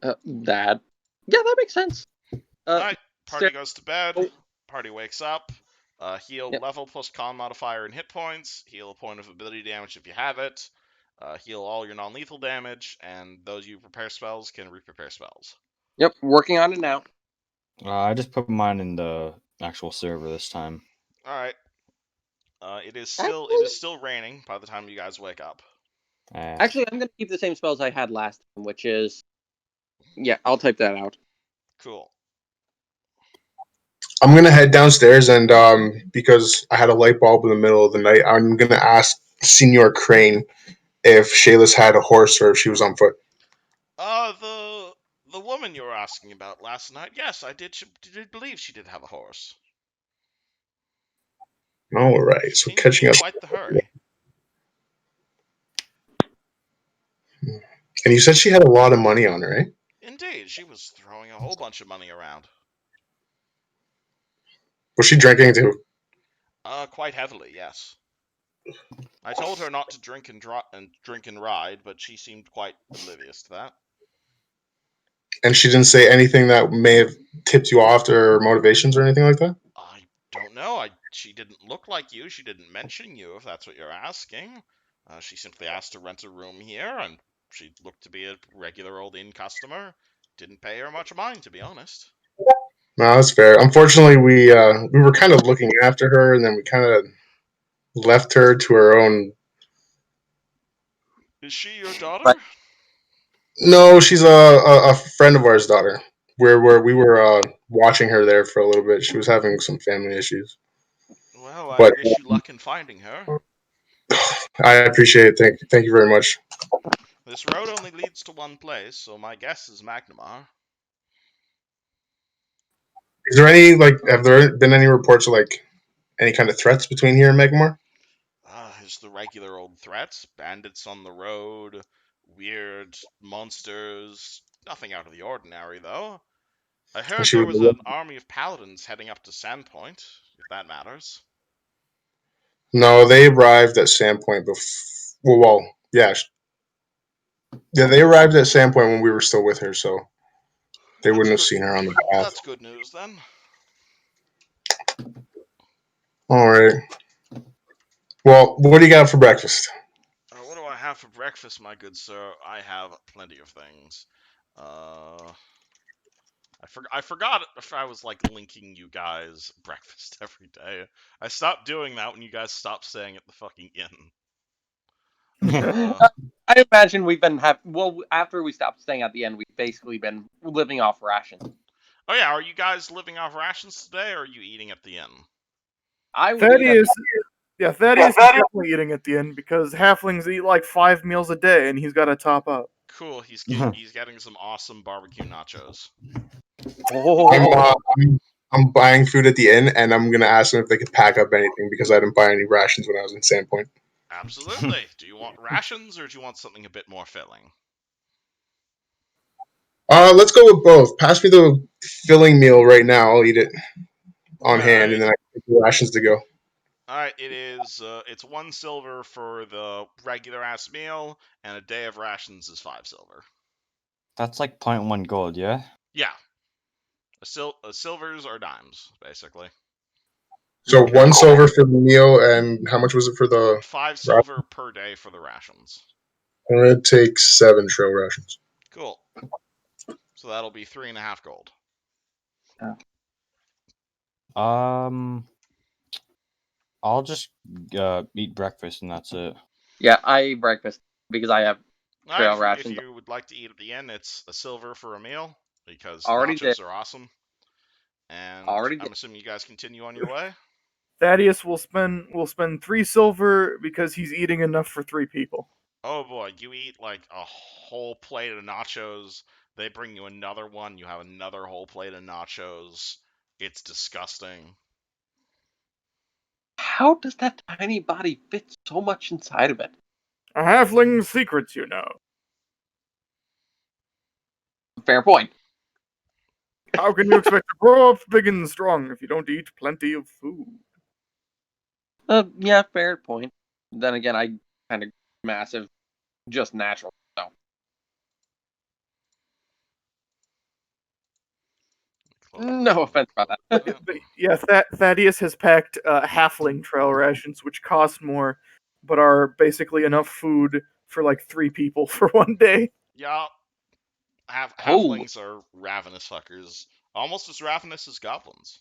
Yeah, that makes sense. Alright, party Sarah- goes to bed. Oh. Party wakes up. Heal level plus con modifier and hit points. Heal a point of ability damage if you have it. Heal all your non-lethal damage, and those you prepare spells can re-prepare spells. Yep, working on it now. I just put mine in the actual server this time. All right. It is still raining by the time you guys wake up. Actually, I'm going to keep the same spells I had last time, which is... Yeah, I'll type that out. Cool. I'm gonna head downstairs and because I had a light bulb in the middle of the night, I'm gonna ask Senior Crane if Shayla's had a horse or if she was on foot. The woman you were asking about last night. Yes, I did believe she did have a horse. All right, so Seemed catching in up. quite the hurry. And you said she had a lot of money on her, right? Indeed, she was throwing a whole bunch of money around. Was she drinking too? Quite heavily, yes. I told her not to drink and ride, but she seemed quite oblivious to that. And she didn't say anything that may have tipped you off to her motivations or anything like that? I don't know. She didn't look like you. She didn't mention you, if that's what you're asking. She simply asked to rent a room here, and she looked to be a regular old inn customer. Didn't pay her much mind, to be honest. No, that's fair. Unfortunately, we were kind of looking after her, and then we kind of left her to her own. Is she your daughter? But- No, she's a friend of ours' daughter. Where we were watching her there for a little bit. She was having some family issues. Well, I But wish you luck in finding her. I appreciate it. Thank you very much. This road only leads to one place, so my guess is Magnamar. Is there any have there been any reports of any kind of threats between here and Megmar? Just the regular old threats. Bandits on the road, weird monsters. Nothing out of the ordinary, though. I heard She there was was an army of paladins heading up to Sandpoint, if that matters. No, they arrived at Sandpoint before. Well, yeah, they arrived at Sandpoint when we were still with her, so they wouldn't have seen her on the path. That's good news, then. All right. Well, what do you got for breakfast? What do I have for breakfast, my good sir? I have plenty of things. I forgot if I was linking you guys breakfast every day. I stopped doing that when you guys stopped staying at the fucking inn. I imagine we've been after we stopped staying at the end, we've basically been living off rations. Oh yeah, are you guys living off rations today, or are you eating at the inn? Thaddeus is definitely eating at the end because halflings eat 5 meals a day, and he's got to top up. Cool. He's getting some awesome barbecue nachos. I'm buying food at the inn, and I'm gonna ask them if they could pack up anything because I didn't buy any rations when I was in Sandpoint. Absolutely. Do you want rations, or do you want something a bit more filling? Let's go with both. Pass me the filling meal right now. I'll eat it on hand, and then I can take the rations to go. Alright, it's 1 silver for the regular ass meal, and a day of rations is 5 silver. That's 0.1 gold, yeah? Yeah. Silvers or dimes, basically. So 1 silver for the meal, and how much was it for the 5 silver per day for the rations. I'm gonna take 7 trail rations. Cool. So that'll be 3.5 gold. I'll just eat breakfast and that's it. Yeah, I eat breakfast because I have trail Alright, rations. if you would like to eat at the end, it's a silver for a meal, because Already nachos are awesome. And I'm assuming you guys continue on your way? Thaddeus will spend 3 silver because he's eating enough for 3 people. Oh boy, you eat a whole plate of nachos, they bring you another one, you have another whole plate of nachos. It's disgusting. How does that tiny body fit so much inside of it? A halfling's secrets, you know. Fair point. How can you expect to grow up big and strong if you don't eat plenty of food? Yeah, fair point. Then again, I kind of massive, just natural. So No offense about that. But yeah, Thaddeus has packed halfling trail rations, which cost more, but are basically enough food for like 3 people for one day. Yeah, Oh. halflings are ravenous fuckers, almost as ravenous as goblins.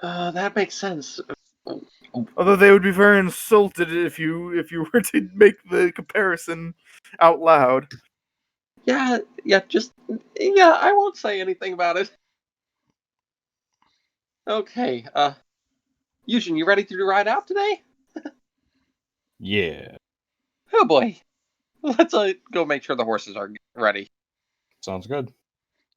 That makes sense. Although they would be very insulted if you were to make the comparison out loud. Yeah, I won't say anything about it. Okay, Yushin, you ready to ride out today? Yeah, Oh boy. Let's go make sure the horses are ready. sounds good.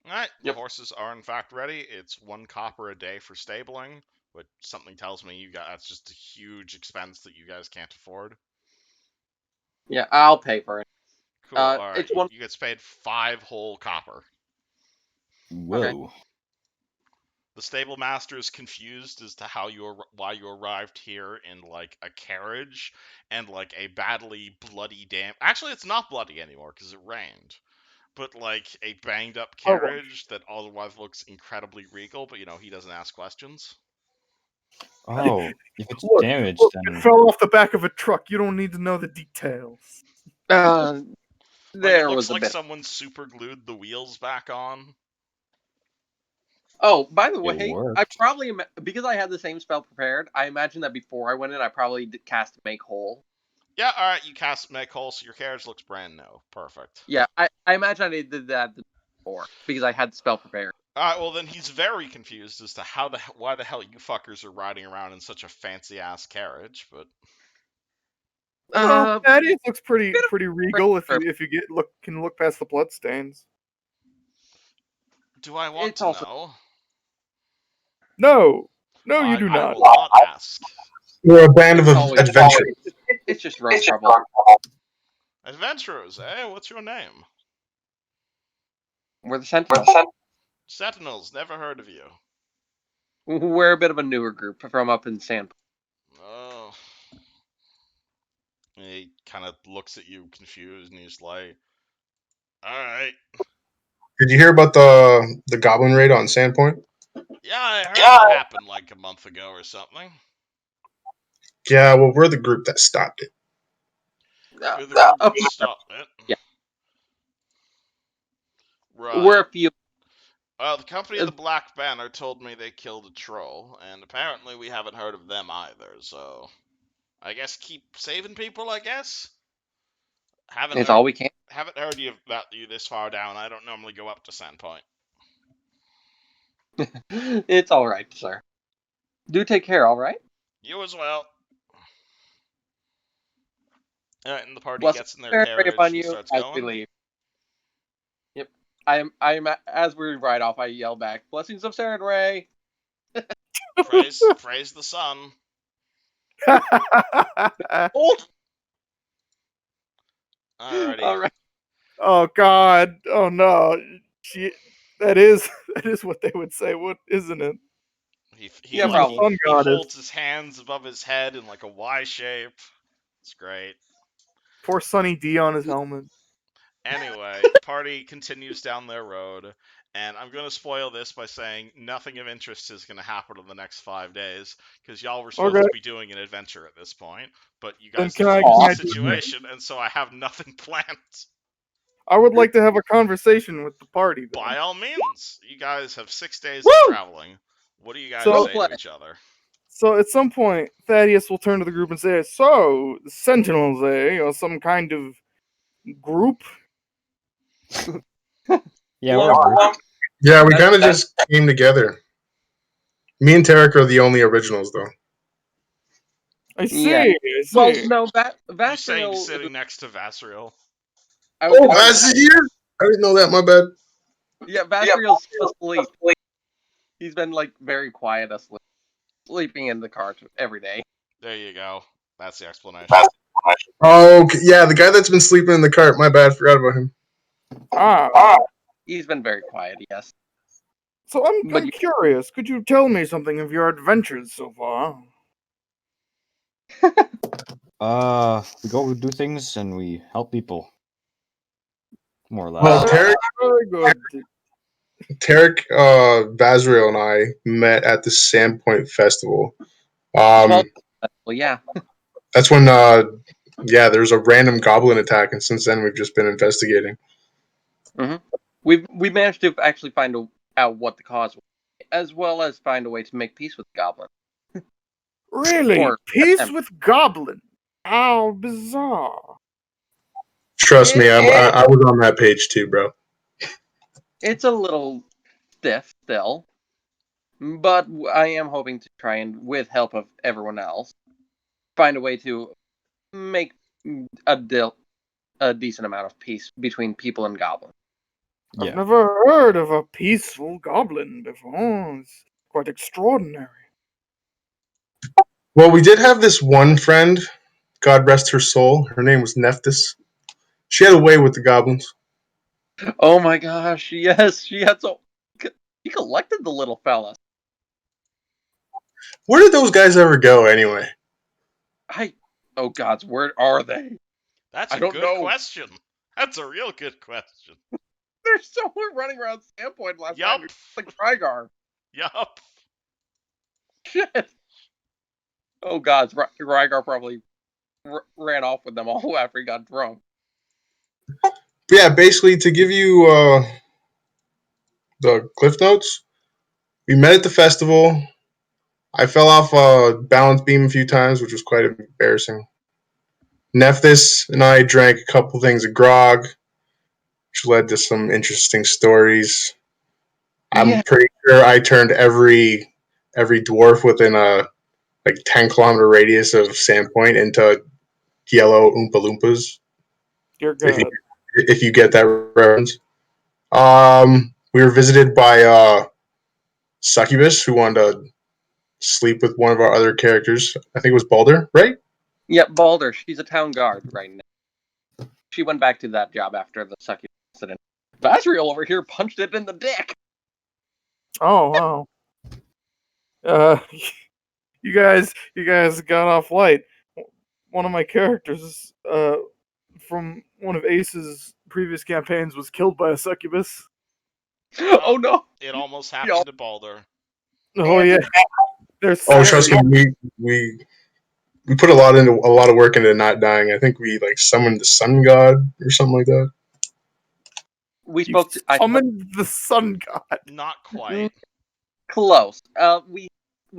Alright, Yep. The horses are in fact ready. It's 1 copper a day for stabling, but something tells me that's just a huge expense that you guys can't afford. Yeah, I'll pay for it. Cool, alright. It's one. You get paid 5 whole copper. Whoa. Okay. The stable master is confused as to why you arrived here in like a carriage and like a badly bloody Actually, it's not bloody anymore because it rained. But like a banged up carriage that otherwise looks incredibly regal, but he doesn't ask questions. Oh, if it's Look, damaged, it then fell off the back of a truck. You don't need to know the details. Like, There it looks was a like bit. someone super glued the wheels back on. Oh, by the it way, worked. I probably because I had the same spell prepared. I imagine that before I went in, I probably did cast Make Whole. Yeah, alright, you cast Make Whole, so your carriage looks brand new. Perfect. Yeah, I imagine I did that before because I had the spell prepared. Alright, well then he's very confused as to why the hell you fuckers are riding around in such a fancy ass carriage, but Well, Thaddeus looks pretty bit of- regal if you can look past the bloodstains. do I want It's to also- know? No, you do I not. will not ask. We're a band of It's always- adventurers. It's just road trouble. Adventurers, what's your name? We're the Sentinels. Sentinels, never heard of you. We're a bit of a newer group from up in Sand. Oh. He kind of looks at you confused and he's like, alright. Did you hear about the goblin raid on Sandpoint? Yeah, I heard that happened like a month ago or something. Yeah, well, we're the group that stopped it. You're the group that stopped it. Yeah. Right. We're a few. The company of the Black Banner told me they killed a troll, and apparently we haven't heard of them either, so I guess keep saving people, I guess? It's all we can. Haven't heard about you this far down. I don't normally go up to Sandpoint. It's all right, sir. Do take care. All right. You as well. And the party Well, gets in their very carriage upon and you starts as going. we leave. Yep. As we ride off, I yell back, "Blessings of Saren Ray." Praise the sun. Old. Alrighty. All right. Oh God! Oh no! That is what they would say, isn't it? He Yeah, probably. Sun he goddess. holds his hands above his head in like a Y shape. It's great. Poor Sunny D on his helmet. Anyway, the party continues down their road, and I'm going to spoil this by saying nothing of interest is going to happen in the next 5 days, because y'all were supposed to be doing an adventure at this point, but you guys Then can I diffused the do- situation, and so I have nothing planned. I would like to have a conversation with the party. Then. By all means, you guys have 6 days Woo! of traveling. What do you guys So- say to each other? So at some point, Thaddeus will turn to the group and say, "So, the Sentinels, some kind of group?" Yeah, we're a group. Yeah, we kind of just came together. Me and Tarek are the only originals, though. I see. Yeah. I see. Well, no, You saying Vasriel. sitting next to Vasriel. I was Oh, gonna Vaz say- is here? I didn't know that, my bad. Yeah, Vasriel's asleep. He's been like very quiet asleep, sleeping in the car every day. There you go. That's the explanation. Oh, okay. Yeah, the guy that's been sleeping in the cart. My bad, forgot about him. He's been very quiet. Yes. So I'm But you- curious. Could you tell me something of your adventures so far? We go do things and we help people. More or less. Well, Tarek, Very good. Tarek, Vazriel, and I met at the Sandpoint Festival. Well, yeah. That's when, there was a random goblin attack, and since then we've just been investigating. We managed to actually find out what the cause was, as well as find a way to make peace with the goblin. Really? Or Peace attempt. with Goblin? How bizarre. Trust me, I was on that page too, bro. It's a little stiff still, but I am hoping to try and, with help of everyone else, find a way to make a decent amount of peace between people and goblins. I've never heard of a peaceful goblin before. It's quite extraordinary. Well, we did have this one friend, God rest her soul. Her name was Nephthys. She had a way with the goblins. Oh my gosh, yes, she collected the little fella. Where did those guys ever go, anyway? Oh gods, where are they? That's I a don't good know. question. That's a real good question. There's someone running around Sandpoint last Yup. night, like Rygar. Yup. Shit. Oh gods, Rygar probably ran off with them all after he got drunk. But yeah, basically, to give you the cliff notes, we met at the festival. I fell off a balance beam a few times, which was quite embarrassing. Nephthys and I drank a couple things of grog, which led to some interesting stories. I'm pretty sure I turned every dwarf within a 10-kilometer radius of Sandpoint into yellow Oompa Loompas. Dear God. If you get that reference. We were visited by Succubus, who wanted to sleep with one of our other characters. I think it was Balder, right? Yep, Balder. She's a town guard right now. She went back to that job after the succubus incident. Vazriel over here punched it in the dick. Oh wow. You guys got off light. One of my characters, from one of Ace's previous campaigns, was killed by a succubus. Oh no! It almost happened to Balder. Oh yeah. There's trust me, we put a lot of work into not dying. I think we summoned the sun god or something like that. We spoke to summoned the sun god. Not quite. Close. We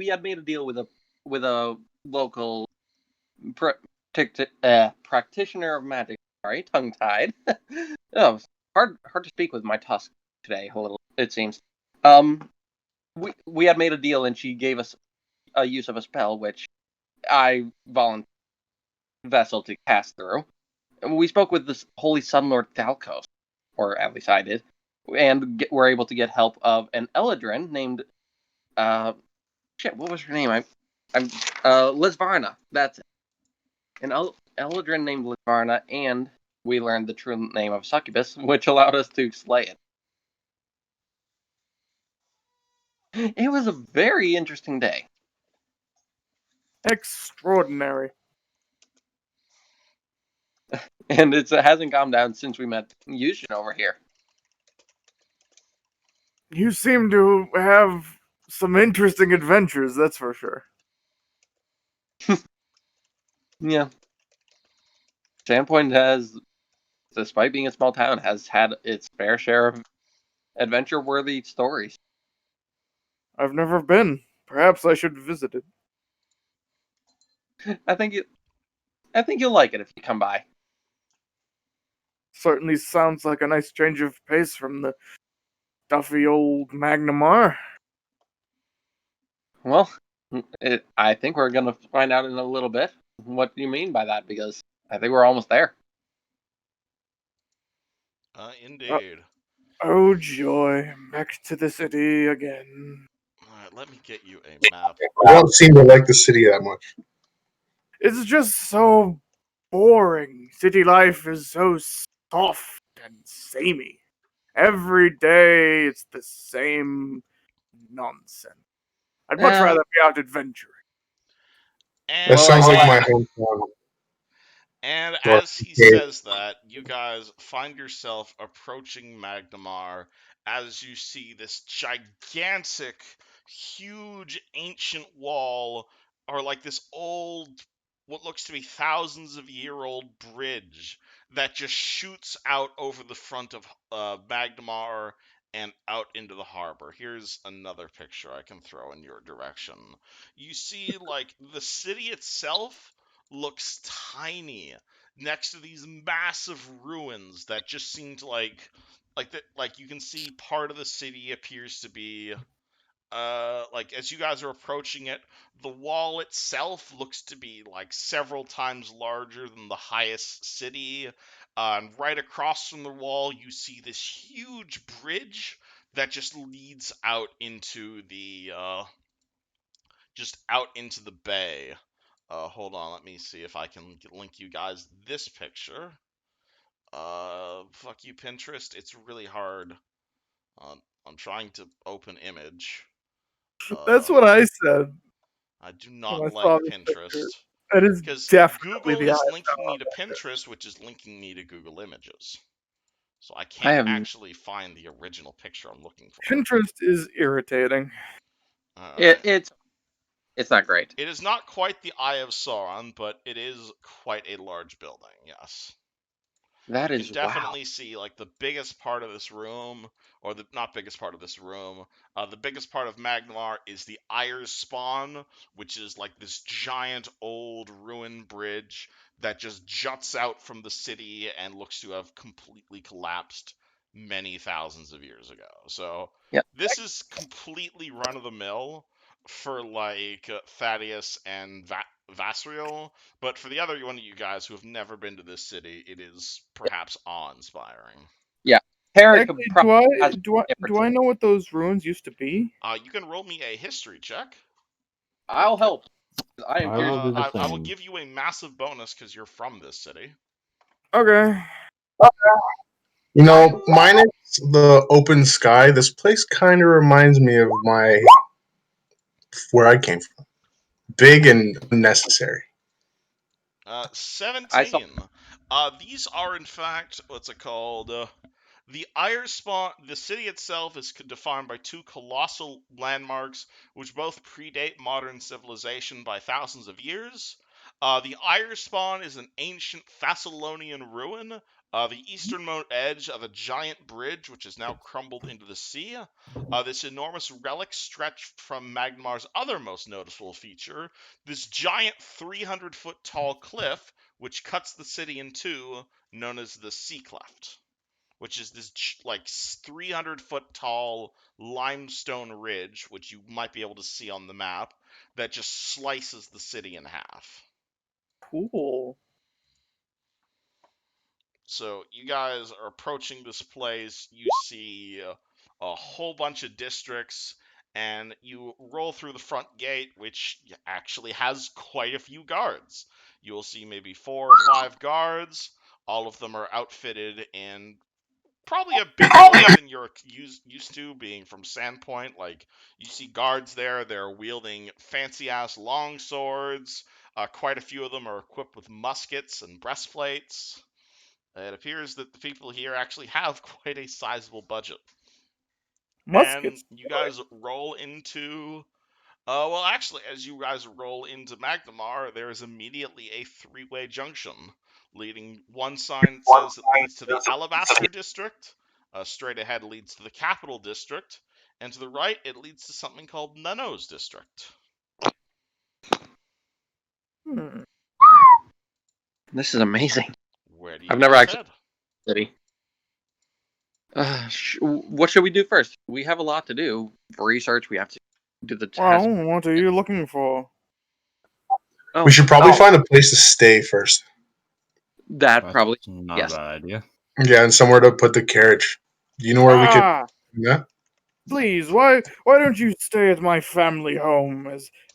had made a deal with a local practitioner of magic. Sorry, tongue tied. Oh, hard to speak with my tusk today. A little, it seems. We had made a deal, and she gave us a use of a spell, which I volunteered vessel to cast through. And we spoke with this Holy Sun Lord Thalkos, or at least I did, and were able to get help of an Eladrin named what was her name? I'm Lisvarna. That's it. An Eladrin named Lisvarna, and we learned the true name of Succubus, which allowed us to slay it. It was a very interesting day. Extraordinary. And it hasn't calmed down since we met Yushin over here. You seem to have some interesting adventures, that's for sure. Yeah. Sandpoint has, despite being a small town, has had its fair share of adventure-worthy stories. I've never been. Perhaps I should visit it. I think you'll like it if you come by. Certainly sounds like a nice change of pace from the stuffy old Magnamar. Well, I think we're going to find out in a little bit what you mean by that, because I think we're almost there. Indeed. Oh joy, back to the city again. Alright, let me get you a map. I don't seem to like the city that much. It's just so boring. City life is so soft and samey. Every day it's the same nonsense. I'd much rather be out adventuring. And That sounds like my hometown. And as he says that, you guys find yourself approaching Magnamar as you see this gigantic, huge, ancient wall, or like this old, what looks to be thousands of year old bridge that just shoots out over the front of Magnemar and out into the harbor. Here's another picture I can throw in your direction. You see, like, the city itself looks tiny next to these massive ruins that just seem to like you can see part of the city appears to be like as you guys are approaching it, the wall itself looks to be like several times larger than the highest city. And right across from the wall, you see this huge bridge that just leads out into the bay. Hold on, let me see if I can link you guys this picture. Fuck you, Pinterest. It's really hard. I'm trying to open image. That's what I said I do when not I saw like this picture. Pinterest. That is Because definitely Google the is eye. linking me to Pinterest, which is linking me to Google Images. So I I can't have actually find the original picture I'm looking for. Pinterest is irritating. Alright. it's not great. It is not quite the Eye of Sauron, but it is quite a large building, yes. That You is can definitely see like the biggest part of this room, or the not biggest part of this room. The biggest part of Magnemar is the Eyre's Spawn, which is like this giant old ruin bridge that just juts out from the city and looks to have completely collapsed many thousands of years ago. So Yeah. this is completely run of the mill for like Thaddeus and Vasriel, but for the other one of you guys who have never been to this city, it is perhaps awe-inspiring. Tarek Actually, probably has do I know what those ruins used to be? You can roll me a history check. I'll help. I am I curious. will do the I will same. give you a massive bonus because you're from this city. Okay. You know, minus the open sky, this place kind of reminds me of where I came from. Big and unnecessary. 17. These are in fact, what's it called? The Spawn, the city itself is defined by two colossal landmarks which both predate modern civilization by thousands of years. The Spawn is an ancient Thessalonian ruin, the easternmost edge of a giant bridge which has now crumbled into the sea. This enormous relic stretched from Magmar's other most noticeable feature, this giant 300-foot tall cliff which cuts the city in two, known as the Sea Cleft, which is this like 300-foot tall limestone ridge, which you might be able to see on the map, that just slices the city in half. Cool. So you guys are approaching this place, you see a whole bunch of districts, and you roll through the front gate, which actually has quite a few guards. You will see maybe 4 or 5 guards. All of them are outfitted in probably a bit more than you're used to, being from Sandpoint. Like, you see guards there, they're wielding fancy-ass long swords. Quite a few of them are equipped with muskets and breastplates. It appears that the people here actually have quite a sizable budget. Muskets. And you guys roll into... well, actually, as you guys roll into Magnemar, there is immediately a 3-way junction leading. One sign says it leads to the Alabaster District. Straight ahead leads to the Capital District. And to the right, it leads to something called Nano's District. Hmm. This is amazing. Where do you I've never guys actually head? city. What should we do first? We have a lot to do. For research, we have to do the test. Well, what are you looking for? Oh, We should probably find a place to stay first. that That's probably. not yes. a bad idea. Yeah, and somewhere to put the carriage. Do you know where we could? Yeah. Please, why don't you stay at my family home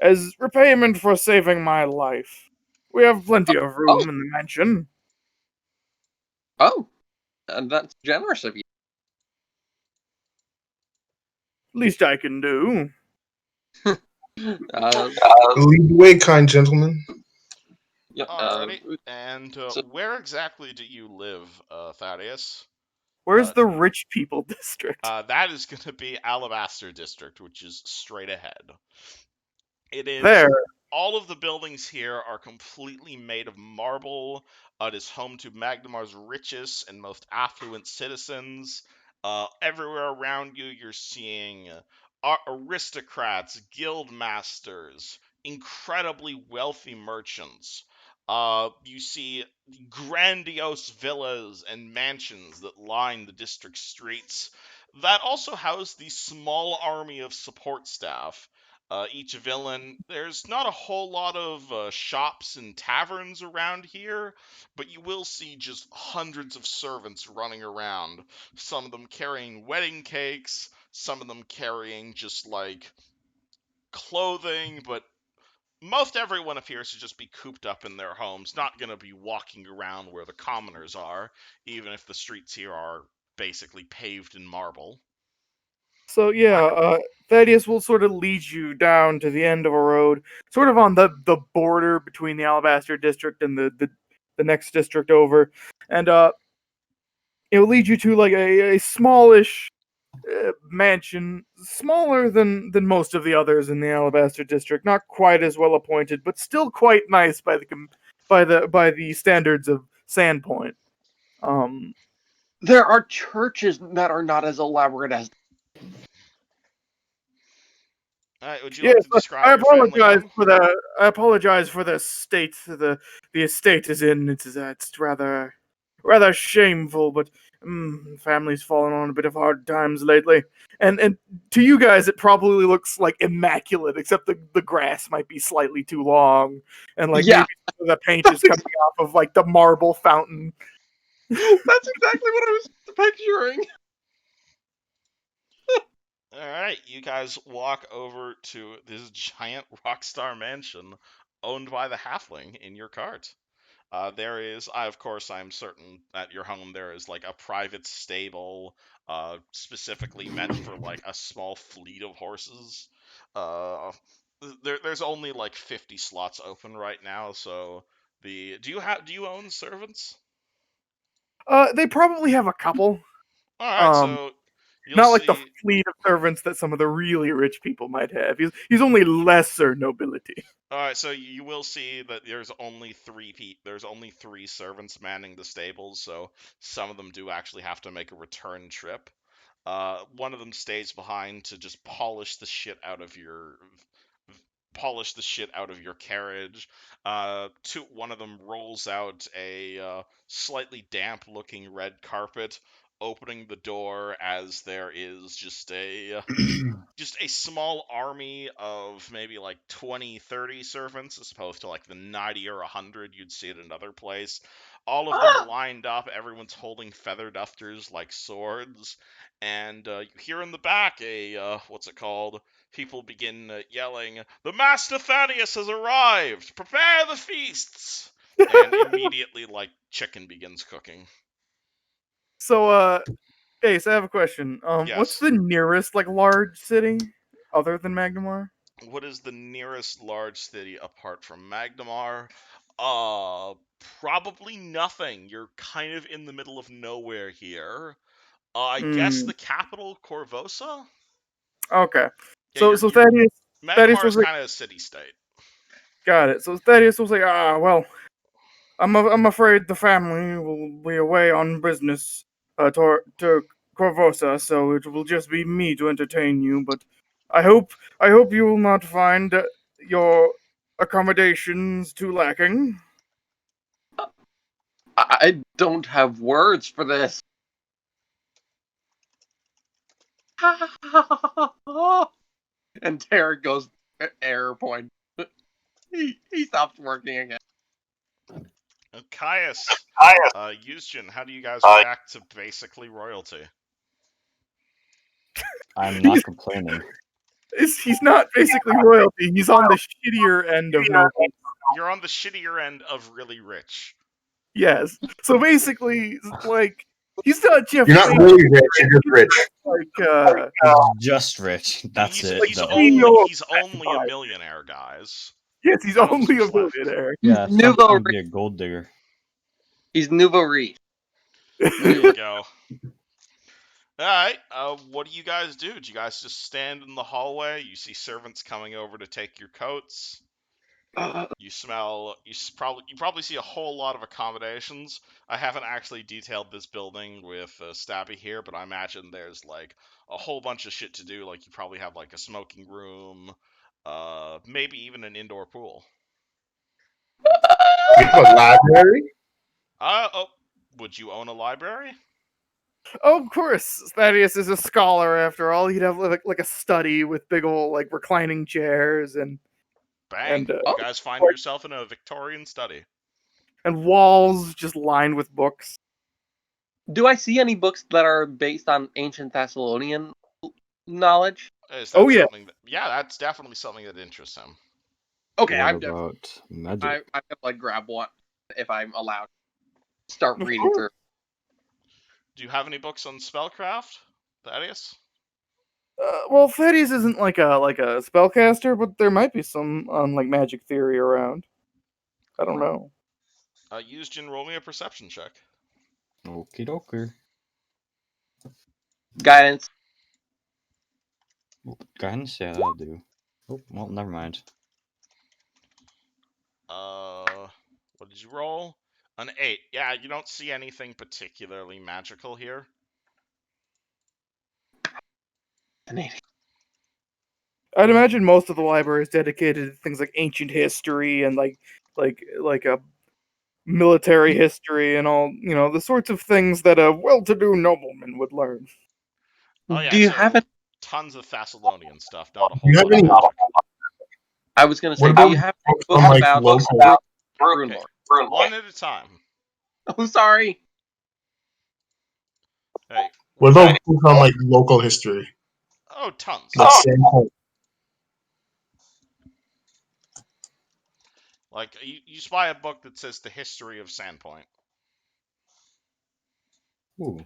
as repayment for saving my life? We have plenty of room in the mansion. Oh, that's generous of you. Least I can do. Lead the way, kind gentlemen. Yeah, Alrighty. And so- where exactly do you live, Thaddeus? Where's the rich people district? That is going to be Alabaster District, which is straight ahead. It is. There. All of the buildings here are completely made of marble. It is home to Magdamar's richest and most affluent citizens. Everywhere around you, you're seeing aristocrats, guild masters, incredibly wealthy merchants. You see grandiose villas and mansions that line the district streets that also house the small army of support staff. Each villain, there's not a whole lot of shops and taverns around here, but you will see just hundreds of servants running around. Some of them carrying wedding cakes, some of them carrying just like clothing, but most everyone appears to just be cooped up in their homes, not going to be walking around where the commoners are, even if the streets here are basically paved in marble. So yeah, Thaddeus will sort of lead you down to the end of a road, sort of on the border between the Alabaster District and the next district over, and it will lead you to like a smallish mansion, smaller than most of the others in the Alabaster District, not quite as well appointed, but still quite nice by the standards of Sandpoint. There are churches that are not as elaborate as. Would you like to describe your family home? I apologize for the state the estate is in. It's rather shameful, but family's fallen on a bit of hard times lately. And to you guys, it probably looks like immaculate, except the grass might be slightly too long, and like maybe the paint is coming off of like the marble fountain. That's exactly what I was picturing. Alright, you guys walk over to this giant rockstar mansion owned by the halfling in your cart. There is, of course, I'm certain at your home there is like a private stable, specifically meant for like a small fleet of horses. There's only like 50 slots open right now, so do you own servants? They probably have a couple. Alright, so not like the fleet of servants that some of the really rich people might have. He's only lesser nobility. Alright, so you will see that there's only three servants manning the stables, so some of them do actually have to make a return trip. One of them stays behind to just polish the shit out of your carriage. One of them rolls out a slightly damp-looking red carpet, opening the door as there is just a small army of maybe like 20, 30 servants, as opposed to like the 90 or 100 you'd see at another place. All of them lined up, everyone's holding feather dufters like swords, and you hear in the back people begin yelling, "The Master Thaddeus has arrived! Prepare the feasts!" And immediately, like, chicken begins cooking. So, Ace, I have a question. Yes. What's the nearest, like, large city other than Magdamar? What is the nearest large city apart from Magdamar? Probably nothing. You're kind of in the middle of nowhere here. I guess the capital, Corvosa? Okay. Yeah, so Thaddeus was kind of a city-state. Got it. So Thaddeus was like, well, I'm afraid the family will be away on business to Corvosa, so it will just be me to entertain you. But I hope you will not find your accommodations too lacking. I don't have words for this. And Tarek goes error point. He stops working again. Caius, Yusjin, how do you guys react to basically royalty? I'm not complaining. He's not basically royalty. He's on the shittier end of noble. You're on the shittier end of really rich. Yes. So basically, like, he's not Jeff. You're not really rich. You're just rich. Like, just rich. That's it. He's only a millionaire, guys. Yes, he's only a millionaire. Yeah, Nouveau be a gold digger. He's nouveau riche. There you go. Alright, what do you guys do? Do you guys just stand in the hallway? You see servants coming over to take your coats. You smell. You probably see a whole lot of accommodations. I haven't actually detailed this building with Stabby here, but I imagine there's like a whole bunch of shit to do. Like you probably have like a smoking room, maybe even an indoor pool. We have a library. Oh, would you own a library? Oh, of course, Thaddeus is a scholar after all. He'd have like a study with big old like reclining chairs Bang! and You guys find yourself in a Victorian study. and walls just lined with books. Do I see any books that are based on ancient Thessalonian knowledge? Is that Oh, yeah. something that? Yeah, that's definitely something that interests him. Okay, What I'm definitely. about magic? I'm gonna like grab one if I'm allowed. Start Of reading course. through. Do you have any books on spellcraft, Thaddeus? Well, Thaddeus isn't like a spellcaster, but there might be some on like magic theory around. I don't know. Use Jin, roll me a perception check. Okie dokie. Guidance. Guidance, yeah, that'll do. Oh, well, never mind. What did you roll? An 8. Yeah, you don't see anything particularly magical here. An 80. I'd imagine most of the library is dedicated to things like ancient history and like a military history and all, the sorts of things that a well-to-do nobleman would learn. Oh yeah, Do you so have it? tons of Thessalonian stuff, not a Do whole you have lot of any? magic. I was gonna What say, do about you have books books on like about local? Runelords? One at a time. Oh, sorry. Hey, What about books on like local history? oh, tons. Like Sandpoint. Like, you spy a book that says the history of Sandpoint. Ooh.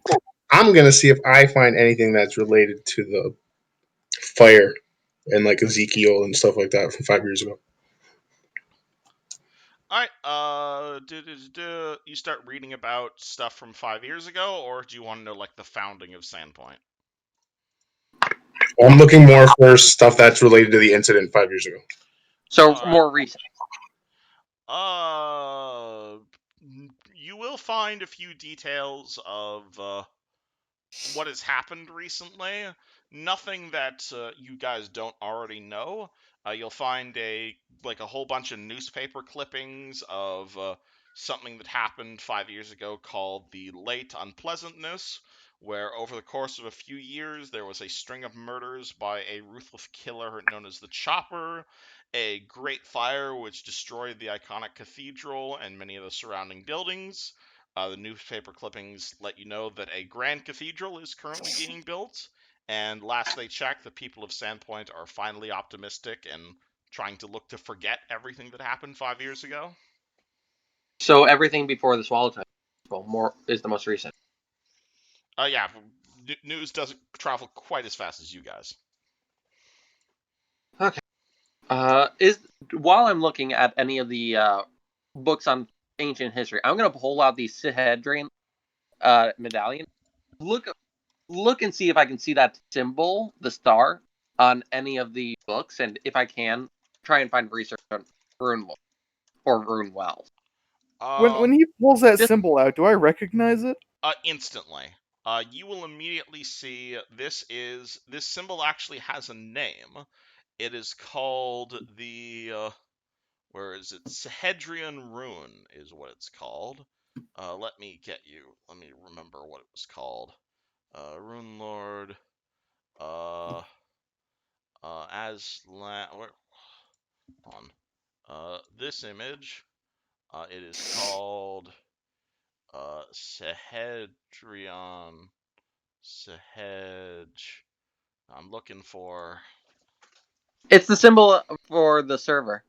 I'm gonna see if I find anything that's related to the fire and like Ezekiel and stuff like that from 5 years ago. Alright, you start reading about stuff from 5 years ago, or do you want to know, like, the founding of Sandpoint? I'm looking more for stuff that's related to the incident 5 years ago. So Alright. more recent. You will find a few details of what has happened recently. Nothing that you guys don't already know. You'll find a whole bunch of newspaper clippings of something that happened 5 years ago called the Late Unpleasantness, where over the course of a few years there was a string of murders by a ruthless killer known as the Chopper, a great fire which destroyed the iconic cathedral and many of the surrounding buildings. The newspaper clippings let you know that a grand cathedral is currently being built, and last they checked, the people of Sandpoint are finally optimistic and trying to look to forget everything that happened 5 years ago. So everything before the Swallowtail more is the most recent. Yeah, news doesn't travel quite as fast as you guys. Okay. Is while I'm looking at any of the books on ancient history, I'm gonna pull out the Sihedrian medallion. Look and see if I can see that symbol, the star, on any of the books, and if I can, try and find research on Rune or Rune Wells. When he pulls that Just- symbol out, do I recognize it? Instantly. You will immediately see this symbol actually has a name. It is called the where is it? Sihedrian Rune is what it's called. Let me remember what it was called. Runelord. Where on this image, it is called Sihedrion. I'm looking for. It's the symbol for the server.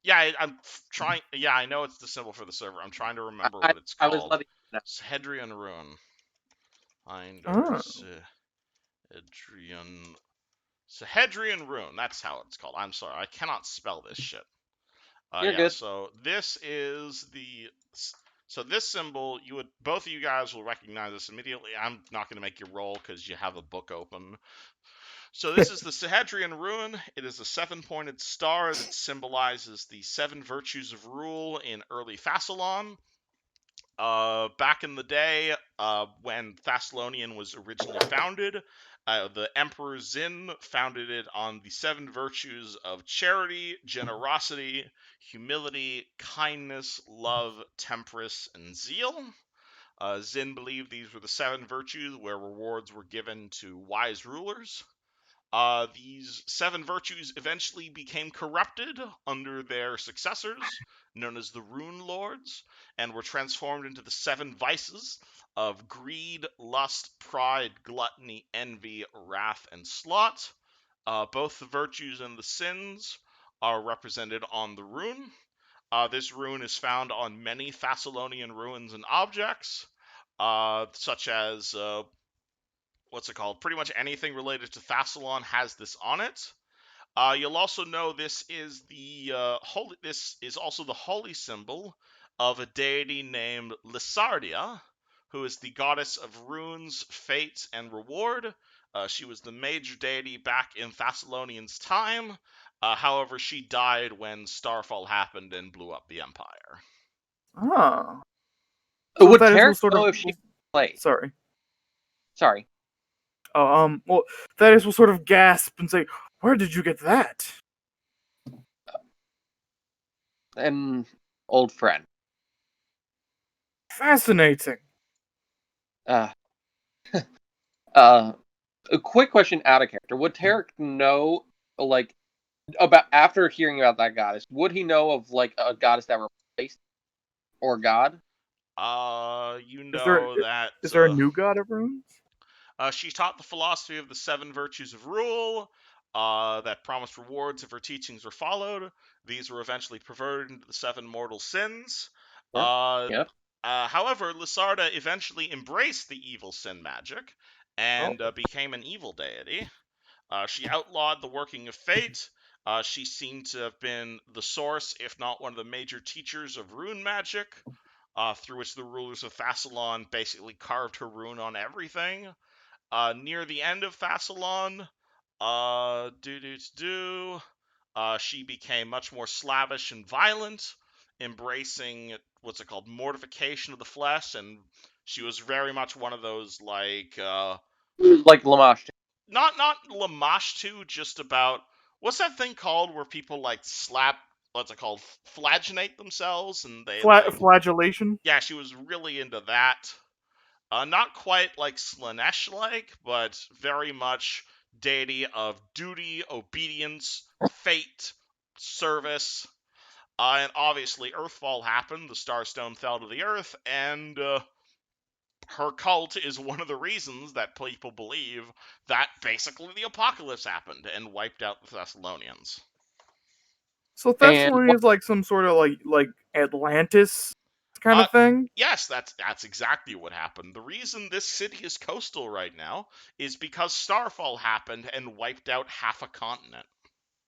Yeah, I'm trying. Yeah, I know it's the symbol for the server. I'm trying to remember what it's I was called. letting you know. Sihedrian Rune. Oh. Sihedrian Rune. That's how it's called. I'm sorry, I cannot spell this shit. You're yeah, good. so this is So this symbol, both of you guys will recognize this immediately. I'm not going to make you roll because you have a book open. So this is the Sahedrian rune. It is a 7-pointed star that symbolizes the 7 virtues of rule in early Thassalon. Back in the day, when Thessalonian was originally founded, the Emperor Zin founded it on the 7 virtues of charity, generosity, humility, kindness, love, temperance, and zeal. Zin believed these were the 7 virtues where rewards were given to wise rulers. These 7 virtues eventually became corrupted under their successors, known as the Runelords, and were transformed into the 7 vices of greed, lust, pride, gluttony, envy, wrath, and sloth. Both the virtues and the sins are represented on the rune. This rune is found on many Thessalonian ruins and objects, such as pretty much anything related to Thassalon has this on it. You'll also know this is also the holy symbol of a deity named Lysardia, who is the goddess of runes, fate, and reward. She was the major deity back in Thessalonians' time. However, she died when Starfall happened and blew up the empire. Ah. Would Thaddeus Tarek will sort know of if she played? Sorry. Sorry. Thaddeus will sort of gasp and say, "Where did you get that?" An old friend. Fascinating. A quick question out of character. Would Tarek know, like, about after hearing about that goddess, would he know of, like, a goddess that replaced or god? Is there a new god of runes? She taught the philosophy of the 7 virtues of rule that promised rewards if her teachings were followed. These were eventually perverted into the 7 mortal sins. Yeah. However, Lysarda eventually embraced the evil sin magic and became an evil deity. She outlawed the working of fate. She seemed to have been the source, if not one of the major teachers of rune magic, through which the rulers of Thassalon basically carved her rune on everything. Near the end of Thassalon, she became much more slavish and violent, embracing mortification of the flesh, and she was very much one of those like Lamash. not Lamashtu, just about what's that thing called where people like slap flagellanate themselves and they Flagellation. Yeah, she was really into that. Not quite like Slanesh-like, but very much deity of duty, obedience, fate, service. And obviously, Earthfall happened. The Starstone fell to the earth, and her cult is one of the reasons that people believe that basically the apocalypse happened and wiped out the Thessalonians. So Thessalonian is like some sort of like Atlantis kind of thing? Yes, that's exactly what happened. The reason this city is coastal right now is because Starfall happened and wiped out half a continent.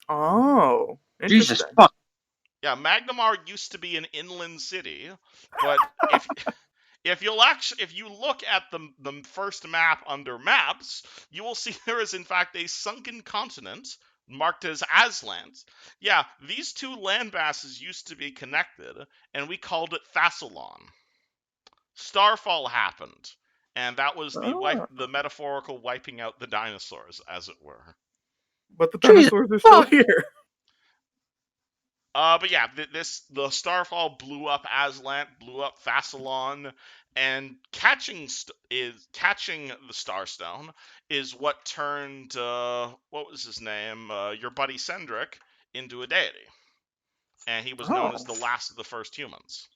Oh, interesting. Jesus fuck. Yeah, Magnamar used to be an inland city, but if you look at the first map under maps, you will see there is in fact a sunken continent marked as Aslant. Yeah, these two landmasses used to be connected, and we called it Thassalon. Starfall happened, and that was the metaphorical wiping out the dinosaurs, as it were. But the dinosaurs are still here. But yeah, the Starfall blew up Aslant, blew up Thassalon, and catching the Starstone is what turned what was his name, your buddy Cendric, into a deity, and he was known as the last of the first humans.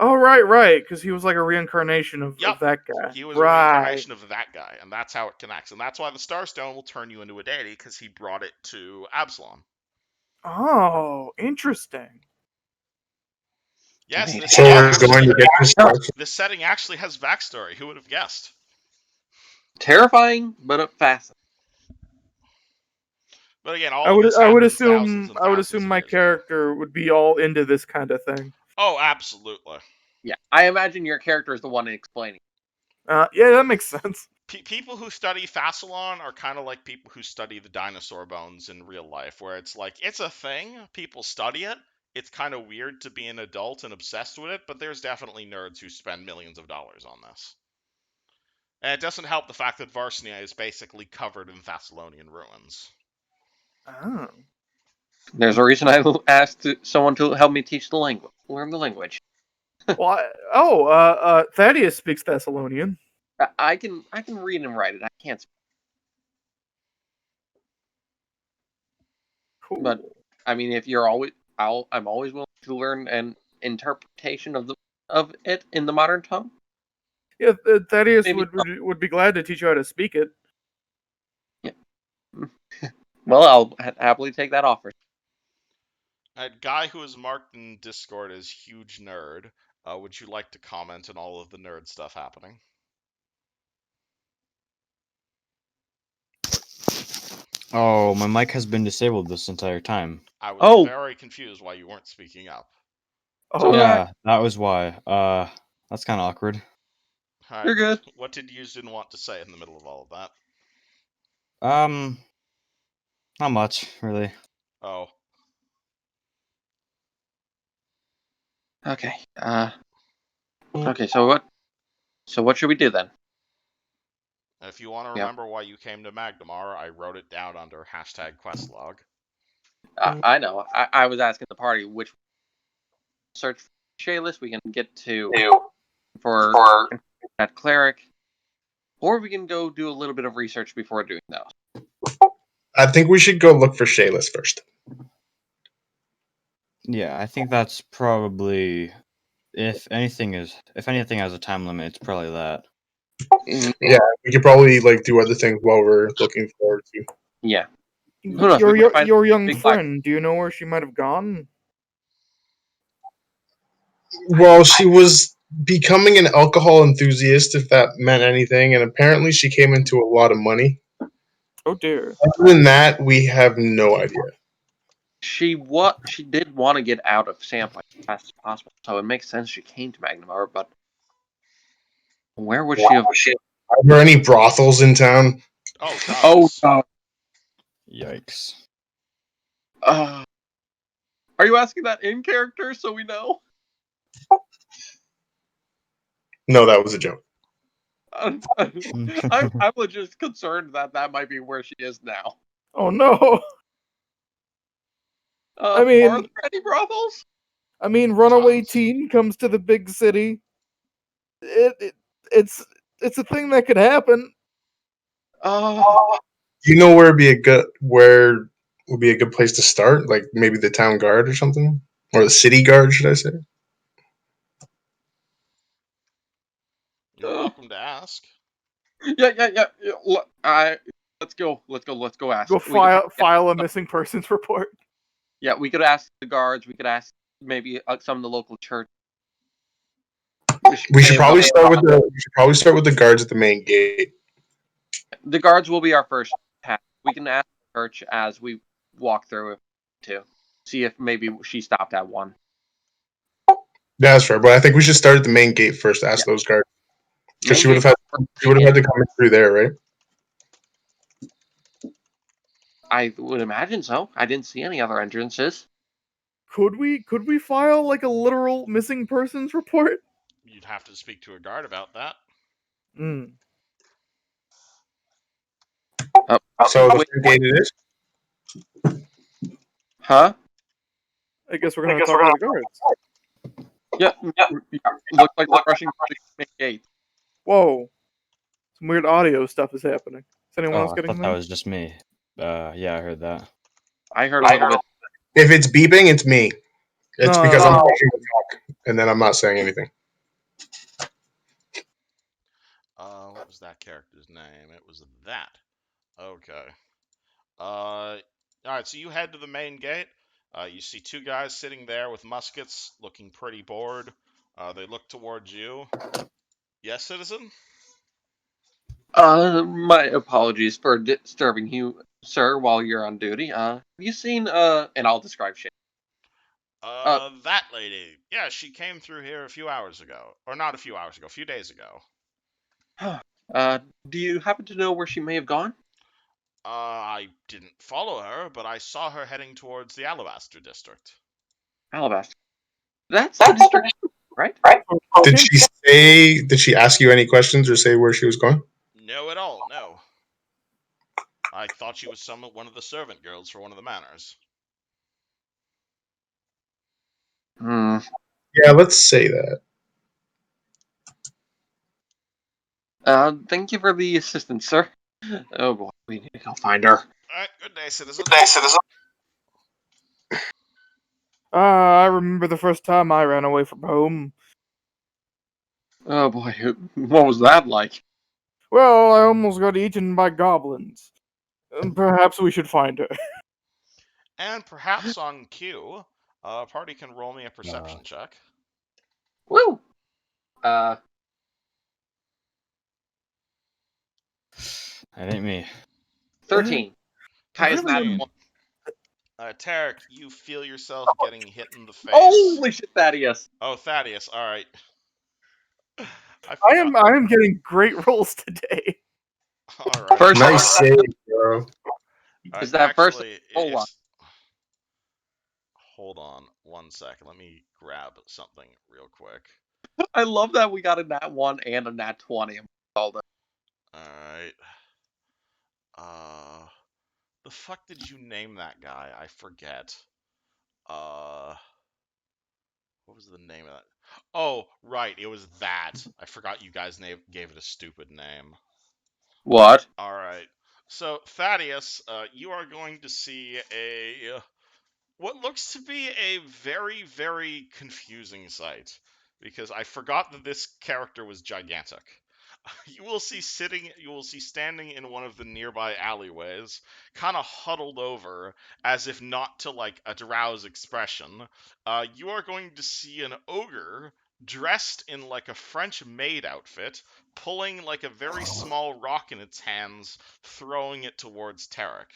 Oh, right, because he was like a reincarnation of that guy. He was a reincarnation of that guy, and that's how it connects, and that's why the Starstone will turn you into a deity, because he brought it to Absalom. Oh, interesting. Yes, this setting actually has backstory. Who would have guessed? Terrifying, but fascinating. But again, I would assume my character would be all into this kind of thing. Oh, absolutely. Yeah, I imagine your character is the one explaining. Yeah, that makes sense. People who study Fassilon are kind of like people who study the dinosaur bones in real life, where it's like, it's a thing, people study it, it's kind of weird to be an adult and obsessed with it, but there's definitely nerds who spend millions of dollars on this. And it doesn't help the fact that Varsnia is basically covered in Thessalonian ruins. Oh. There's a reason I asked someone to help me teach the language, learn the language. Well, Thaddeus speaks Thessalonian. I can read and write it. I can't speak. Cool. But I mean, if you're I'm always willing to learn an interpretation of it in the modern tongue. Yeah, Thaddeus Maybe would be glad to teach you how to speak it. Yeah. Well, I'll happily take that offer. A guy who is marked in Discord as huge nerd, would you like to comment on all of the nerd stuff happening? Oh, my mic has been disabled this entire time. I was very confused why you weren't speaking up. Oh, Yeah, that was why. That's kind of awkward. Right. You're good. What did you didn't want to say in the middle of all of that? Not much, really. Oh. Okay. Okay. So what should we do then? If you want to remember why you came to Magdamar, I wrote it down under #questlog. I know. I was asking the party which search for Shayless we can get to for that cleric, or we can go do a little bit of research before doing that. I think we should go look for Shayless first. Yeah, I think that's probably if anything has a time limit, it's probably that. Yeah, we could probably do other things while we're looking forward to. Yeah. Your young friend, do you know where she might have gone? Well, she was becoming an alcohol enthusiast, if that meant anything, and apparently she came into a lot of money. Oh dear. Other than that, we have no idea. She did want to get out of Samp as fast as possible, so it makes sense she came to Magnamar, but where would she have? Are there any brothels in town? Oh, God. Yikes. Are you asking that in character so we know? No, that was a joke. I'm just concerned that might be where she is now. Oh no. Are there any brothels? I mean, runaway teen comes to the big city. It's a thing that could happen. You know where would be a good place to start? Like maybe the town guard or something, or the city guard, should I say? You're welcome to ask. Yeah. Let's go ask. Go file a missing persons report. Yeah, we could ask the guards. We could ask maybe some of the local church. We should probably start with the guards at the main gate. The guards will be our first task. We can ask the church as we walk through it to see if maybe she stopped at one. That's fair, but I think we should start at the main gate first to ask those guards, because she would have had to come in through there, right? I would imagine so. I didn't see any other entrances. Could we file a literal missing persons report? You'd have to speak to a guard about that. So the gate it is? Huh? I guess we're gonna talk to the guards. Yeah. Looks like we're rushing to the main gate. Whoa. Some weird audio stuff is happening. Is anyone else getting I thought that was just me. Yeah, I heard that. I heard a little bit. If it's beeping, it's me. It's because I'm rushing to talk, and then I'm not saying anything. What was that character's name? It was that. Okay. Alright, so you head to the main gate. You see two guys sitting there with muskets, looking pretty bored. They look towards you. Yes, citizen? My apologies for disturbing you, sir, while you're on duty. Have you seen, and I'll describe shit. That lady. Yeah, she came through here a few hours ago. Or not a few hours ago, a few days ago. Do you happen to know where she may have gone? I didn't follow her, but I saw her heading towards the Alabaster District. Alabaster. That's the district, right? Did she say? Did she ask you any questions or say where she was going? No at all, no. I thought she was one of the servant girls for one of the manors. Hmm. Yeah, let's say that. Thank you for the assistance, sir. Oh boy, we need to go find her. Alright, good day, citizen. I remember the first time I ran away from home. Oh boy, what was that like? Well, I almost got eaten by goblins. Perhaps we should find her. And perhaps on cue, party can roll me a perception check. Woo! That ain't me. 13. Kai's Really? not one. Tarek, you feel yourself getting hit in the face. Holy shit, Thaddeus! Oh, Thaddeus, alright. I am getting great rolls today. Alright. First Nice save, bro. Is that first? Actually, Hold on. Hold on 1 second. Let me grab something real quick. I love that we got a nat 1 and a nat 20. Alright. The fuck did you name that guy? I forget. What was the name of that? Oh, right, it was that. I forgot you guys gave it a stupid name. What? Alright. So, Thaddeus, you are going to see what looks to be a very, very confusing sight. Because I forgot that this character was gigantic. You will see standing in one of the nearby alleyways, kind of huddled over, as if not to like a drowse expression. You are going to see an ogre dressed in like a French maid outfit, pulling like a very small rock in its hands, throwing it towards Tarek.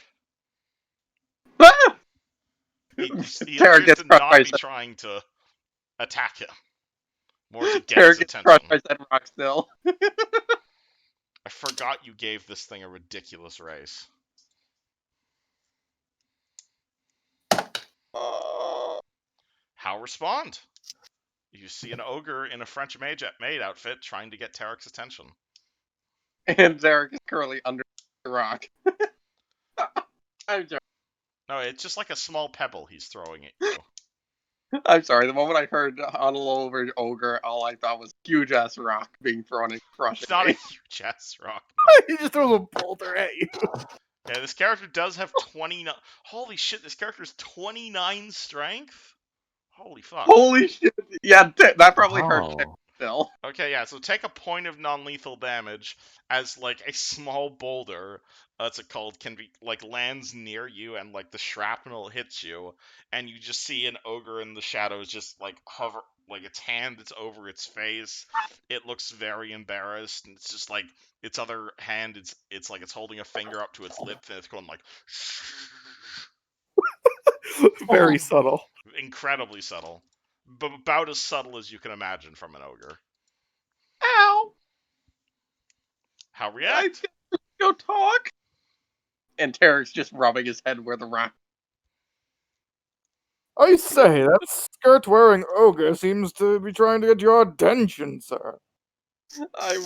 He Tarek appears gets to crushed not by be trying to attack him, more to get Tarek his gets attention. crushed by said rock still. I forgot you gave this thing a ridiculous race. How respond? You see an ogre in a French maid outfit trying to get Tarek's attention. And Tarek is currently under the rock. I'm sorry. No, it's just like a small pebble he's throwing at you. I'm sorry. The moment I heard huddle over ogre, all I thought was huge ass rock being thrown and crushing It's not me. a huge ass rock. He just throws a boulder at you. Yeah, this character does have 29. Holy shit, this character is 29 strength? Holy fuck. Holy shit! Yeah, that probably hurt Wow. Tarek still. Okay, yeah, so take a point of non-lethal damage as, like, a small boulder, that's it called, can be, like, lands near you and, like, the shrapnel hits you, and you just see an ogre in the shadows just, like, hover, like, its hand is over its face. It looks very embarrassed, and it's just, like, its other hand, it's like it's holding a finger up to its lip, and it's going, like, Very subtle. incredibly subtle. But about as subtle as you can imagine from an ogre. Ow! How react? Go talk. And Tarek's just rubbing his head where the rock. I say, that skirt-wearing ogre seems to be trying to get your attention, sir. I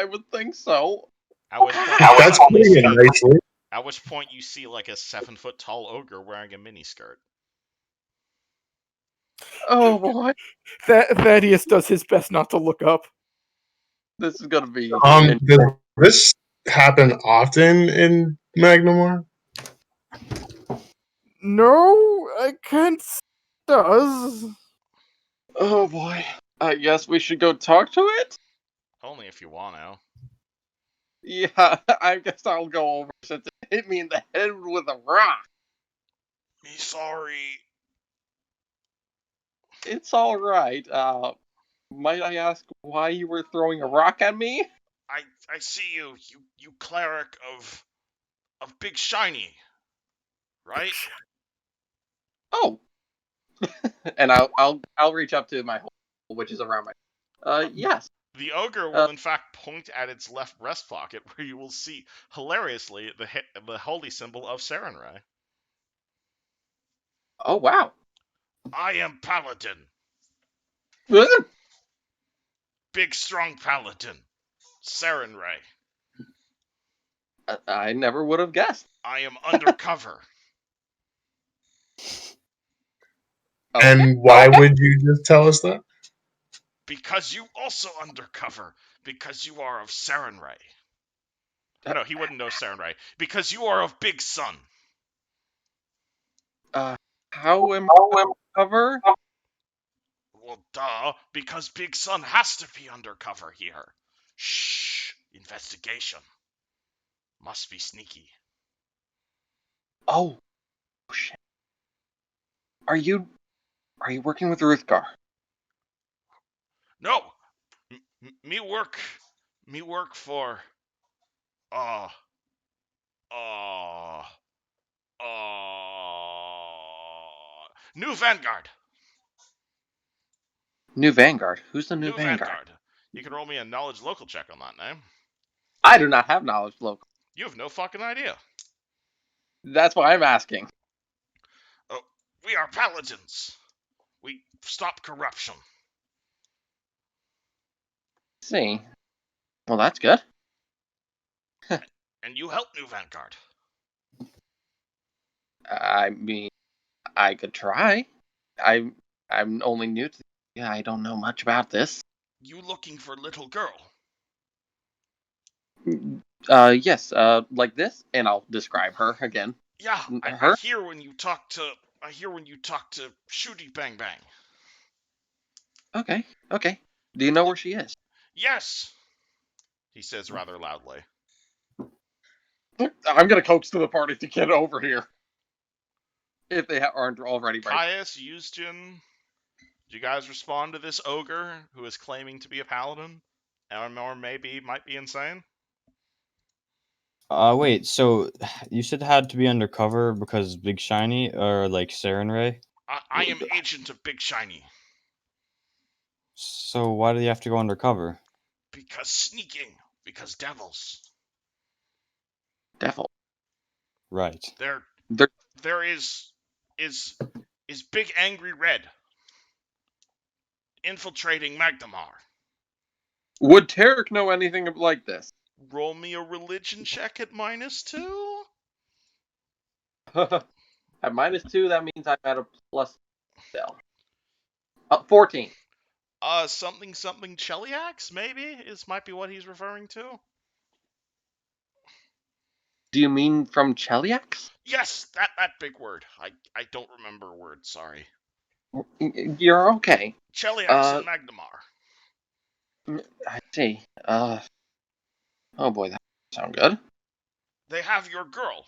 would think so. At which point, That's putting it nicely. At which point you see like a 7-foot tall ogre wearing a miniskirt. Oh boy, Thaddeus does his best not to look up. this is gonna be. Does this happen often in Magnamore? No, I can't. Does. Oh boy, I guess we should go talk to it. Only if you want to. Yeah, I guess I'll go over since it hit me in the head with a rock. Me sorry. It's all right. Might I ask why you were throwing a rock at me? I see you. You cleric of Big Shiny. Right? Oh, And I'll reach up to my hole, which is around my. Yes. The ogre will in fact point at its left breast pocket, where you will see, hilariously, the holy symbol of Sarenrae. Oh wow. I am Paladin. Big, strong Paladin. Sarenrae. I never would have guessed. I am undercover. And why would you just tell us that? Because you also undercover. Because you are of Sarenrae. No, he wouldn't know Sarenrae. Because you are of Big Sun. How am I undercover? Well, duh. Because Big Sun has to be undercover here. Shh. Investigation. Must be sneaky. Oh shit. Are you working with Ruthgar? No. Me work for uh New Vanguard. New Vanguard. Who's the New Vanguard? Vanguard. You can roll me a knowledge local check on that name. I do not have knowledge local. You have no fucking idea. That's why I'm asking. Oh, we are paladins. We stop corruption. See. Well, that's good. And you help New Vanguard. I mean, I could try. I'm only new to. Yeah, I don't know much about this. You looking for little girl? Yes. Like this, and I'll describe her again. Yeah, I Her? hear when you talk to Shooty Bang Bang. Okay. Okay. Do you know where she is? Yes, he says rather loudly. I'm gonna coax to the party to get over here. If they aren't already right. Caius, Euston, do you guys respond to this ogre who is claiming to be a paladin? Or maybe might be insane? Wait, so you said it had to be undercover because Big Shiny or like Sarenrae? I am agent of Big Shiny. So why do you have to go undercover? Because sneaking. Because devils. Devil. Right. There is Big Angry Red infiltrating Magdamar. Would Tarek know anything like this? Roll me a religion check at -2. At -2, that means I'm at a plus still. 14. Something Cheliax, maybe might be what he's referring to. Do you mean from Cheliax? Yes, that big word. I don't remember a word. Sorry. You're okay. Cheliax and Magdamar. I see. Oh boy, that sounds good. They have your girl.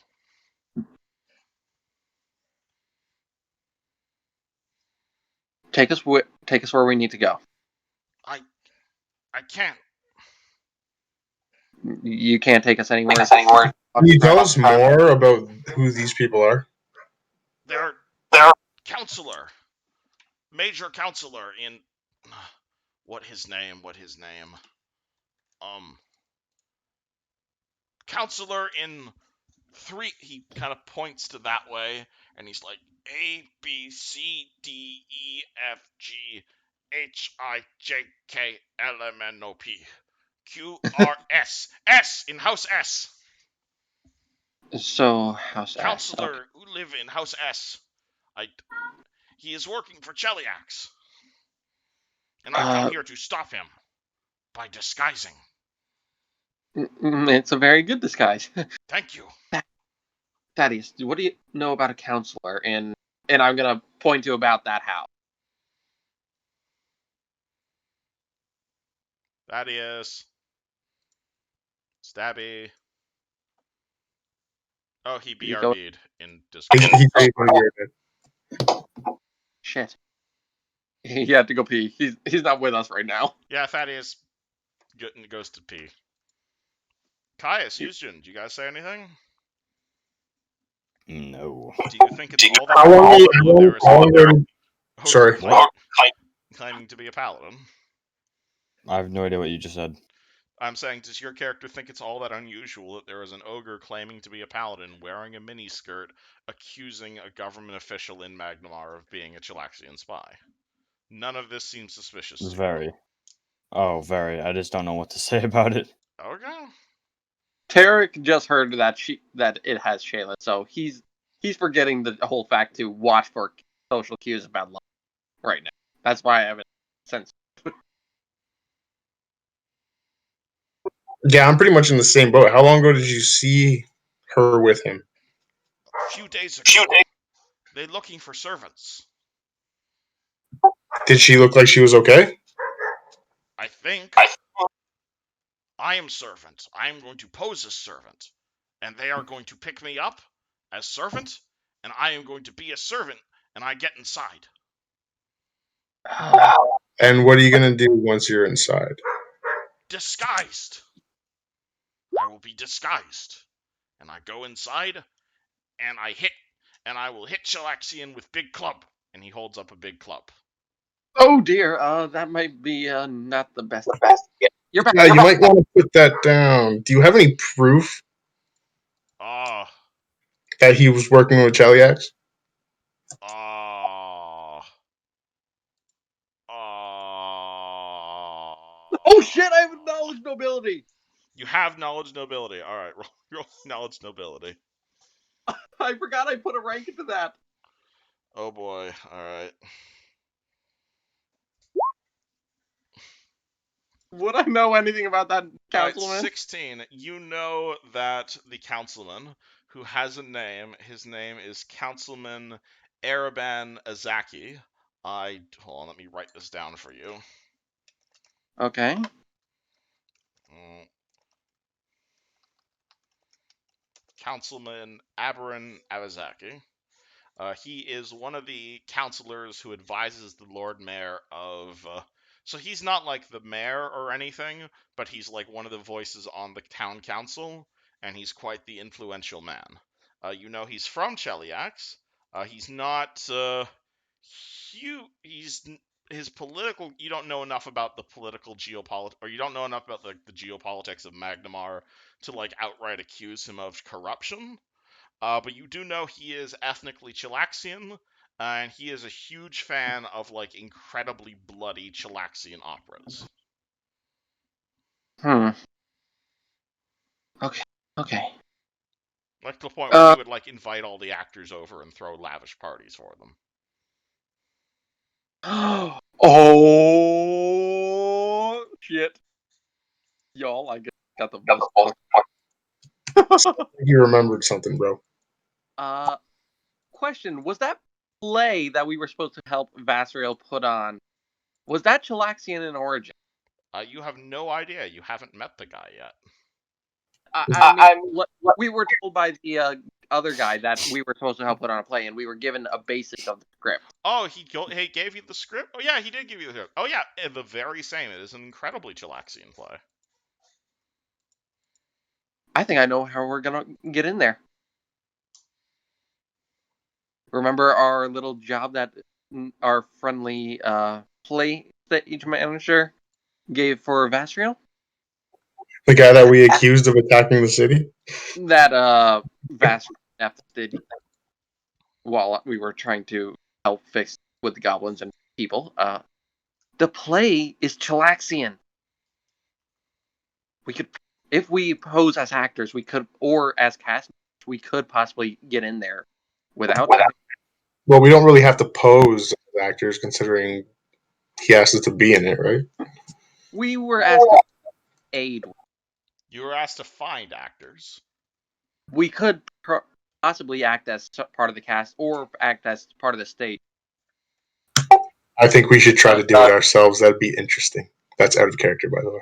Take us where we need to go. I can't. You can't take us anywhere. Can you tell us more about who these people are? They're counselor, major counselor in what his name? Counselor in 3. He kind of points to that way, and he's like ABCDEFGHIJKLMNOP QRS S in House S. So, House Counselor S. Okay. who live in House S. He is working for Cheliax. And I come here to stop him by disguising. It's a very good disguise. Thank you. Thaddeus, what do you know about a counselor? And I'm gonna point to about that house. Thaddeus. Stabby. Oh, he BRB'd in Discord. Shit. He had to go pee. He's not with us right now. Yeah, Thaddeus goes to pee. Caius, Houston, do you guys say anything? No. Do you think it's all that Sorry. Claiming to be a paladin. I have no idea what you just said. I'm saying, does your character think it's all that unusual that there is an ogre claiming to be a paladin wearing a miniskirt accusing a government official in Magnamar of being a Chilaxian spy? None of this seems suspicious to Very. Oh, very. I just don't know what to say about it. you. Okay. Tarek just heard that it has Shayla, so he's forgetting the whole fact to watch for social cues about love right now. That's why I haven't sensed. Yeah, I'm pretty much in the same boat. How long ago did you see her with him? A few days ago, they're looking for servants. Did she look like she was okay? I think. I am servant. I am going to pose as servant. And they are going to pick me up as servant, and I am going to be a servant, and I get inside. And what are you going to do once you're inside? Disguised. I will be disguised. And I go inside, and I will hit Chilaxian with big club. And he holds up a big club. Oh dear, that might be not the best. You're back. You might want to put that down. Do you have any proof that he was working with Cheliax? Oh shit, I have a knowledge nobility! You have knowledge nobility. Alright, roll knowledge nobility. I forgot I put a rank into that. Oh boy, alright. Would I know anything about that councilman? Right, 16. You know that the councilman, who has a name, his name is Councilman Araban Azaki. Hold on, let me write this down for you. Okay. Councilman Aberon Awazaki. He is one of the counselors who advises the Lord Mayor of... so he's not like the mayor or anything, but he's like one of the voices on the town council, and he's quite the influential man. You know he's from Cheliax. He's not... his political... You don't know enough about the political geopolitics... Or you don't know enough about the geopolitics of Magnamar to like outright accuse him of corruption. But you do know he is ethnically Chilaxian, and he is a huge fan of like incredibly bloody Chilaxian operas. Okay. Like to the point where he would like invite all the actors over and throw lavish parties for them. Oh shit. Y'all, I got the voice. You remembered something, bro. Question, was that play that we were supposed to help Vasriel put on, was that Chilaxian in origin? You have no idea. You haven't met the guy yet. I mean, we were told by the other guy that we were supposed to help put on a play, and we were given a basic of the script. Oh, he gave you the script? Oh yeah, he did give you the script. Oh yeah, the very same. It is an incredibly Chilaxian play. I think I know how we're gonna get in there. Remember our little job that our friendly play stage manager gave for Vasriel? The guy that we accused of attacking the city? That Vasriel did while we were trying to help fix with the goblins and people. The play is Chilaxian. We could, if we pose as actors, we could, or as cast, we could possibly get in there without that. Well, we don't really have to pose as actors, considering he asked us to be in it, right? We were asked to aid. You were asked to find actors. We could possibly act as part of the cast or act as part of the stage. I think we should try to do it ourselves. That'd be interesting. That's out of character, by the way.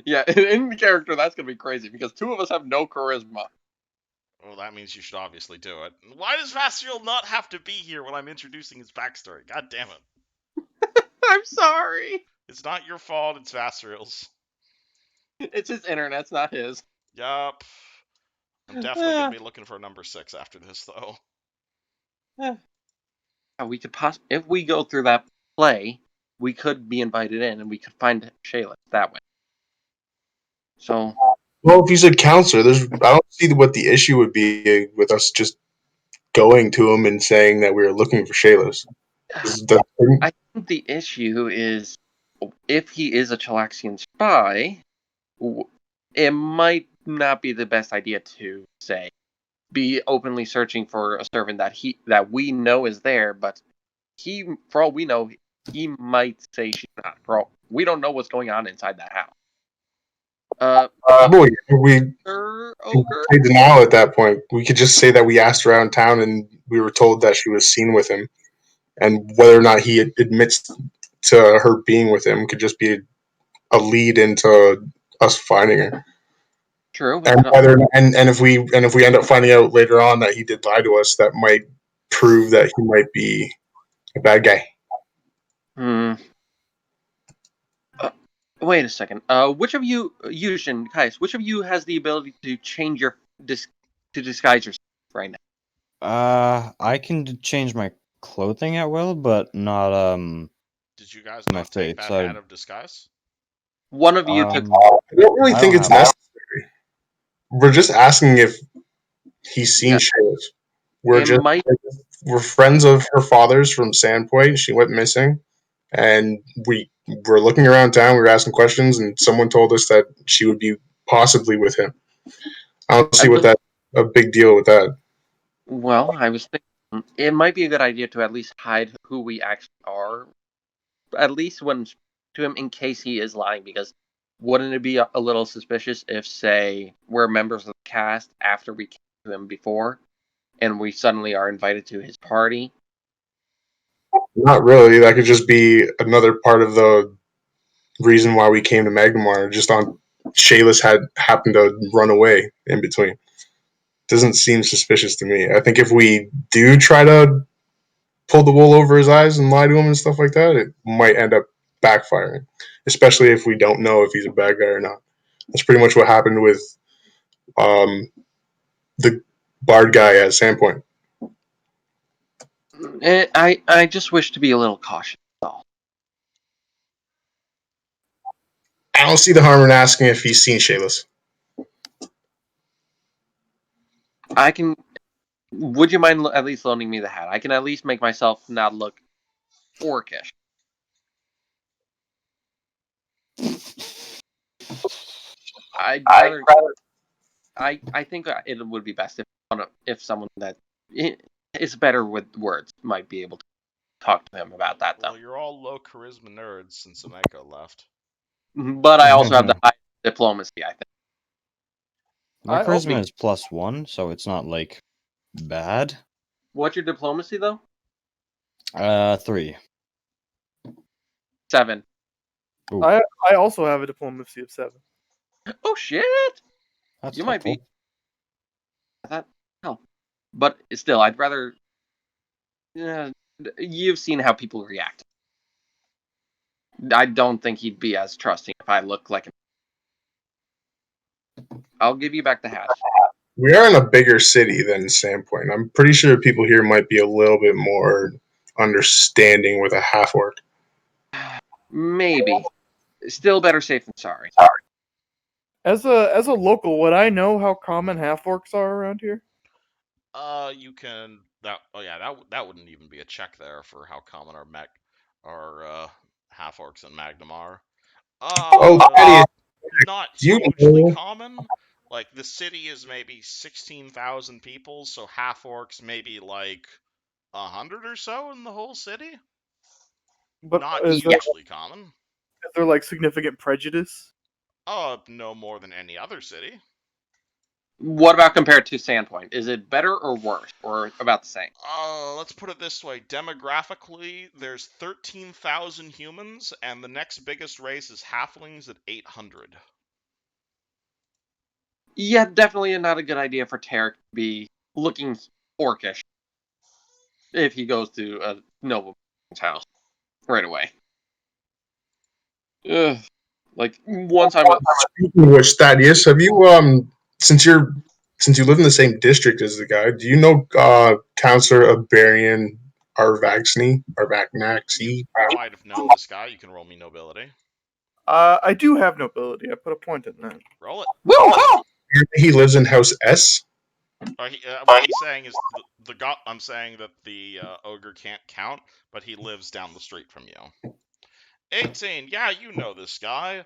Yeah, in character, that's going to be crazy because two of us have no charisma. Well, that means you should obviously do it. Why does Vasriel not have to be here when I'm introducing his backstory? God damn it. I'm sorry. It's not your fault, it's Vasriel's. It's his internet, it's not his. Yup. I'm definitely going to be looking for a number 6 after this, though. we could if we go through that play, we could be invited in, and we could find Shayla that way. So, well, if he's a counselor, I don't see what the issue would be with us just going to him and saying that we were looking for Shayla's. I think the issue is if he is a Chilaxian spy, it might not be the best idea to say be openly searching for a servant that we know is there, but he, for all we know, he might say she's not. We don't know what's going on inside that house. Well, we Ogre? say denial at that point. We could just say that we asked around town and we were told that she was seen with him, and whether or not he admits to her being with him could just be a lead into us finding her. True. And if we end up finding out later on that he did lie to us, that might prove that he might be a bad guy. Wait a second. Which of you, Yushin, Kais, which of you has the ability to change to disguise yourself right now? I can change my clothing at will, but not Did you guys my not take face. that hat of disguise? One of you took. I don't really think it's have it. necessary. We're just asking if he's seen Shayla's. We're friends of her father's from Sandpoint. She went missing, and we were looking around town. We were asking questions, and someone told us that she would be possibly with him. I don't see what that's a big deal with that. Well, I was thinking it might be a good idea to at least hide who we actually are, at least when to him, in case he is lying. Because wouldn't it be a little suspicious if, say, we're members of the cast after we came to him before, and we suddenly are invited to his party? Not really. That could just be another part of the reason why we came to Magnemar. Just on Shayla's had happened to run away in between. Doesn't seem suspicious to me. I think if we do try to pull the wool over his eyes and lie to him and stuff like that, it might end up backfiring. Especially if we don't know if he's a bad guy or not. That's pretty much what happened with the bard guy at Sandpoint. I just wish to be a little cautious. I don't see the harm in asking if he's seen Shayla's. I can. Would you mind at least loaning me the hat? I can at least make myself not look orcish. I think it would be best if someone that is better with words might be able to talk to him about that, though. Well, you're all low charisma nerds since Omeko left. But I also have the high diplomacy, I think. My charisma is +1, so it's not like bad. What's your diplomacy though? 3. 7. Ooh. I also have a diplomacy of 7. Oh shit! That's you helpful. might be. That hell, but still, I'd rather. You've seen how people react. I don't think he'd be as trusting if I look like him. I'll give you back the hat. We are in a bigger city than Sandpoint. I'm pretty sure people here might be a little bit more understanding with a half orc. Maybe. Still better safe than sorry. As a local, would I know how common half orcs are around here? You can that wouldn't even be a check there for how common our half orcs in Magnum are. Not hugely common. Like the city is maybe 16,000 people, so half orcs maybe like 100 or so in the whole city. But not hugely common. Is there like significant prejudice? No more than any other city. What about compared to Sandpoint? Is it better or worse, or about the same? Let's put it this way. Demographically, there's 13,000 humans, and the next biggest race is halflings at 800. Yeah, definitely not a good idea for Tarek to be looking orcish if he goes to a nobleman's house right away. Ugh. Like once I went. Speaking of which, Thaddeus, have you since you live in the same district as the guy, do you know Councillor Abarian Arvagnaxi. You might have known this guy. You can roll me nobility. I do have nobility. I put a point in that. Roll it. Woo! He lives in House S. What he's saying is I'm saying that the ogre can't count, but he lives down the street from you. 18. Yeah, you know this guy.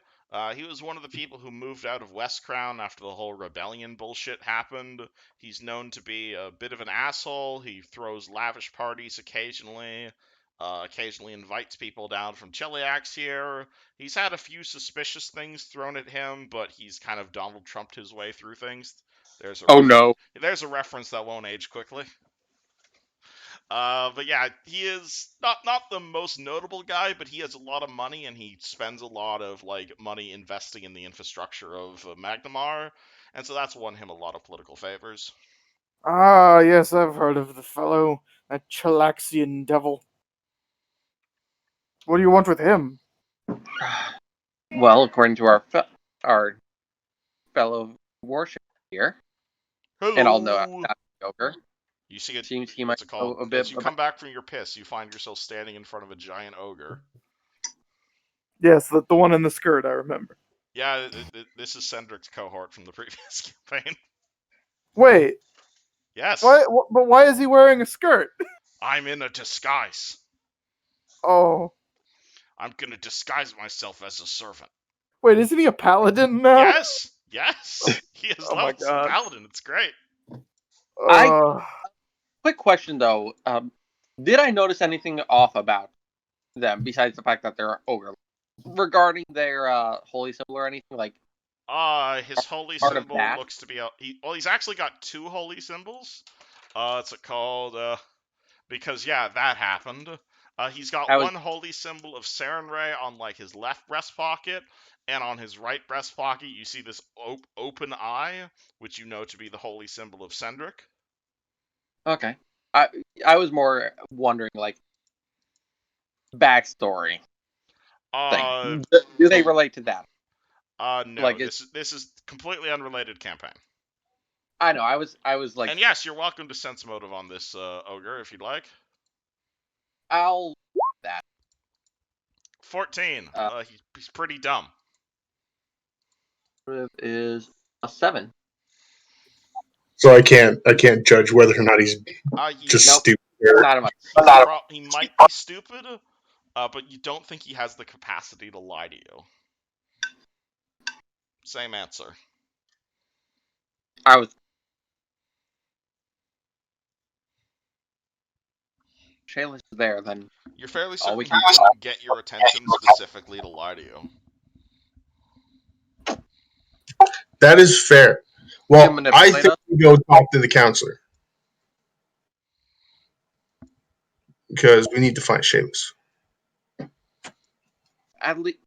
He was one of the people who moved out of West Crown after the whole rebellion bullshit happened. He's known to be a bit of an asshole. He throws lavish parties occasionally. Occasionally invites people down from Cheliax here. He's had a few suspicious things thrown at him, but he's kind of Donald Trumped his way through things. There's a reference that won't age quickly. But yeah, he is not the most notable guy, but he has a lot of money and he spends a lot of money investing in the infrastructure of Magnamar, and so that's won him a lot of political favors. Ah, yes, I've heard of the fellow, that Chelaxian devil. What do you want with him? Well, according to our fellow warship here, Hello. and I'll know after that, Ogre. You see it. Seems he might know a bit. As you come back from your piss, you find yourself standing in front of a giant ogre. Yes, the one in the skirt, I remember. Yeah, this is Cendric's cohort from the previous campaign. Wait. Yes. But why is he wearing a skirt? I'm in a disguise. Oh. I'm gonna disguise myself as a servant. Wait, isn't he a paladin now? Yes. He is Oh my levels God. paladin. It's great. Quick question though, did I notice anything off about them besides the fact that they're ogre regarding their holy symbol or anything like? His holy symbol looks to be he's actually got two holy symbols. It's called because yeah, that happened. He's got one holy symbol of Sarenrae on his left breast pocket, and on his right breast pocket you see this open eye, which you know to be the holy symbol of Cendric. Okay. I was more wondering backstory. Do they relate to that? No. This is completely unrelated campaign. I know. I was like. And yes, you're welcome to sense motive on this ogre if you'd like. I'll that. 14. He's pretty dumb. It is a 7. So I can't judge whether or not he's just stupid. Not much. He might be stupid, but you don't think he has the capacity to lie to you. Same answer. I was. Shayla's there, then. You're fairly certain he wouldn't get your attention specifically to lie to you. That is fair. Well, I think we go talk to the counselor. Because we need to find Shayla's.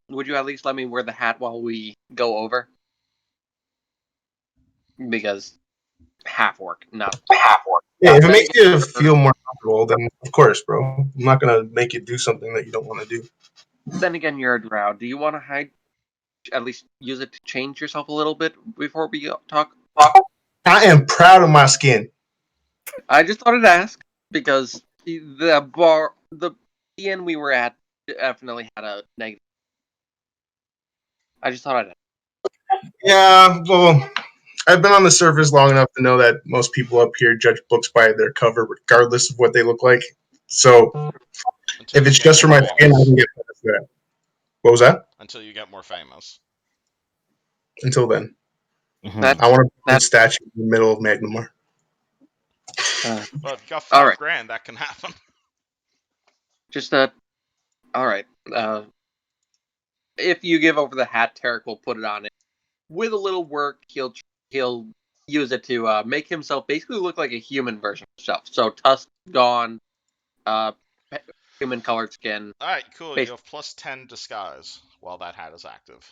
Would you at least let me wear the hat while we go over? Because half work, not half work. Yeah, if it makes you feel more comfortable, then of course, bro. I'm not gonna make you do something that you don't want to do. Then again, you're a drow. Do you want to hide? At least use it to change yourself a little bit before we talk. I am proud of my skin. I just thought I'd ask because the inn we were at definitely had a negative. I just thought I'd ask. Yeah, well, I've been on the surface long enough to know that most people up here judge books by their cover, regardless of what they look like. So, if it's just for my skin, I can get past that. What was that? Until you get more famous. Until then. Mm-hmm. I want to put a statue in the middle of Magnamar. Well, if you got $5,000, that can happen. Just all right. If you give over the hat, Tarek will put it on it. With a little work, he'll use it to make himself basically look like a human version of himself. So tusk gone, human colored skin. All right, cool. You have plus 10 disguise while that hat is active.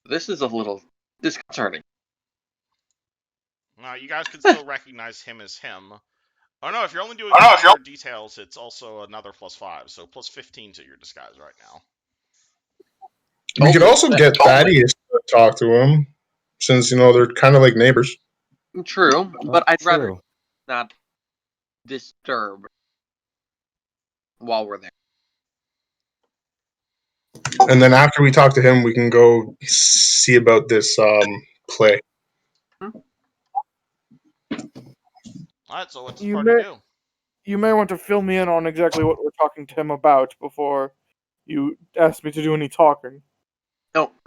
This is a little disconcerting. Now, you guys can still recognize him as him. Oh no, if you're only doing minor details, it's also another plus 5, so plus 15 to your disguise right now. We could also get Thaddeus to talk to him, since they're kind of like neighbors. True, but I'd rather not disturb while we're there. And then after we talk to him, we can go see about this play. Alright, so what's the You party may- do? You may want to fill me in on exactly what we're talking to him about before you ask me to do any talking. The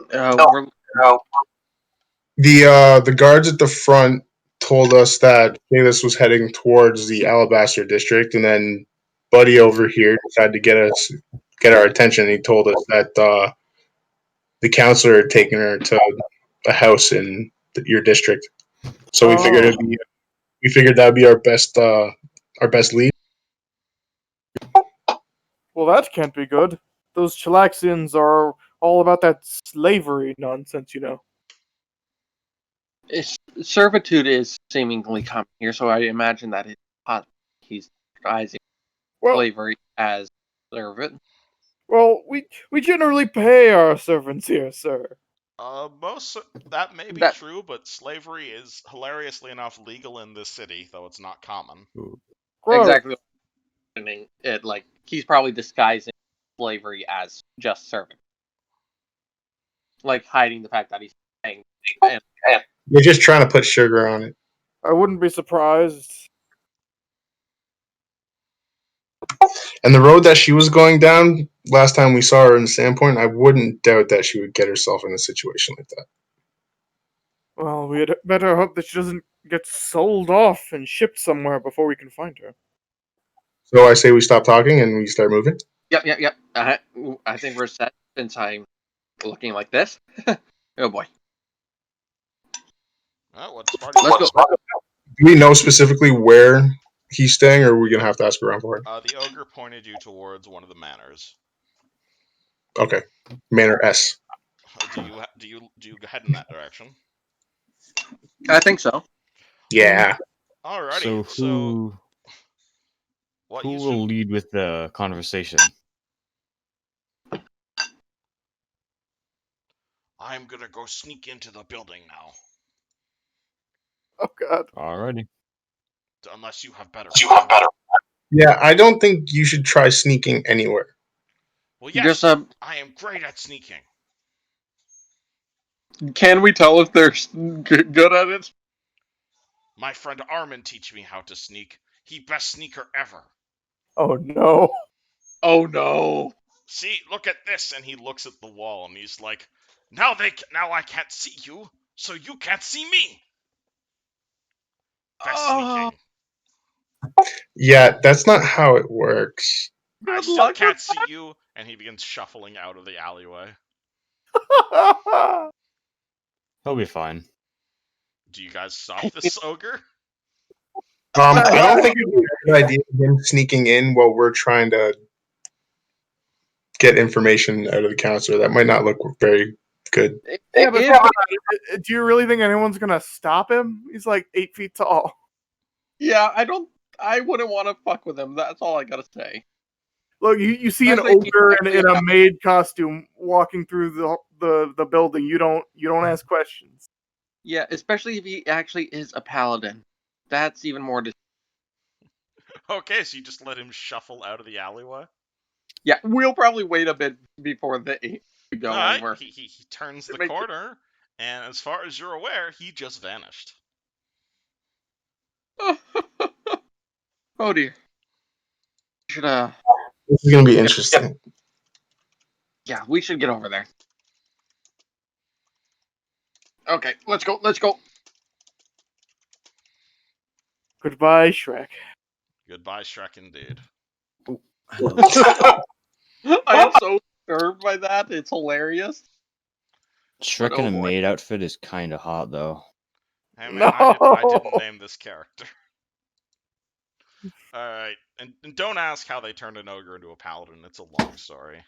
guards at the front told us that Bayless was heading towards the Alabaster district, and then Buddy over here decided to get our attention. He told us that the counselor had taken her to a house in your district. So we figured that'd be our best lead. Well, that can't be good. Those Chilaxians are all about that slavery nonsense, you know. Servitude is seemingly common here, so I imagine that he's disguising slavery as servant. Well, we generally pay our servants here, sir. That may be true, but slavery is hilariously enough legal in this city, though it's not common. Gross. Exactly. It like he's probably disguising slavery as just servant, like hiding the fact that he's paying. You're just trying to put sugar on it. I wouldn't be surprised. And the road that she was going down last time we saw her in Sandpoint, I wouldn't doubt that she would get herself in a situation like that. Well, we had better hope that she doesn't get sold off and shipped somewhere before we can find her. So I say we stop talking and we start moving? Yep. I think we're set since I'm looking like this. Oh boy. What's the party? Let's go. Do we know specifically where he's staying, or are we going to have to ask around for it? The ogre pointed you towards one of the manors. Okay. Manor S. Do you head in that direction? I think so. Yeah. Alrighty. So who will lead with the conversation? I'm gonna go sneak into the building now. Oh God. Alrighty. Unless you have better. Yeah, I don't think you should try sneaking anywhere. Well, yes, I am great at sneaking. Can we tell if they're good at it? My friend Armin teach me how to sneak. He best sneaker ever. Oh no. Oh no. See, look at this, and he looks at the wall, and he's like, now I can't see you, so you can't see me. Best sneaking. Yeah, that's not how it works. I still can't see you, and he begins shuffling out of the alleyway. He'll be fine. Do you guys stop this ogre? I don't think it'd be a good idea him sneaking in while we're trying to get information out of the counselor. That might not look very good. Yeah, but do you really think anyone's gonna stop him? He's like 8 feet tall. Yeah, I wouldn't want to fuck with him. That's all I gotta say. Look, you see an ogre in a maid costume walking through the building. You don't ask questions. Yeah, especially if he actually is a paladin. That's even more. Okay, so you just let him shuffle out of the alleyway? Yeah, we'll probably wait a bit before they go over. He turns the corner, and as far as you're aware, he just vanished. Oh dear. Should This is gonna be interesting. Yeah, we should get over there. Okay, let's go. Goodbye, Shrek. Goodbye, Shrek, indeed. I am so disturbed by that. It's hilarious. Shrek in a maid outfit is kind of hot, though. Hey man, I didn't name this character. Alright, and don't ask how they turned an ogre into a paladin. It's a long story.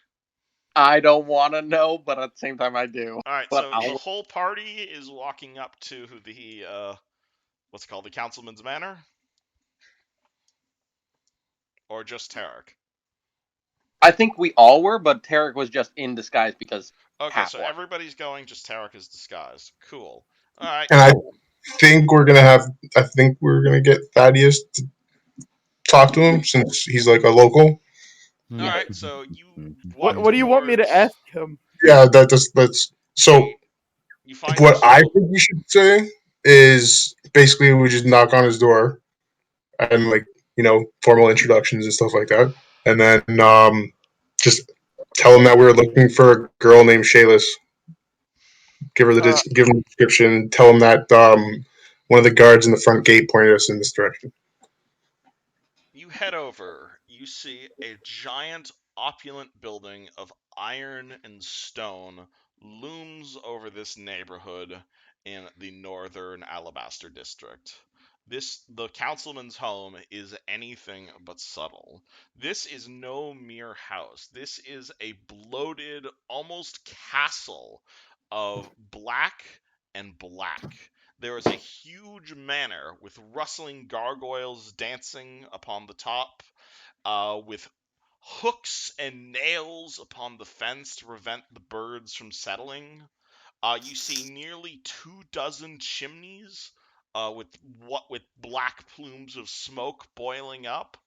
I don't want to know, but at the same time I do. Alright, so the whole party is walking up to the, what's it called, the Councilman's Manor? Or just Tarek? I think we all were, but Tarek was just in disguise because... Okay, so everybody's going, just Tarek is disguised. Cool. Alright. And I think we're gonna get Thaddeus to talk to him since he's like a local. All right, so you walk What do you want me to towards- ask him? Yeah, that's so. You find What I yourself. think we should say is basically we just knock on his door and like formal introductions and stuff like that, and then just tell him that we're looking for a girl named Shayless. Give her give him the description. Tell him that one of the guards in the front gate pointed us in this direction. You head over. You see a giant, opulent building of iron and stone looms over this neighborhood in the northern Alabaster district. The councilman's home is anything but subtle. This is no mere house. This is a bloated, almost castle of black and black. There is a huge manor with rustling gargoyles dancing upon the top, with hooks and nails upon the fence to prevent the birds from settling. You see nearly 24 chimneys, with black plumes of smoke boiling up,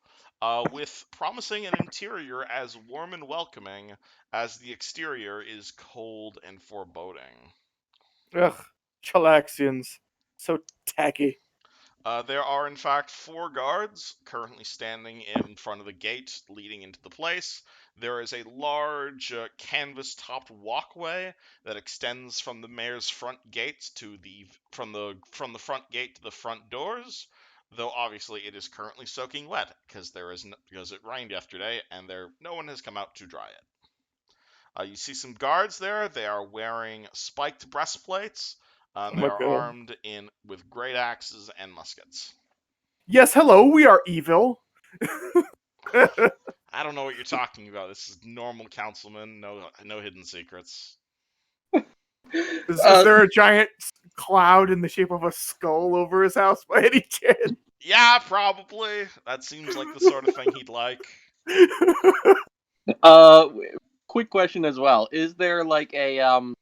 with promising an interior as warm and welcoming as the exterior is cold and foreboding. Ugh, Chalaxians. So tacky. There are, in fact, 4 guards currently standing in front of the gate leading into the place. There is a large canvas-topped walkway that extends from the mayor's front gate to from the front gate to the front doors. Though obviously it is currently soaking wet because because it rained yesterday and no one has come out to dry it. You see some guards there. They are wearing spiked breastplates. Oh They my are god. armed with great axes and muskets. Yes, hello, we are evil. I don't know what you're talking about. This is normal councilman. No hidden secrets. Is there a giant cloud in the shape of a skull over his house by any chance? Yeah, probably. That seems like the sort of thing he'd like. Quick question as well. Is there like a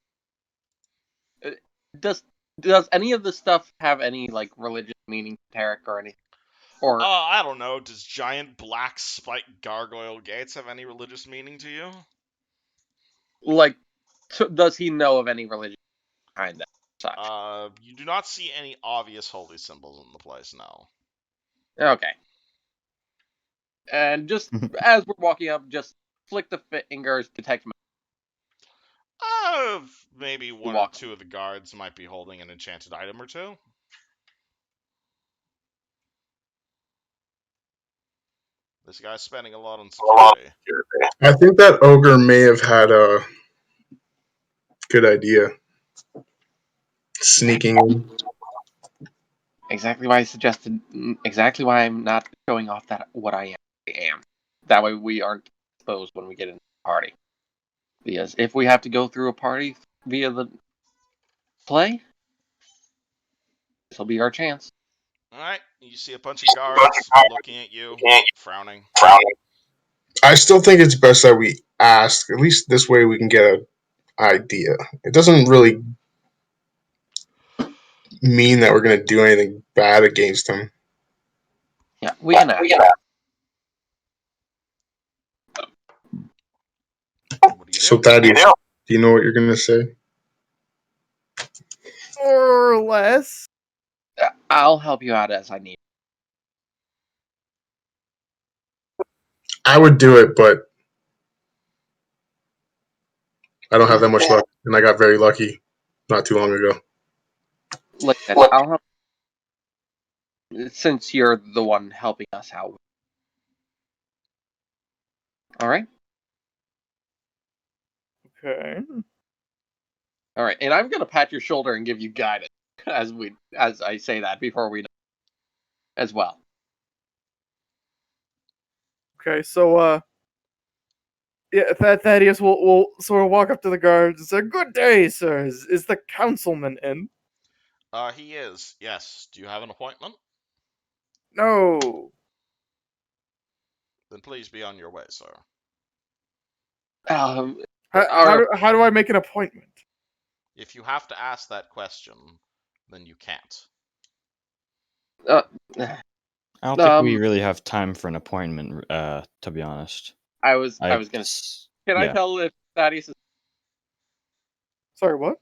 does any of this stuff have any like religious meaning to Tarek or anything? Or I don't know. Does giant black spiked gargoyle gates have any religious meaning to you? like does he know of any religion behind that? Such? You do not see any obvious holy symbols in the place, no. Okay. And just as we're walking up, just flick the fingers, detect. Maybe one or two of the guards might be holding an enchanted item or two. This guy's spending a lot on security. I think that ogre may have had a good idea. Sneaking in. Exactly why I suggested. Exactly why I'm not showing off that what I am. That way we aren't exposed when we get into the party. Because if we have to go through a party via the play, this will be our chance. Alright, you see a bunch of guards looking at you, frowning. I still think it's best that we ask. At least this way we can get an idea. It doesn't really mean that we're going to do anything bad against him. Yeah, we can ask. What do you do? So Thaddeus, do you know what you're going to say? More or less. I'll help you out as I need. I would do it, but I don't have that much luck, and I got very lucky not too long ago. Like that, I'll help. Since you're the one helping us out. All right. Okay. All right, and I'm gonna pat your shoulder and give you guidance as I say that before we as well. Okay, so yeah, Thaddeus will sort of walk up to the guards and say, "Good day, sirs. Is the councilman in?" He is, yes. Do you have an appointment? No. Then please be on your way, sir. How do I make an appointment? If you have to ask that question, then you can't. I don't think we really have time for an appointment, to be honest. I was gonna. Can I tell if Thaddeus is? Sorry, what?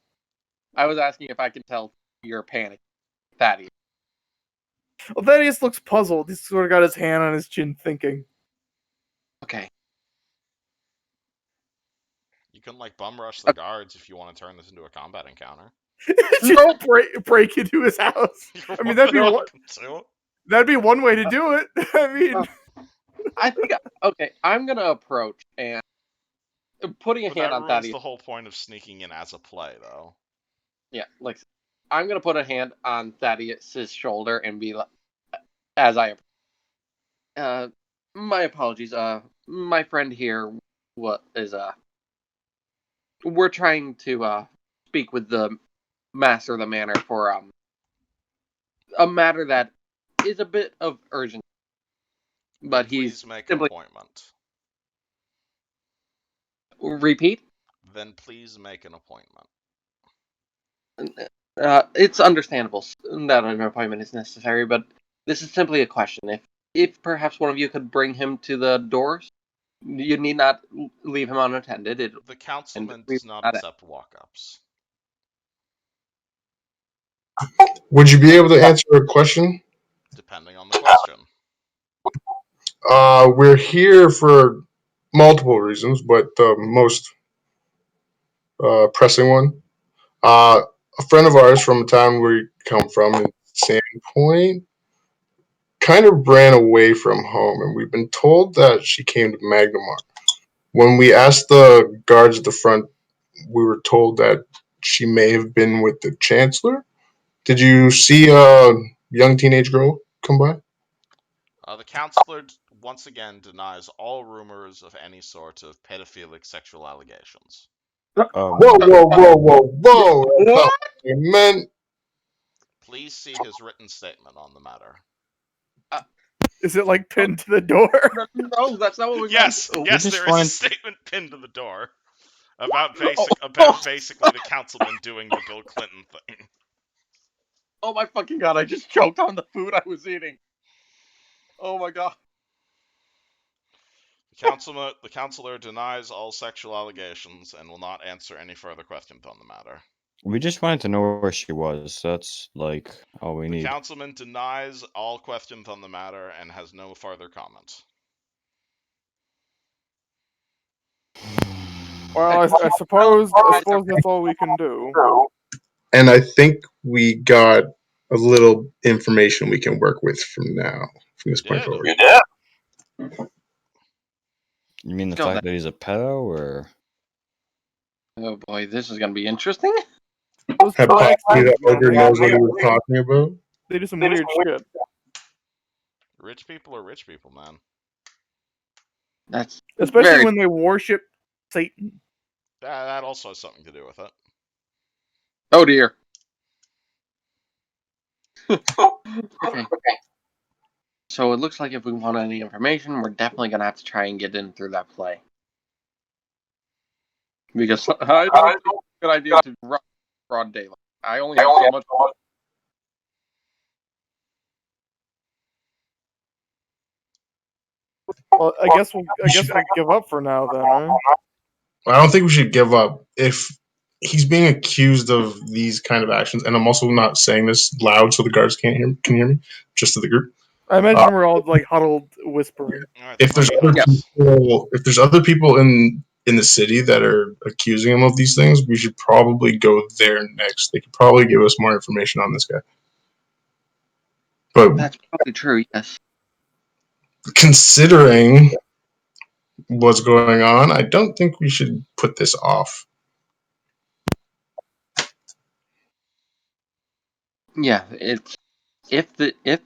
I was asking if I could tell you're panicking, Thaddeus. Well, Thaddeus looks puzzled. He's sort of got his hand on his chin, thinking. Okay. You can like bum rush the guards if you want to turn this into a combat encounter. Just break into his house. I mean, that'd be one way to do it. I mean, I think okay. I'm gonna approach and putting a hand on Thaddeus. Thaddeus. The whole point of sneaking in as a play, though. Yeah, like I'm gonna put a hand on Thaddeus's shoulder and be like, as I. My apologies. My friend here, we're trying to speak with the master of the manor for a matter that is a bit of urgent. But please make an appointment. Repeat? Then please make an appointment. It's understandable that an appointment is necessary, but this is simply a question. If perhaps one of you could bring him to the doors, you need not leave him unattended. The councilman does not accept walk-ups. Would you be able to answer a question? Depending on the question. We're here for multiple reasons, but the most pressing one. A friend of ours from a town we come from in Sandpoint kind of ran away from home, and we've been told that she came to Magnamar. When we asked the guards at the front, we were told that she may have been with the Chancellor. Did you see a young teenage girl come by? The Counselor once again denies all rumors of any sort of pedophilic sexual allegations. Whoa! What? Man. Please see his written statement on the matter. Is it like pinned to the door? No, that's not what we Yes, meant. yes, there is a statement pinned to the door about basically the councilman doing the Bill Clinton thing. Oh my fucking god! I just choked on the food I was eating. Oh my god. The councilor denies all sexual allegations and will not answer any further questions on the matter. We just wanted to know where she was. That's like all we need. The councilman denies all questions on the matter and has no further comment. Well, I suppose that's all we can do. And I think we got a little information we can work with from this point forward. You mean the fact that he's a pedo, or? Oh boy, this is gonna be interesting. That Ogre knows what he was talking about. They do some weird shit. Rich people are rich people, man. That's especially when they worship Satan. That also has something to do with it. Oh dear. Okay. So it looks like if we want any information, we're definitely gonna have to try and get in through that play. Because I don't think it's a good idea to run broad daylight. I only have so much. Well, I guess we'll give up for now then, right? I don't think we should give up. If he's being accused of these kind of actions, and I'm also not saying this loud so the guards can hear me, just to the group. I imagine we're all like huddled, whispering. If there's other people in the city that are accusing him of these things, we should probably go there next. They could probably give us more information on this guy. But that's probably true. Yes. Considering what's going on, I don't think we should put this off. Yeah, it's if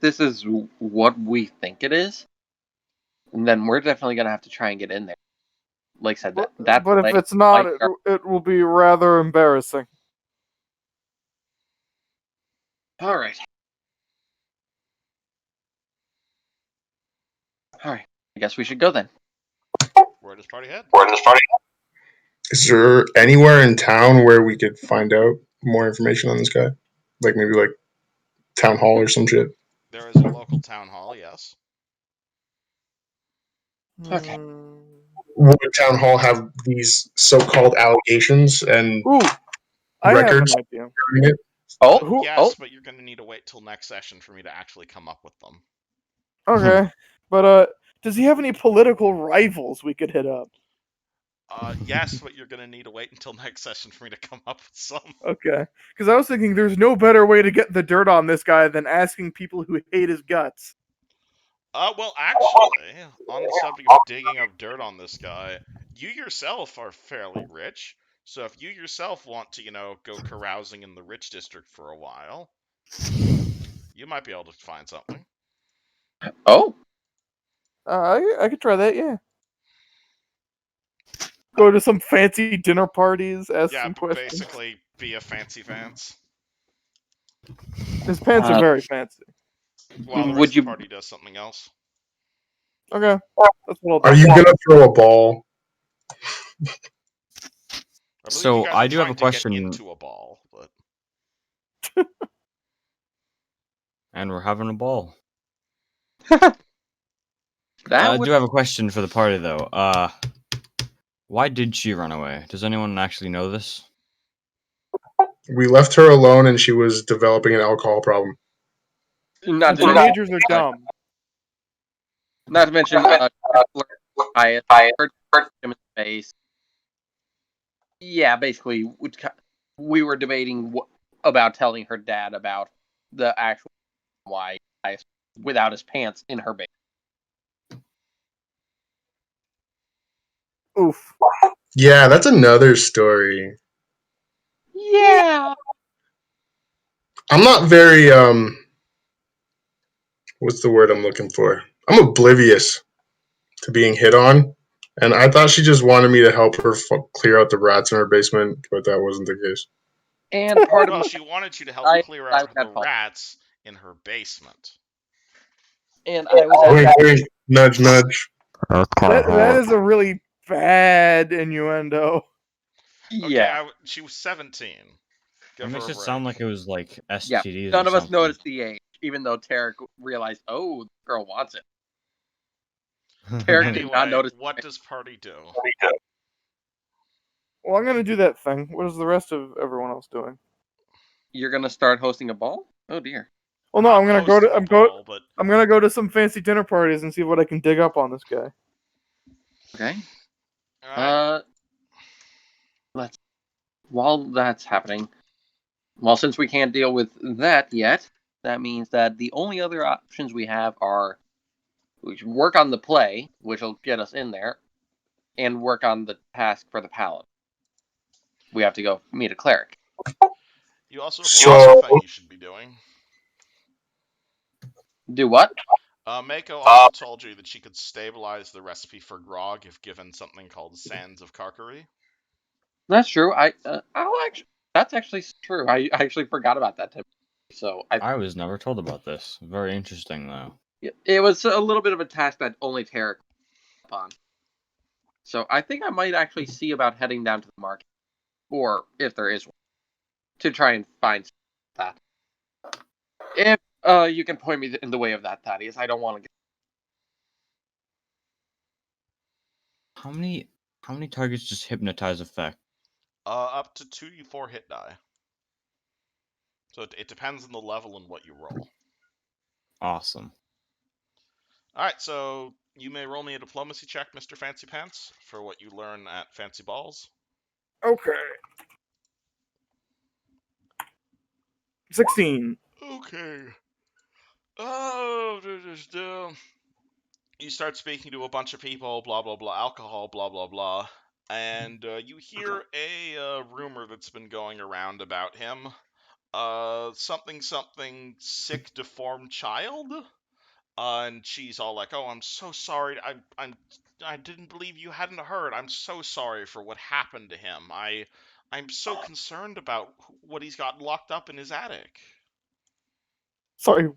this is what we think it is, then we're definitely gonna have to try and get in there. Like I said, but if it's not, it will be rather embarrassing. All right. I guess we should go then. Where does party head? Is there anywhere in town where we could find out more information on this guy? Like maybe like town hall or some shit? There is a local town hall, yes. Okay. Would the town hall have these so-called allegations and Ooh, I have records an idea. during it? Who- Yes, but you're going to need to wait till next session for me to actually come up with them. Okay, but does he have any political rivals we could hit up? Yes, but you're going to need to wait until next session for me to come up with some. Okay, because I was thinking there's no better way to get the dirt on this guy than asking people who hate his guts. Well, actually, on the subject of digging up dirt on this guy, you yourself are fairly rich. So if you yourself want to, go carousing in the rich district for a while, you might be able to find something. Oh, I could try that, yeah. Go to some fancy dinner parties, ask Yeah, some but questions. basically be a fancy pants. His pants are very fancy. While the Would rest of you- the party does something else. Okay, that's what I'll do. Are you gonna throw a ball? I believe So, you guys I were do have a trying to question. get into a ball, but And we're having a ball. that I would. do have a question for the party, though. Why did she run away? Does anyone actually know this? We left her alone, and she was developing an alcohol problem. Not to Teenagers are dumb. Not to mention, I heard him in the face. Yeah, basically, we were debating about telling her dad about the actual why without his pants in her base. Oof. Yeah, that's another story. Yeah. I'm not very what's the word I'm looking for? I'm oblivious to being hit on, and I thought she just wanted me to help her clear out the rats in her basement, but that wasn't the case. And part of well, my she wanted you to help I- clear I out got the fault. rats in her basement. and I was Wink, wink, nudge, nudge. That is a really bad innuendo. yeah. Okay, she was 17. Give It makes her a it break. sound like it was like Yeah. STDs None or of us something. noticed the age, even though Tarek realized, oh, the girl wants it. Tarek did not Anyway, notice. what does party do? Well, I'm gonna do that thing. What is the rest of everyone else doing? You're gonna start hosting a ball? Oh dear. Well, no, Not I'm gonna go to hosting a ball, but I'm gonna go to some fancy dinner parties and see what I can dig up on this guy. Okay. alright. Let's. While that's happening, well, since we can't deal with that yet, that means that the only other options we have are we should work on the play, which will get us in there, and work on the task for the Paladin. We have to go meet a cleric. You also have So- one other thing you should be doing. Do what? Mako also told you that she could stabilize the recipe for grog if given something called Sands of Karkari. That's true. That's actually true. I actually forgot about that tip. So I was never told about this. Very interesting, though. it was a little bit of a task that only Tarek upon. So I think I might actually see about heading down to the market, or if there is one, to try and find that. If you can point me in the way of that, Thaddeus, I don't want to get. How many targets does hypnotize affect? Up to 2d4 hit die. So it depends on the level and what you roll. Awesome. Alright, so you may roll me a diplomacy check, Mr. Fancy Pants, for what you learn at Fancy Balls. Okay. 16. Okay. Oh, you start speaking to a bunch of people, blah, blah, blah, alcohol, blah, blah, blah. And you hear a rumor that's been going around about him. Something, sick, deformed child? And she's all like, "Oh, I'm so sorry. I didn't believe you hadn't heard. I'm so sorry for what happened to him. I'm so concerned about what he's got locked up in his attic." Sorry.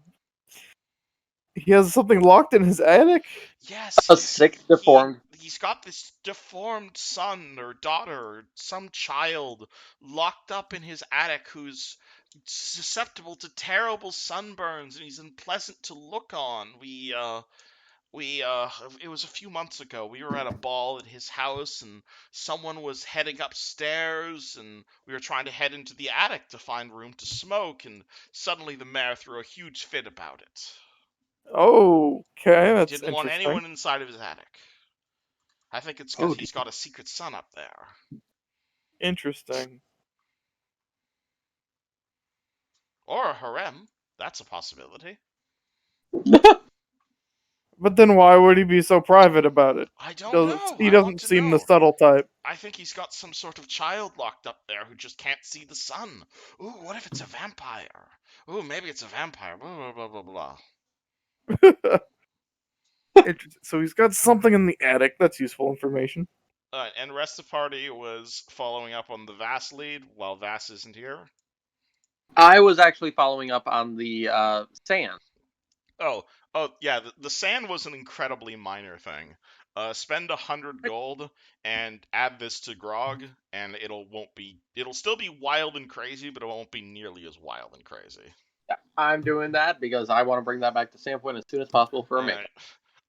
He has something locked in his attic? Yes, A sick, deformed he's got this deformed son or daughter or some child locked up in his attic who's susceptible to terrible sunburns and he's unpleasant to look on. It was a few months ago. We were at a ball at his house and someone was heading upstairs and we were trying to head into the attic to find room to smoke and suddenly the mayor threw a huge fit about it. Okay, He that's didn't want interesting. anyone inside of his attic. I think it's because he's got a secret son up there. Interesting. Or a harem. That's a possibility. But then why would he be so private about it? I don't know. He I want doesn't to seem know. the subtle type. I think he's got some sort of child locked up there who just can't see the sun. Ooh, what if it's a vampire? Ooh, maybe it's a vampire. Blah, blah, blah, blah, blah. So he's got something in the attic. That's useful information. And the rest of the party was following up on the Vass lead while Vass isn't here. I was actually following up on the sand. Oh, yeah. The sand was an incredibly minor thing. Spend 100 gold and add this to Grog, and it'll still be wild and crazy, but it won't be nearly as wild and crazy. Yeah, I'm doing that because I want to bring that back to Sandpoint as soon as possible for a Mako.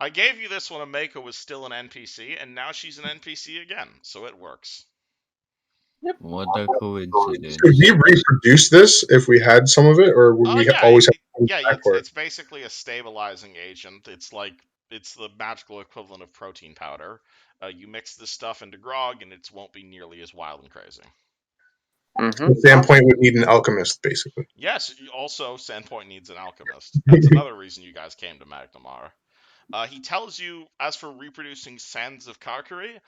I gave you this when Ameko was still an NPC, and now she's an NPC again, so it works. Yep. What a coincidence. Could we reproduce this if we had some of it, or would we always have it's basically a stabilizing agent. It's the magical equivalent of protein powder. You mix this stuff into Grog, and it won't be nearly as wild and crazy. Mm-hmm. Sandpoint would need an alchemist, basically. Yes, also Sandpoint needs an alchemist. That's another reason you guys came to Magnemar. He tells you, as for reproducing Sands of Karkari,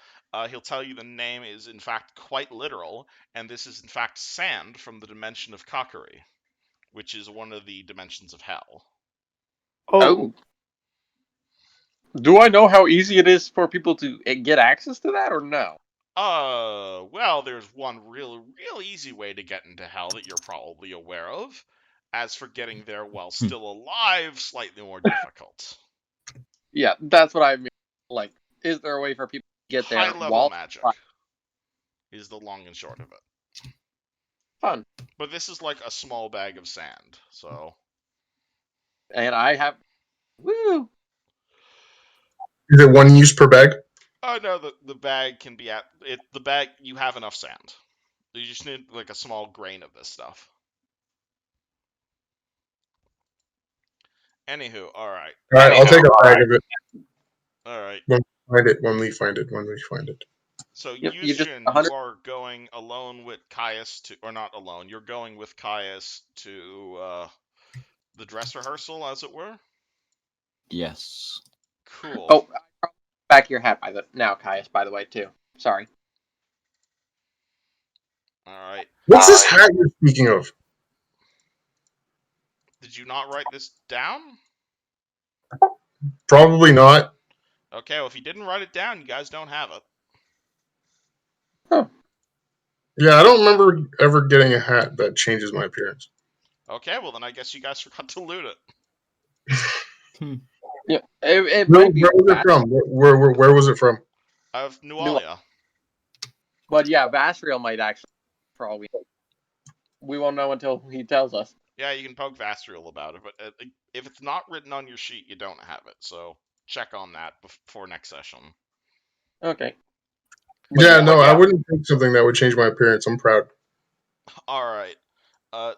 he'll tell you the name is in fact quite literal, and this is in fact sand from the dimension of Karkari, which is one of the dimensions of hell. Oh. Do I know how easy it is for people to get access to that, or no? Well, there's one real easy way to get into hell that you're probably aware of. As for getting there while still alive, slightly more difficult. Yeah, that's what I mean. Like, is there a way for people to get there High-level magic is the long and short of it. Fun. But this is like a small bag of sand, so... And I have... Woo! Is it one use per bag? Oh, no, the bag can be at... The bag, you have enough sand. You just need, like, a small grain of this stuff. Anywho, alright. Alright, I'll take a bag of it. Alright. When we find it. So, Yep, Yushin, you are going alone with Caius to... Or not alone, you're going with Caius to, the dress rehearsal, as it were? Yes. Cool. Oh, back your hat now, Caius, by the way, too. Sorry. Alright. What's this hat you're speaking of? Did you not write this down? Probably not. Okay, well, if you didn't write it down, you guys don't have it. Huh. Yeah, I don't remember ever getting a hat that changes my appearance. Okay, well, then I guess you guys forgot to loot it. Yeah, it Where might be was it from? Where was it from? Of Nualia. But yeah, Vasriel might actually, for all we know. We won't know until he tells us. Yeah, you can poke Vasriel about it, but if it's not written on your sheet, you don't have it. So check on that before next session. Okay. Yeah, I wouldn't think something that would change my appearance. I'm proud. All right.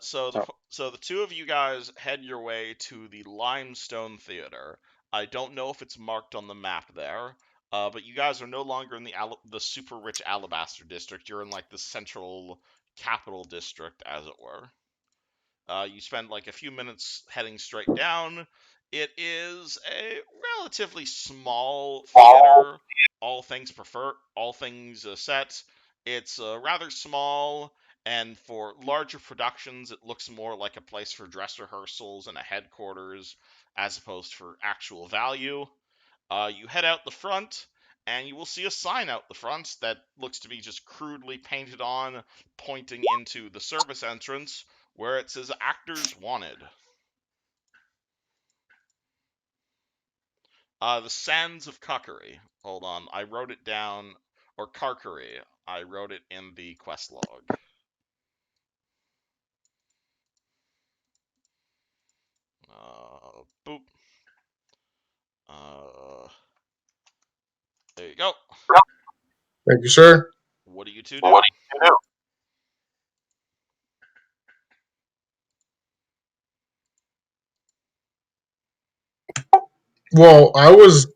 So the two of you guys head your way to the Limestone Theater. I don't know if it's marked on the map there, but you guys are no longer in the super rich Alabaster District. You're in like the central capital district, as it were. You spend like a few minutes heading straight down. It is a relatively small theater, all things set. It's rather small, and for larger productions, it looks more like a place for dress rehearsals and a headquarters, as opposed for actual value. You head out the front, and you will see a sign out the front that looks to be just crudely painted on, pointing into the service entrance, where it says actors wanted. The Sands of Cuckery. Hold on, I wrote it down. Or Karkari. I wrote it in the quest log. Boop. There you go. Thank you, sir. What do you two do? Well, I was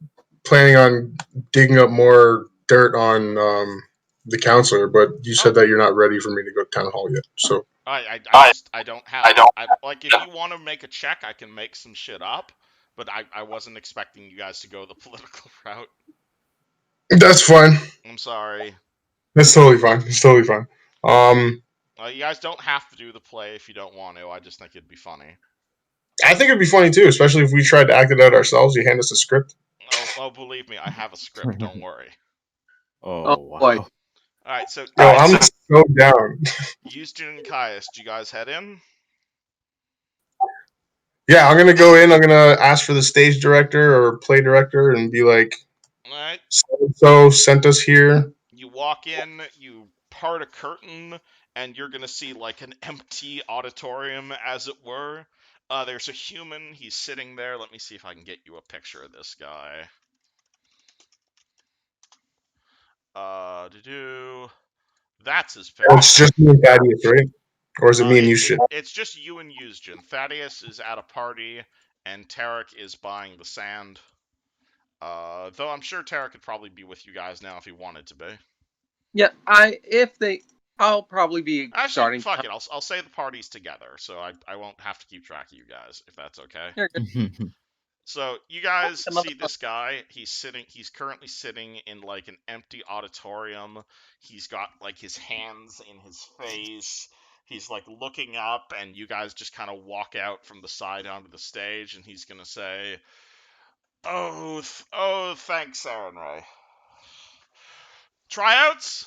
planning on digging up more dirt on the counselor, but you said that you're not ready for me to go to town hall yet. So I don't have. Like, if you want to make a check, I can make some shit up. But I wasn't expecting you guys to go the political route. that's fine. I'm sorry. That's totally fine. It's totally fine. You guys don't have to do the play if you don't want to. I just think it'd be funny. I think it'd be funny too, especially if we tried to act it out ourselves. You hand us a script. Oh, believe me, I have a script. Don't worry. Oh, boy. wow. All right, so Yo, I'm so down. Euston and Caius, do you guys head in? Yeah, I'm gonna go in. I'm gonna ask for the stage director or play director and be like, All right. so sent us here. You walk in, you part a curtain, and you're gonna see like an empty auditorium, as it were. There's a human. He's sitting there. Let me see if I can get you a picture of this guy. That's his picture. It's just me and Thaddeus, right? Or is it me and you shit? It's just you and Euston. Thaddeus is at a party, and Tarek is buying the sand. Though I'm sure Tarek could probably be with you guys now if he wanted to be. Yeah, I'll probably be Actually, starting. fuck it. I'll say the party's together, so I won't have to keep track of you guys, if that's okay. You're good. So you guys see this guy. He's currently sitting in like an empty auditorium. He's got like his hands in his face. He's like looking up, and you guys just kind of walk out from the side onto the stage, and he's gonna say, "Oh, thanks, Aaron Ray. Tryouts?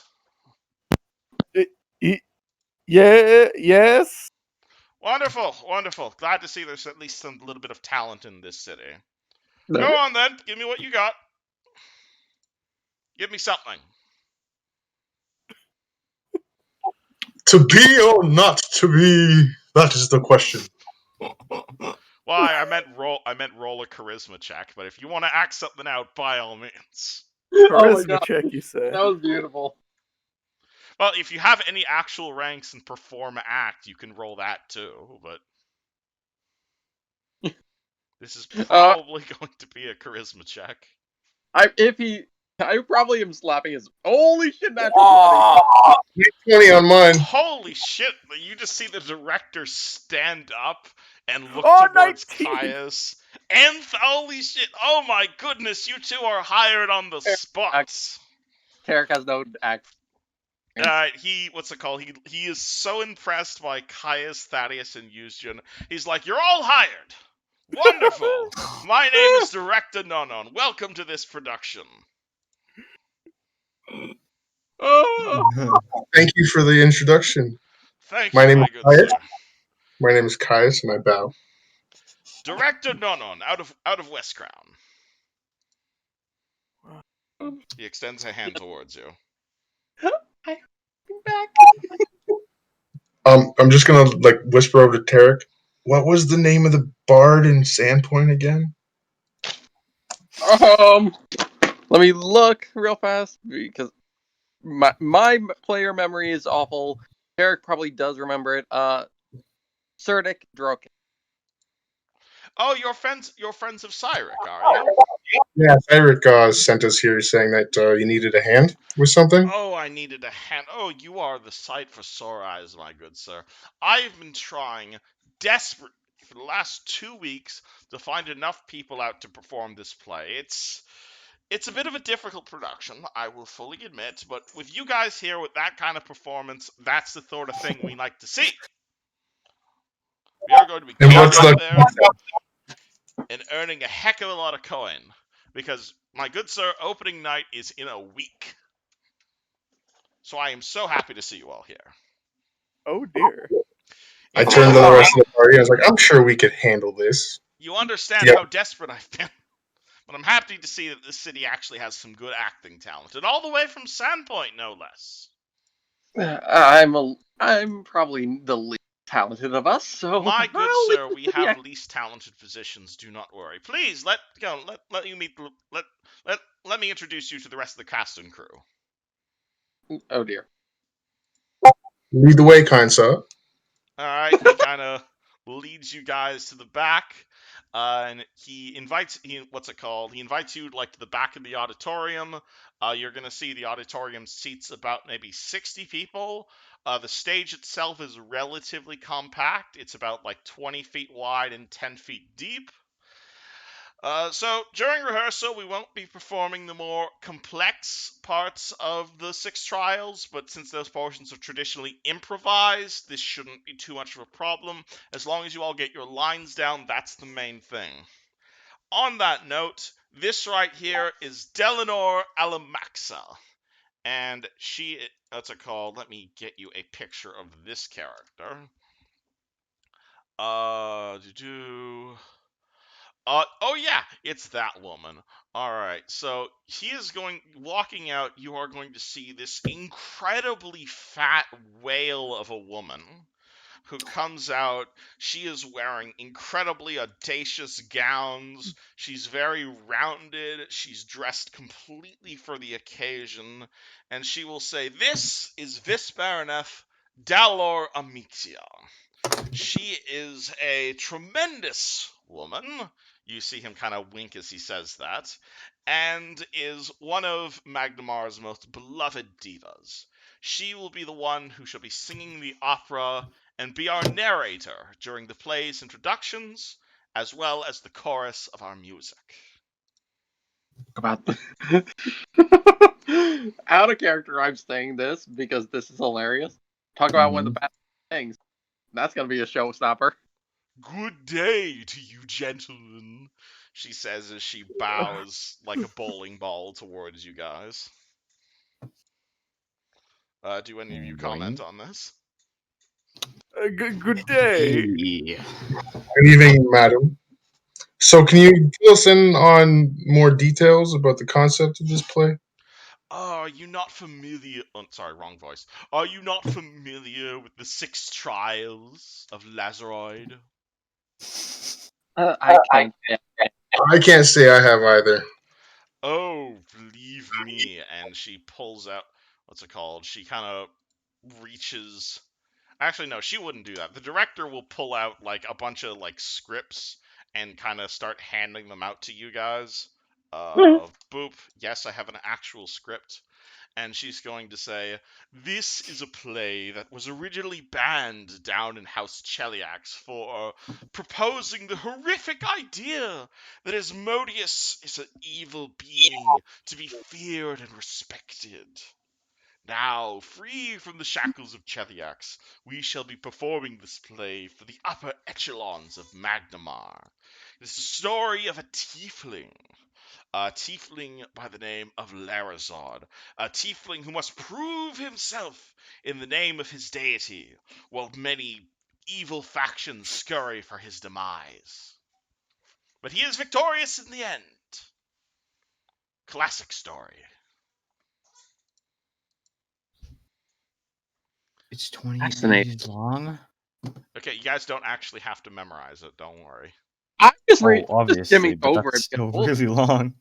Yeah, yes. Wonderful, wonderful. Glad to see there's at least some little bit of talent in this city. Go on then, give me what you got. Give me something." To be or not to be? That is the question. Well, I meant roll a charisma check, but if you want to act something out, by all means. Charisma check, you say? That was beautiful. Well, if you have any actual ranks and perform act, you can roll that too, but this is probably going to be a charisma check. I probably am slapping his. Holy shit, natural 20 on mine. Holy shit! You just see the director stand up and look towards 19. Caius. And holy shit! Oh my goodness! You two are hired on the spot. Tarek has no act. What's it called? He is so impressed by Caius, Thaddeus, and Euston. He's like, "You're all hired. Wonderful. My name is Director Nonon. Welcome to this production." Thank you for the introduction. Thank My you, name my is good Caius. sir. My name is Caius, and I bow. Director Nonon, out of West Crown. He extends a hand towards you. Back. I'm just gonna like whisper over to Tarek. What was the name of the bard in Sandpoint again? Let me look real fast because my player memory is awful. Tarek probably does remember it. Serdic Drokin. Oh, you're friends of Cyric, are you? Yeah, Eric sent us here saying that you needed a hand with something. Oh, I needed a hand. Oh, you are the sight for sore eyes, my good sir. I've been trying desperately for the last 2 weeks to find enough people out to perform this play. It's a bit of a difficult production, I will fully admit, but with you guys here with that kind of performance, that's the sort of thing we like to see. We are going to be going out there and earning a heck of a lot of coin, because, my good sir, opening night is in a week. So I am so happy to see you all here. Oh dear. I turned to the rest of the party. I was like, I'm sure we could handle this. You understand Yep. how desperate I've been. But I'm happy to see that this city actually has some good acting talent, and all the way from Sandpoint, no less. I'm probably the least talented of us, so My good I'll leave sir, we the have least talented physicians. Do not worry. Please let you meet. Let me introduce you to the rest of the cast and crew. Oh dear. Lead the way, kind sir. All right, he kind of leads you guys to the back, and he invites what's it called? He invites you like to the back of the auditorium. You're gonna see the auditorium seats about maybe 60 people. The stage itself is relatively compact. It's about like 20 feet wide and 10 feet deep. So during rehearsal, we won't be performing the more complex parts of the 6 trials, but since those portions are traditionally improvised, this shouldn't be too much of a problem. As long as you all get your lines down, that's the main thing. On that note, this right here is Delanor Alamaxa, and what's it called? Let me get you a picture of this character. Oh yeah, it's that woman. All right, so he is walking out. You are going to see this incredibly fat whale of a woman who comes out. She is wearing incredibly audacious gowns. She's very rounded. She's dressed completely for the occasion, and she will say, "This is Vis Baroneth Dalor Amicia." She is a tremendous woman. You see him kind of wink as he says that, and is one of Magdamar's most beloved divas. She will be the one who shall be singing the opera and be our narrator during the play's introductions, as well as the chorus of our music. About out of character, I'm saying this because this is hilarious. Talk about when the bad things. That's gonna be a showstopper. Good day to you, gentlemen, she says as she bows like a bowling ball towards you guys. Do any of you comment on this? Good day. Yeah. Good evening, madam. So, can you fill us in on more details about the concept of this play? Are you not familiar? Oh, sorry, wrong voice. Are you not familiar with the 6 trials of Lazaroid? I can't. I can't say I have either. Oh, believe me. And she pulls out, what's it called? She kind of reaches. Actually, no, she wouldn't do that. The director will pull out like a bunch of like scripts and kind of start handing them out to you guys. Boop. Yes, I have an actual script. And she's going to say, "This is a play that was originally banned down in House Cheliax for proposing the horrific idea that Asmodeus is an evil being to be feared and respected. Now, free from the shackles of Cheliax, we shall be performing this play for the upper echelons of Magnamar. It is the story of a tiefling by the name of Larazod, a tiefling who must prove himself in the name of his deity, while many evil factions scurry for his demise. But he is victorious in the end. Classic story." It's 20 Fascinating. pages long. Okay, you guys don't actually have to memorize it, don't worry. I'm just Oh, just obviously, skimming but over that's it. still really long.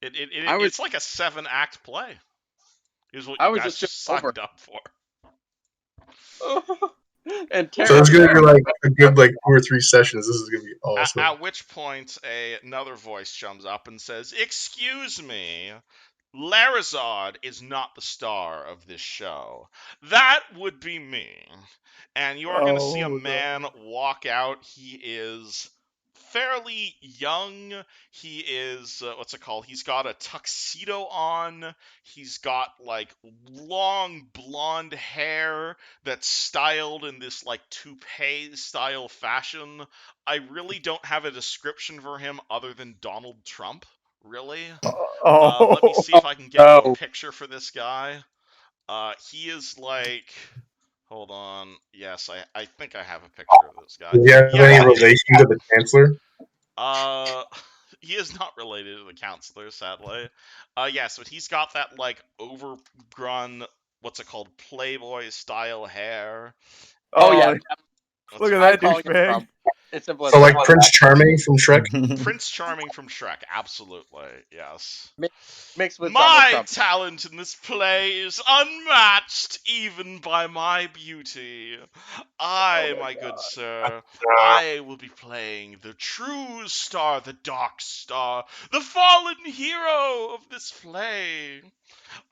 It's like a 7-act play. Is what I you was guys just skimming over signed up for. and So Tara. it's gonna be like a good like 2 or 3 sessions. This is gonna be awesome. At which point, another voice comes up and says, "Excuse me, Larazod is not the star of this show. That would be me." And you are going to see a man walk out. He is fairly young. He is, what's it called? He's got a tuxedo on. He's got like long blonde hair that's styled in this like toupee style fashion. I really don't have a description for him other than Donald Trump, really. Let me see if I can get you a picture for this guy. He is like, hold on. Yes, I think I have a picture of this guy. Do you have any relation to the Chancellor? He is not related to the counselor, sadly. Yes, but he's got that like overgrown, what's it called, Playboy style hair. Oh yeah, Oh, look at I'm that calling him douchebag. Trump. It's simple as So, that. like Prince Charming from Shrek? Prince Charming from Shrek, absolutely, yes. Mixed with Donald My Trump. talent in this play is unmatched even by my beauty. My good sir, I will be playing the true star, the dark star, the fallen hero of this play.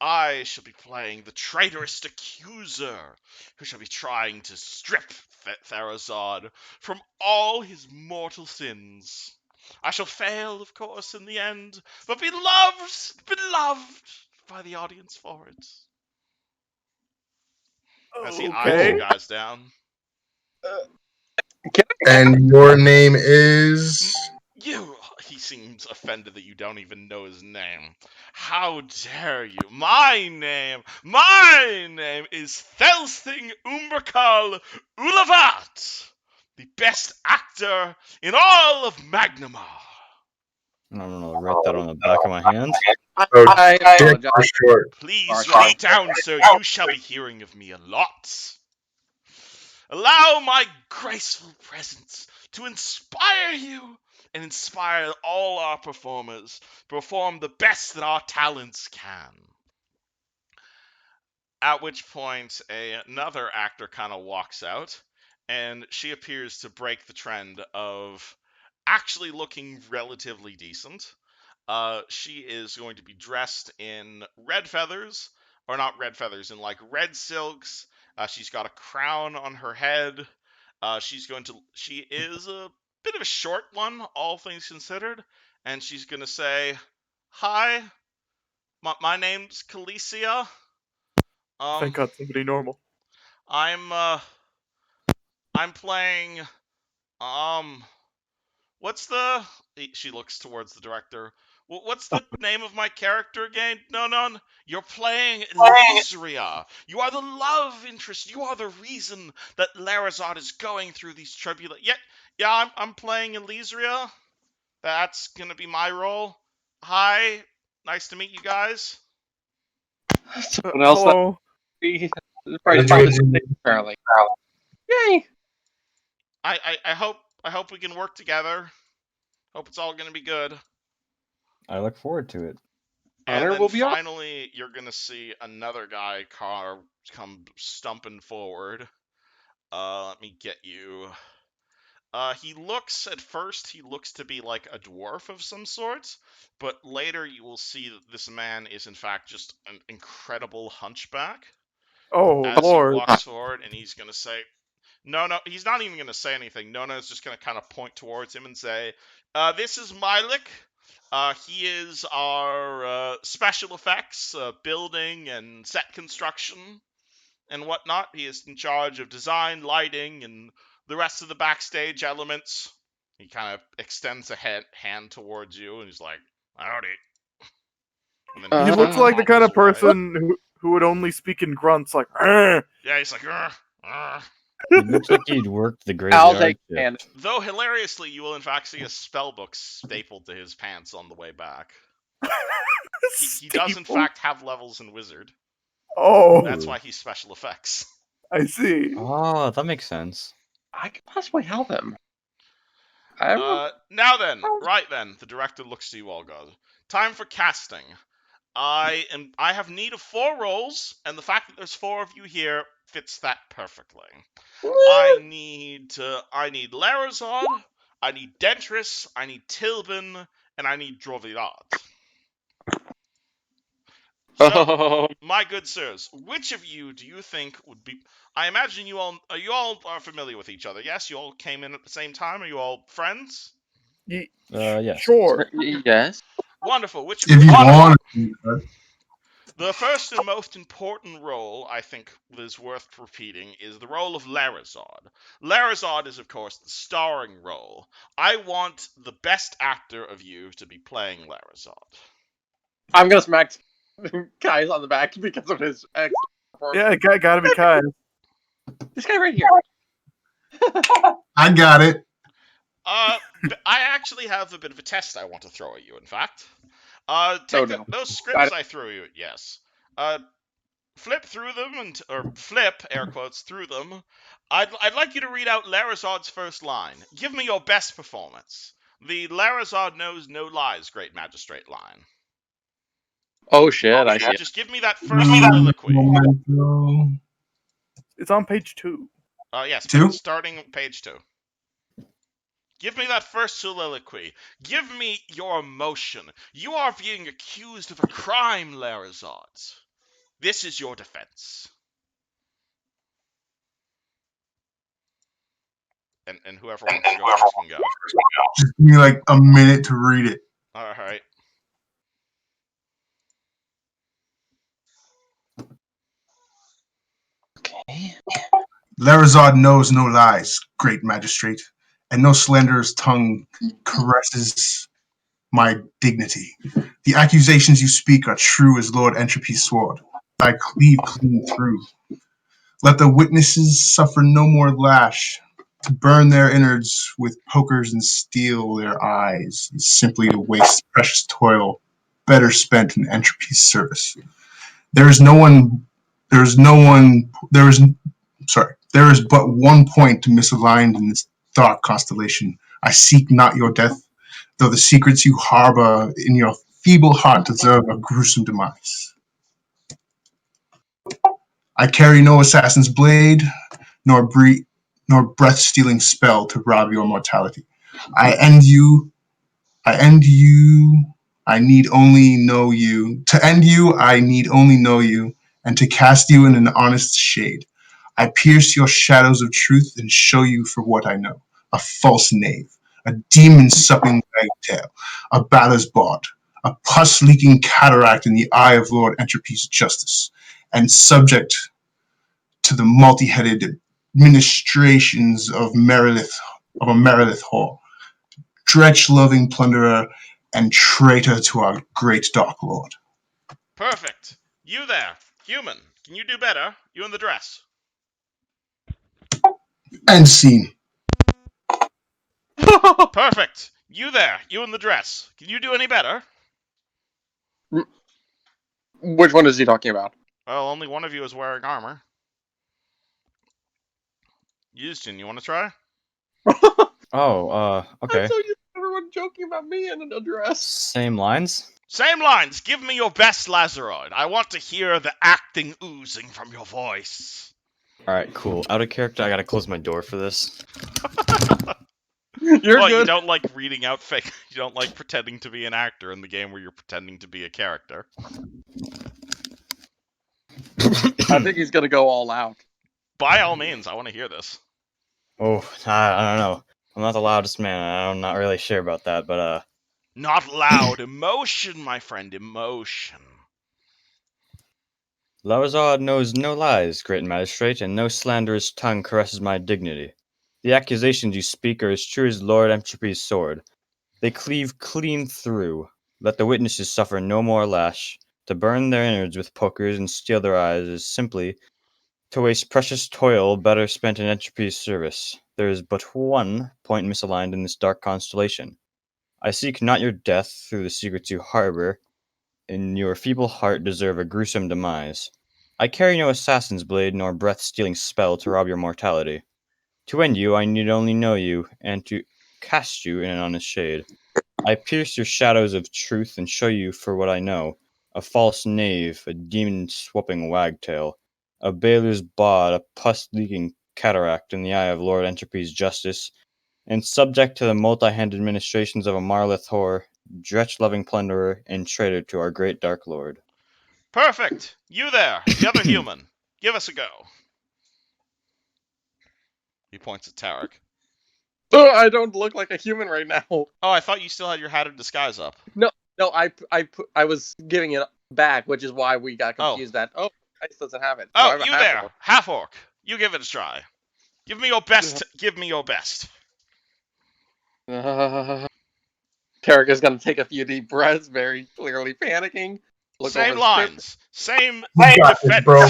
I shall be playing the traitorous accuser, who shall be trying to strip Therazod from all his mortal sins. I shall fail, of course, in the end, but be beloved by the audience for it. As he eyes Okay. you guys down. And your name is. He seems offended that you don't even know his name. How dare you? My name is Thelsthing Umberkal Ulavat, the best actor in all of Magnamar. I don't know. Write that on the back of my hand. I Dick apologize. for short. Please write it down, sir. You shall be hearing of me a lot. Allow my graceful presence to inspire you and inspire all our performers to perform the best that our talents can. At which point, another actor kind of walks out, and she appears to break the trend of actually looking relatively decent. She is going to be dressed in red feathers, or not red feathers, in like red silks. She's got a crown on her head. She is a bit of a short one, all things considered, and she's going to say, "Hi, my name's Calicia. Thank God, somebody normal. I'm playing, what's the?" She looks towards the director. What's the name of my character again? No. You're playing Elysiria. You are the love interest. You are the reason that Larazad is going through these tribulations. Yeah, I'm playing Elysiria. That's gonna be my role. Hi, nice to meet you guys. Someone else that Hello. this is probably from the same apparently. Yay! I hope we can work together. Hope it's all gonna be good. I look forward to it. And Honor then will be ours. finally, you're gonna see another guy come stumping forward. Let me get you. He looks to be like a dwarf of some sort, but later you will see that this man is in fact just an incredible hunchback. Oh, As he Lord. walks forward, and he's gonna say, "No, he's not even gonna say anything. Nona's just gonna kind of point towards him and say, this is Mylik. He is our special effects, building and set construction and whatnot. He is in charge of design, lighting, and the rest of the backstage elements." He kind of extends a hand towards you, and he's like, "Howdy." And then He he's looks gonna like the hop kind his of way. person who would only speak in grunts, like, "Arr." Yeah, he's like, "Arr, arr." He looks like he'd worked the I'll graveyard take shift. hand. Though hilariously, you will in fact see a spellbook stapled to his pants on the way back. He does in Staple. fact have levels in Wizard. Oh, That's why he's special effects. I see. Oh, that makes sense. I could possibly help him. Now then, the director looks to you all, guys. Time for casting. I have need of 4 roles, and the fact that there's 4 of you here fits that perfectly. I need Larazod, I need Dentris, I need Tilbin, and I need Drovidat. So, my good sirs, which of you do you think would be? I imagine you all are familiar with each other. Yes, you all came in at the same time. Are you all friends? Yes. Sure. Yes. Wonderful. Which of If you? you want to. The first and most important role, I think, that is worth repeating is the role of Larazod. Larazod is, of course, the starring role. I want the best actor of you to be playing Larazod. I'm gonna smack Kai's on the back because of his Yeah, it gotta be Kai. This guy right here. I got it. I actually have a bit of a test I want to throw at you, in fact. Take no. those scripts I threw you, yes. Flip through them, or flip, air quotes, through them. I'd like you to read out Larazod's first line. Give me your best performance. The Larazod knows no lies, great magistrate line. Oh shit, I see. Just give me that first soliloquy. It's on page 2. Yes, Two? starting page 2. Give me that first soliloquy. Give me your emotion. You are being accused of a crime, Larazod. This is your defense. And whoever wants to go first can go. Just give me like a minute to read it. Alright. Okay. Larazod knows no lies, great magistrate, and no slanderous tongue caresses my dignity. The accusations you speak are true as Lord Entropy's sword. I cleave clean through. Let the witnesses suffer no more lash. To burn their innards with pokers and steal their eyes is simply to waste precious toil, better spent in Entropy's service. There is but one point misaligned in this dark constellation. I seek not your death, though the secrets you harbor in your feeble heart deserve a gruesome demise. I carry no assassin's blade, nor breath-stealing spell to rob your mortality. I end you. I need only know you. To end you, I need only know you, and to cast you in an honest shade. I pierce your shadows of truth and show you for what I know. A false knave, a demon-supping wagtail, a batter's bard, a pus-leaking cataract in the eye of Lord Entropy's justice, and subject to the multi-headed administrations of a Merilith whore, dretch-loving plunderer, and traitor to our great Dark Lord. Perfect. You there, human. Can you do better? You in the dress. End scene. Perfect. You there, you in the dress. Can you do any better? Which one is he talking about? Well, only one of you is wearing armor. Houston, you want to try? Okay. I'm so used to everyone joking about me in a dress. Same lines? Same lines. Give me your best, Lazaroid. I want to hear the acting oozing from your voice. Alright, cool. Out of character, I gotta close my door for this. You're Well, good. you don't like reading out fake. You don't like pretending to be an actor in the game where you're pretending to be a character. I think he's gonna go all out. By all means, I want to hear this. Oh, I don't know. I'm not the loudest man. I'm not really sure about that, but Not loud. Emotion, my friend. Emotion. Larazod knows no lies, great magistrate, and no slanderous tongue caresses my dignity. The accusations you speak are as true as Lord Entropy's sword. They cleave clean through. Let the witnesses suffer no more lash. To burn their innards with pokers and steal their eyes is simply to waste precious toil better spent in Entropy's service. There is but one point misaligned in this dark constellation. I seek not your death through the secrets you harbor. In your feeble heart deserve a gruesome demise. I carry no assassin's blade nor breath-stealing spell to rob your mortality. To end you, I need only know you, and to cast you in an honest shade. I pierce your shadows of truth and show you for what I know. A false knave, a demon-swooping wagtail, a bailor's bod, a pus-leaking cataract in the eye of Lord Entropy's justice, and subject to the multi-hand administrations of a Marlith whore, dretch-loving plunderer, and traitor to our great Dark Lord. Perfect. You there, the other human. Give us a go. He points at Tarek. Oh, I don't look like a human right now. Oh, I thought you still had your hat of disguise up. No, I was giving it back, which is why we got confused. That Ice doesn't have it. So I Oh, have a you half there, orc. half orc. You give it a try. Give me your best. Give me your best. Tarek is gonna take a few deep breaths, very clearly panicking. Look Same over the script. lines. Same You got this, defense. bro.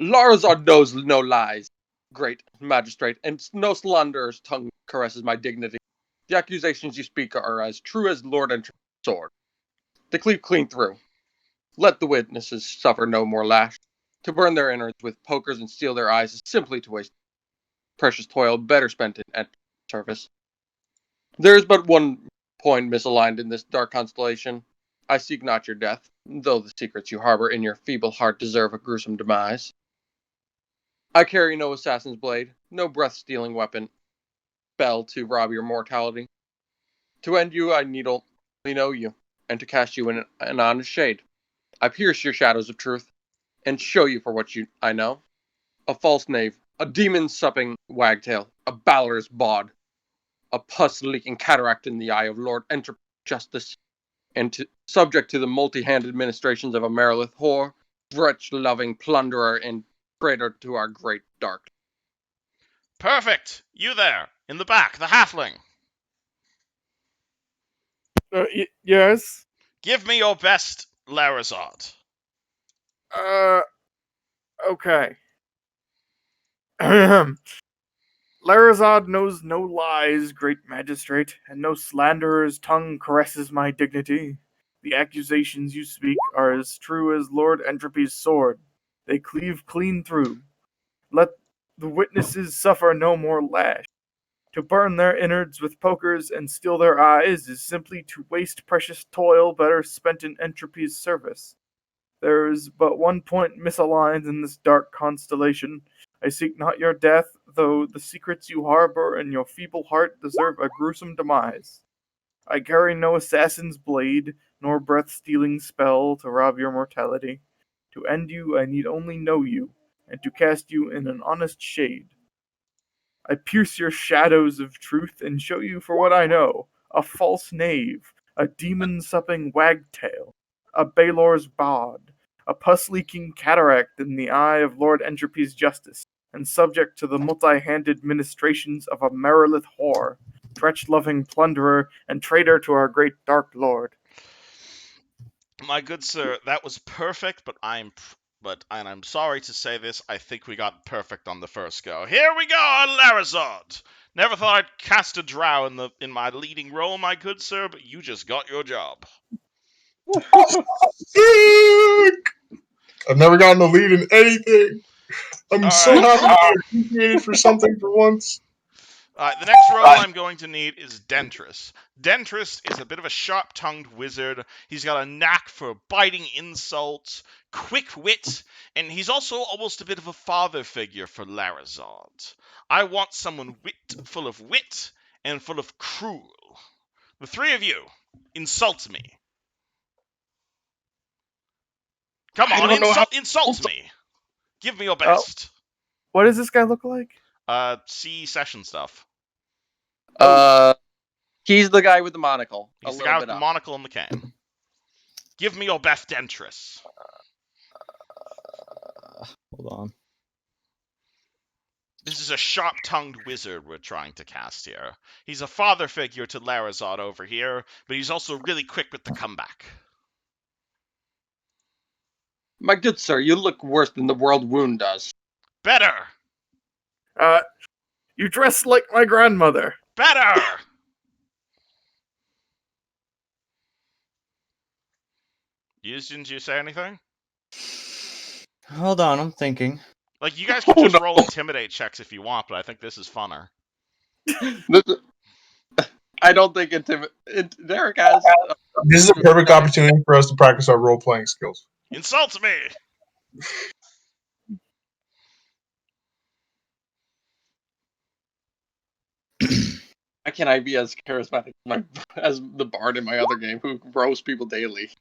Larazod knows no lies. great magistrate, and no slanderer's tongue caresses my dignity. The accusations you speak are as true as Lord Entropy's sword. They cleave clean through. Let the witnesses suffer no more lash. To burn their innards with pokers and steal their eyes is simply to waste precious toil better spent in service. There is but one point misaligned in this dark constellation. I seek not your death, though the secrets you harbor in your feeble heart deserve a gruesome demise. I carry no assassin's blade, no breath-stealing weapon, spell to rob your mortality. To end you, I need only know you, and to cast you in an honest shade. I pierce your shadows of truth, and show you for what I know. A false knave, a demon-supping wagtail, a balorous bawd, a pus-leaking cataract in the eye of Lord Entropy Justice, and subject to the multi-handed ministrations of a Merilith whore, wretch-loving plunderer, and traitor to our great dark. Perfect! You there, in the back, the halfling. Yes. Give me your best Larazad. Okay. Larazad knows no lies, great magistrate, and no slanderer's tongue caresses my dignity. The accusations you speak are as true as Lord Entropy's sword. They cleave clean through. Let the witnesses suffer no more lash. To burn their innards with pokers and steal their eyes is simply to waste precious toil better spent in Entropy's service. There is but one point misaligned in this dark constellation. I seek not your death, though the secrets you harbor in your feeble heart deserve a gruesome demise. I carry no assassin's blade, nor breath-stealing spell to rob your mortality. To end you, I need only know you, and to cast you in an honest shade. I pierce your shadows of truth and show you for what I know, a false knave, a demon-supping wagtail, a Balor's bawd, a pus-leaking cataract in the eye of Lord Entropy's justice, and subject to the multi-handed ministrations of a Merilith whore, treach-loving plunderer, and traitor to our great Dark Lord. My good sir, that was perfect, and I'm sorry to say this, I think we got perfect on the first go. Here we go, Larazad! Never thought I'd cast a drow in my leading role, my good sir, but you just got your job. I've never gotten a lead in anything. I'm All so right. happy to be appreciated for something for once. The next role I'm going to need is Dentris. Dentris is a bit of a sharp-tongued wizard. He's got a knack for biting insults, quick wit, and he's also almost a bit of a father figure for Larazad. I want someone full of wit and full of cruel. The three of you, insult me. Come on, insult me. Give me your best. What does this guy look like? See session stuff. He's the guy with the monocle. He's the guy with the monocle and the cane. Give me your best Dentris. Hold on. This is a sharp-tongued wizard we're trying to cast here. He's a father figure to Larazad over here, but he's also really quick with the comeback. My good sir, you look worse than the world wound does. Better! You dress like my grandmother. Better! Didn't you say anything? Hold on, I'm thinking. Like, you guys can just roll intimidate checks if you want, but I think this is funner. I don't think Derek has... This is a perfect opportunity for us to practice our role-playing skills. Insult me! Why can't I be as charismatic as the bard in my other game who roasts people daily?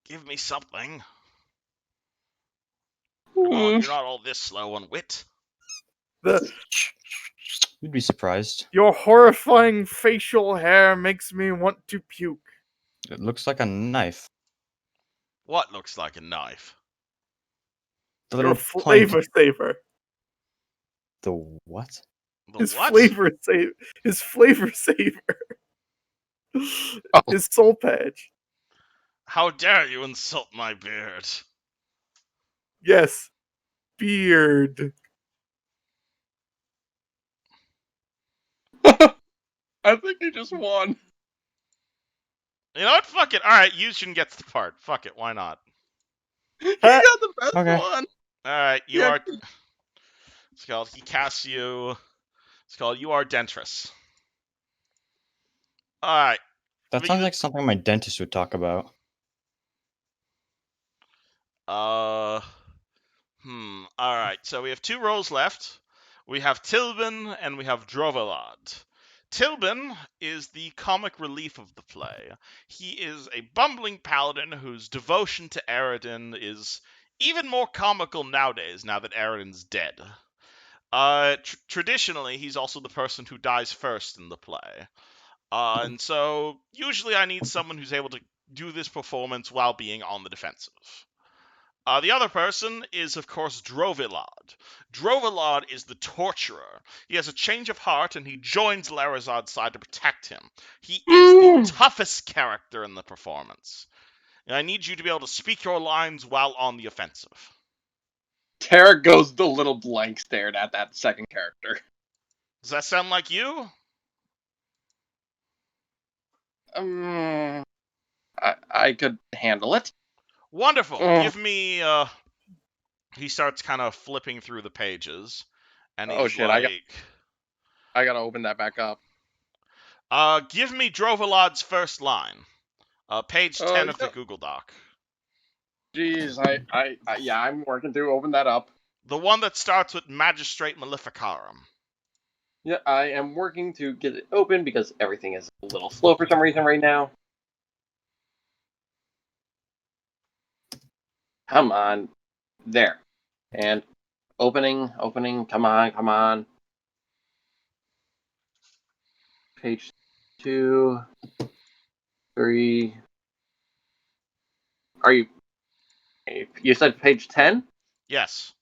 Give me something. Come on, you're not all this slow on wit. You'd be surprised. Your horrifying facial hair makes me want to puke. It looks like a knife. What looks like a knife? The Your little flavor point. saver. The what? The His what? flavor saver. His flavor saver. His soul patch. How dare you insult my beard? Yes. Beard. I think he just won. You know what? Fuck it. Alright, Yushin gets the part. Fuck it, why not? He got the best Okay. one. Alright, you Yeah. are... It's called, he casts you... It's called, you are Dentress. Alright. That sounds like something my dentist would talk about. Alright, so we have 2 roles left. We have Tilbin and we have Drovelad. Tilbin is the comic relief of the play. He is a bumbling paladin whose devotion to Aradin is even more comical nowadays, now that Aradin's dead. Traditionally, he's also the person who dies first in the play. And so, usually I need someone who's able to do this performance while being on the defensive. The other person is, of course, Drovelad. Drovelad is the torturer. He has a change of heart, and he joins Larazad's side to protect him. He is the toughest character in the performance. And I need you to be able to speak your lines while on the offensive. Tarek goes the little blank stared at that second character. Does that sound like you? I could handle it. Wonderful. Give me, he starts kind of flipping through the pages. And he's shit, like... I gotta open that back up. Give me Drovelad's first line. Page 10 of the Google Doc. Jeez, yeah, I'm working to open that up. The one that starts with Magistrate Maleficarum. Yeah, I am working to get it open because everything is a little slow for some reason right now. Come on. There. And opening, come on. Page 2, 3. Are you said page 10? Yes.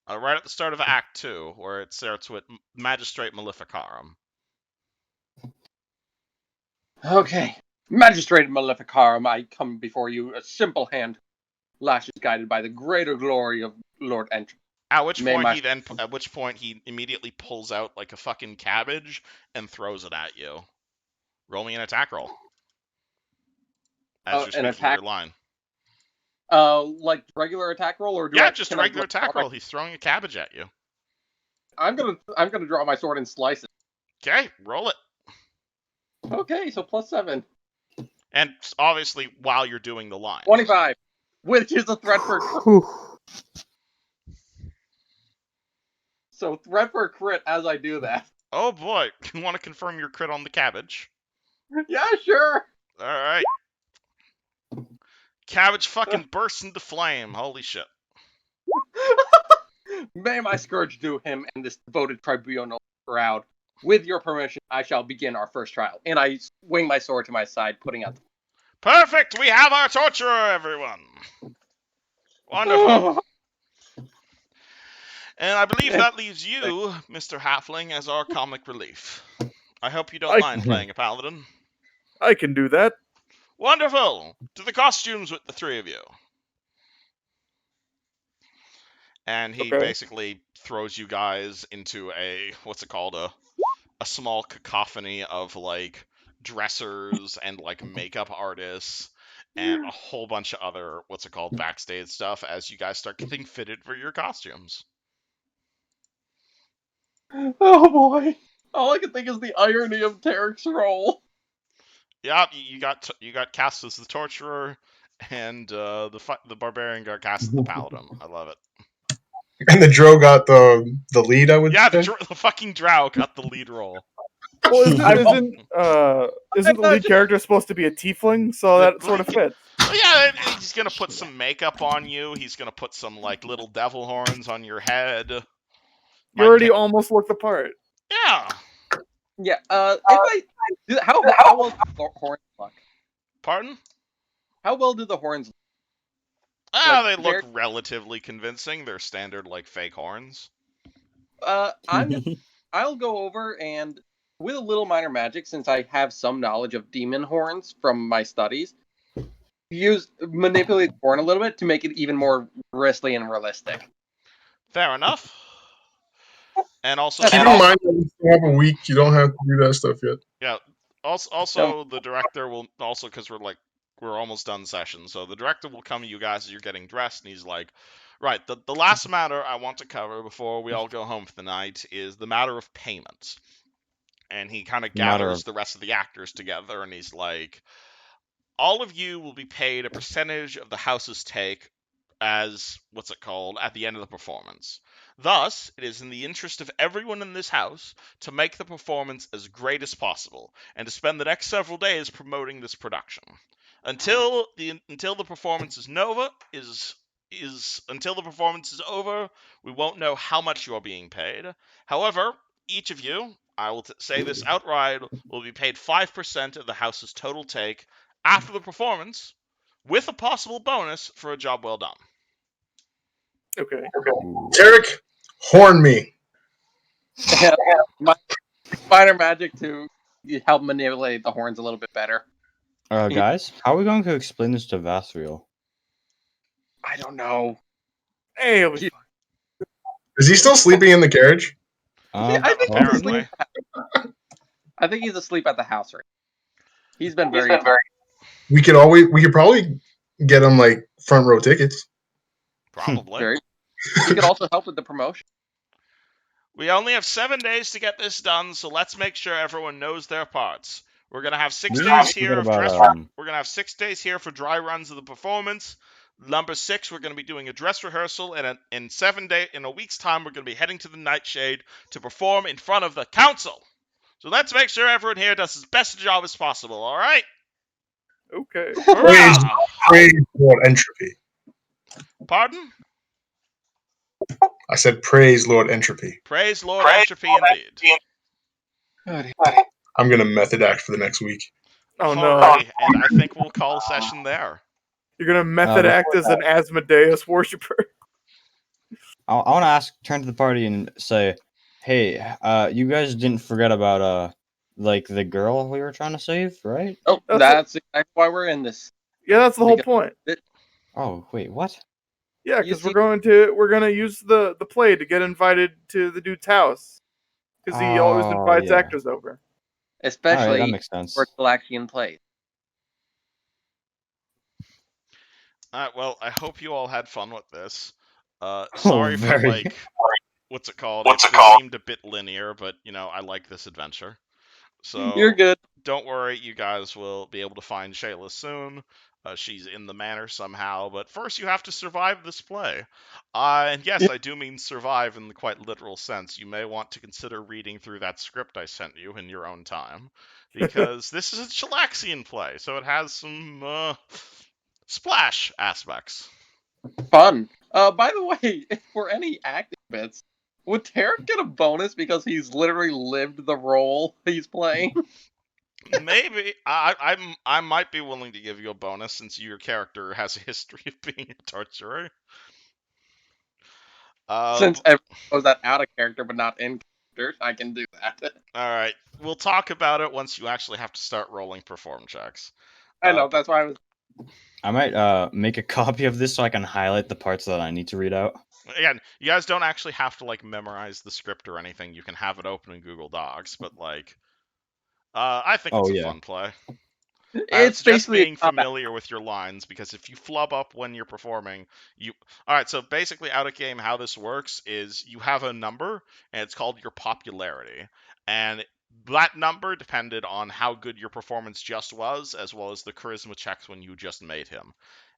Right at the start of Act 2, where it starts with Magistrate Maleficarum. Okay. Magistrate Maleficarum, I come before you, a simple hand, lashes guided by the greater glory of Lord Entry. At which point he immediately pulls out like a fucking cabbage and throws it at you. Roll me an attack roll. As you're speaking your line. Like regular attack roll, or just a regular attack roll. He's throwing a cabbage at you. I'm gonna draw my sword and slice it. Okay, roll it. Okay, so +7. And obviously, while you're doing the line. 25, which is a threat for. So threat for a crit as I do that. Oh boy, you want to confirm your crit on the cabbage? Yeah, sure. All right. Cabbage fucking bursts into flame. Holy shit. May my scourge do him and this devoted tribunal proud. With your permission, I shall begin our first trial. And I swing my sword to my side, putting out. Perfect! We have our torturer, everyone! Wonderful. And I believe that leaves you, Mr. Halfling, as our comic relief. I hope you don't mind playing a paladin. I can do that. Wonderful! To the costumes with the 3 of you. And he basically throws you guys into a, what's it called, a small cacophony of, like, dressers and, like, makeup artists and a whole bunch of other, what's it called, backstage stuff as you guys start getting fitted for your costumes. Oh boy! All I can think is the irony of Tarek's role. Yeah, you got cast as the torturer, and the barbarian got cast as the paladin. I love it. And the Drow got the lead, I would say. Yeah, the fucking Drow got the lead role. Well, isn't the lead character supposed to be a tiefling? So that sort of fits. Well, yeah, he's gonna put some makeup on you. He's gonna put some like little devil horns on your head. You already almost look the part. Yeah. Yeah. How well do the horns look? Pardon? How well do the horns look? They look relatively convincing. They're standard like fake horns. I'm I'll go over and, with a little minor magic, since I have some knowledge of demon horns from my studies, manipulate the horn a little bit to make it even more grisly and realistic. Fair enough. And also, Keep in mind that we still have a week. You don't have to do that stuff yet. yeah. Also, the director will also, because we're almost done session, so the director will come to you guys as you're getting dressed, and he's like, right, the last matter I want to cover before we all go home for the night is the matter of payment. And he kind of gathers the rest of the actors together, and he's like, all of you will be paid a percentage of the house's take as, at the end of the performance. Thus, it is in the interest of everyone in this house to make the performance as great as possible, and to spend the next several days promoting this production. Until the performance is over, we won't know how much you are being paid. However, each of you, I will say this outright, will be paid 5% of the house's total take after the performance, with a possible bonus for a job well done. Okay. Tarek, horn me. My minor magic to help manipulate the horns a little bit better. Guys, how are we going to explain this to Vathriel? I don't know. Hey, it'll be fine. Is he still sleeping in the carriage? I think he's asleep. I think he's asleep at the house right now. He's been very. We could probably get him like front row tickets. Probably. He could also help with the promotion. We only have 7 days to get this done, so let's make sure everyone knows their parts. We're gonna have 6 days here of dress. We're gonna have 6 days here for dry runs of the performance. Number 6, we're gonna be doing a dress rehearsal, and in a week's time, we're gonna be heading to the Nightshade to perform in front of the council. So let's make sure everyone here does as best a job as possible. All right? Okay. Praise Lord Entropy. Pardon? I said praise Lord Entropy. Praise Lord Entropy, indeed. I'm gonna method act for the next week. Oh no! Alrighty, and I think we'll call a session there. You're gonna method act as an Asmodeus worshiper. I want to turn to the party and say, hey, you guys didn't forget about like the girl we were trying to save, right? Oh, that's exactly why we're in this. Yeah, that's the whole point. Oh wait, what? Yeah, because we're gonna use the play to get invited to the dude's house, because he always invites actors over. Especially that makes sense. for Galaxian plays. Well, I hope you all had fun with this. Sorry for like, what's it called? It seemed a bit linear, but I like this adventure. So you're good. Don't worry, you guys will be able to find Shayla soon. She's in the manor somehow, but first you have to survive this play. And yes, I do mean survive in the quite literal sense. You may want to consider reading through that script I sent you in your own time, because this is a Chilaxian play, so it has some splash aspects. Fun. By the way, for any acting bits, would Tarek get a bonus because he's literally lived the role he's playing? Maybe. I might be willing to give you a bonus since your character has a history of being a torturer. Since everyone knows that out of character but not in character, I can do that. Alright. We'll talk about it once you actually have to start rolling perform checks. I know, that's why I might make a copy of this so I can highlight the parts that I need to read out. Again, you guys don't actually have to memorize the script or anything. You can have it open in Google Docs, but I think it's a fun play. It's just being familiar with your lines, because if you flub up when you're performing, Alright, so basically out of game, how this works is you have a number, and it's called your popularity. And that number depended on how good your performance just was, as well as the charisma checks when you just made him.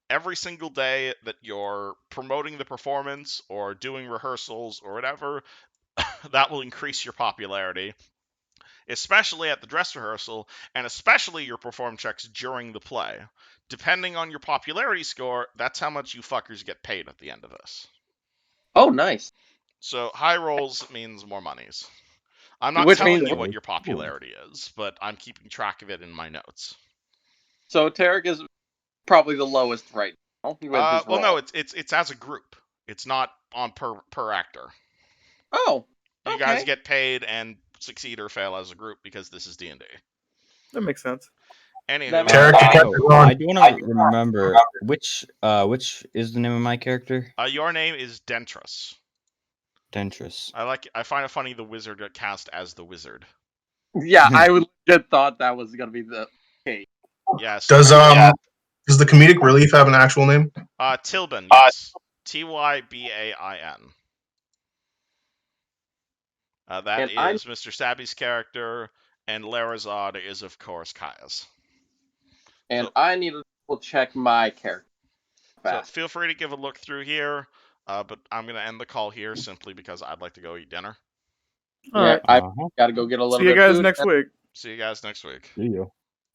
Every single day that you're promoting the performance, or doing rehearsals, or whatever, that will increase your popularity. Especially at the dress rehearsal, and especially your perform checks during the play. Depending on your popularity score, that's how much you fuckers get paid at the end of this. Oh, nice. So high rolls means more monies. I'm not telling you what your popularity is, but I'm keeping track of it in my notes. So Tarek is probably the lowest right now. No, it's as a group. It's not on per actor. Oh. you guys Okay. get paid and succeed or fail as a group because this is D&D. That makes sense. Anywho, That makes Tarek, you sense. kept it going. I do want to remember which is the name of my character? your name is Dentrus. Dentris. I find it funny the wizard got cast as the wizard. Yeah, I would just thought that was gonna be the case. Yes. Does the comedic relief have an actual name? Tilbin, yes. Tybain. That And I'm- is Mr. Sabby's character, and Larazad is, of course, Kaya's. And So- I need to double check my character. So Fast. feel free to give a look through here, but I'm going to end the call here simply because I'd like to go eat dinner. All Yeah, right. I gotta go get a little See you bit of guys food. next week. See you guys next week. See you.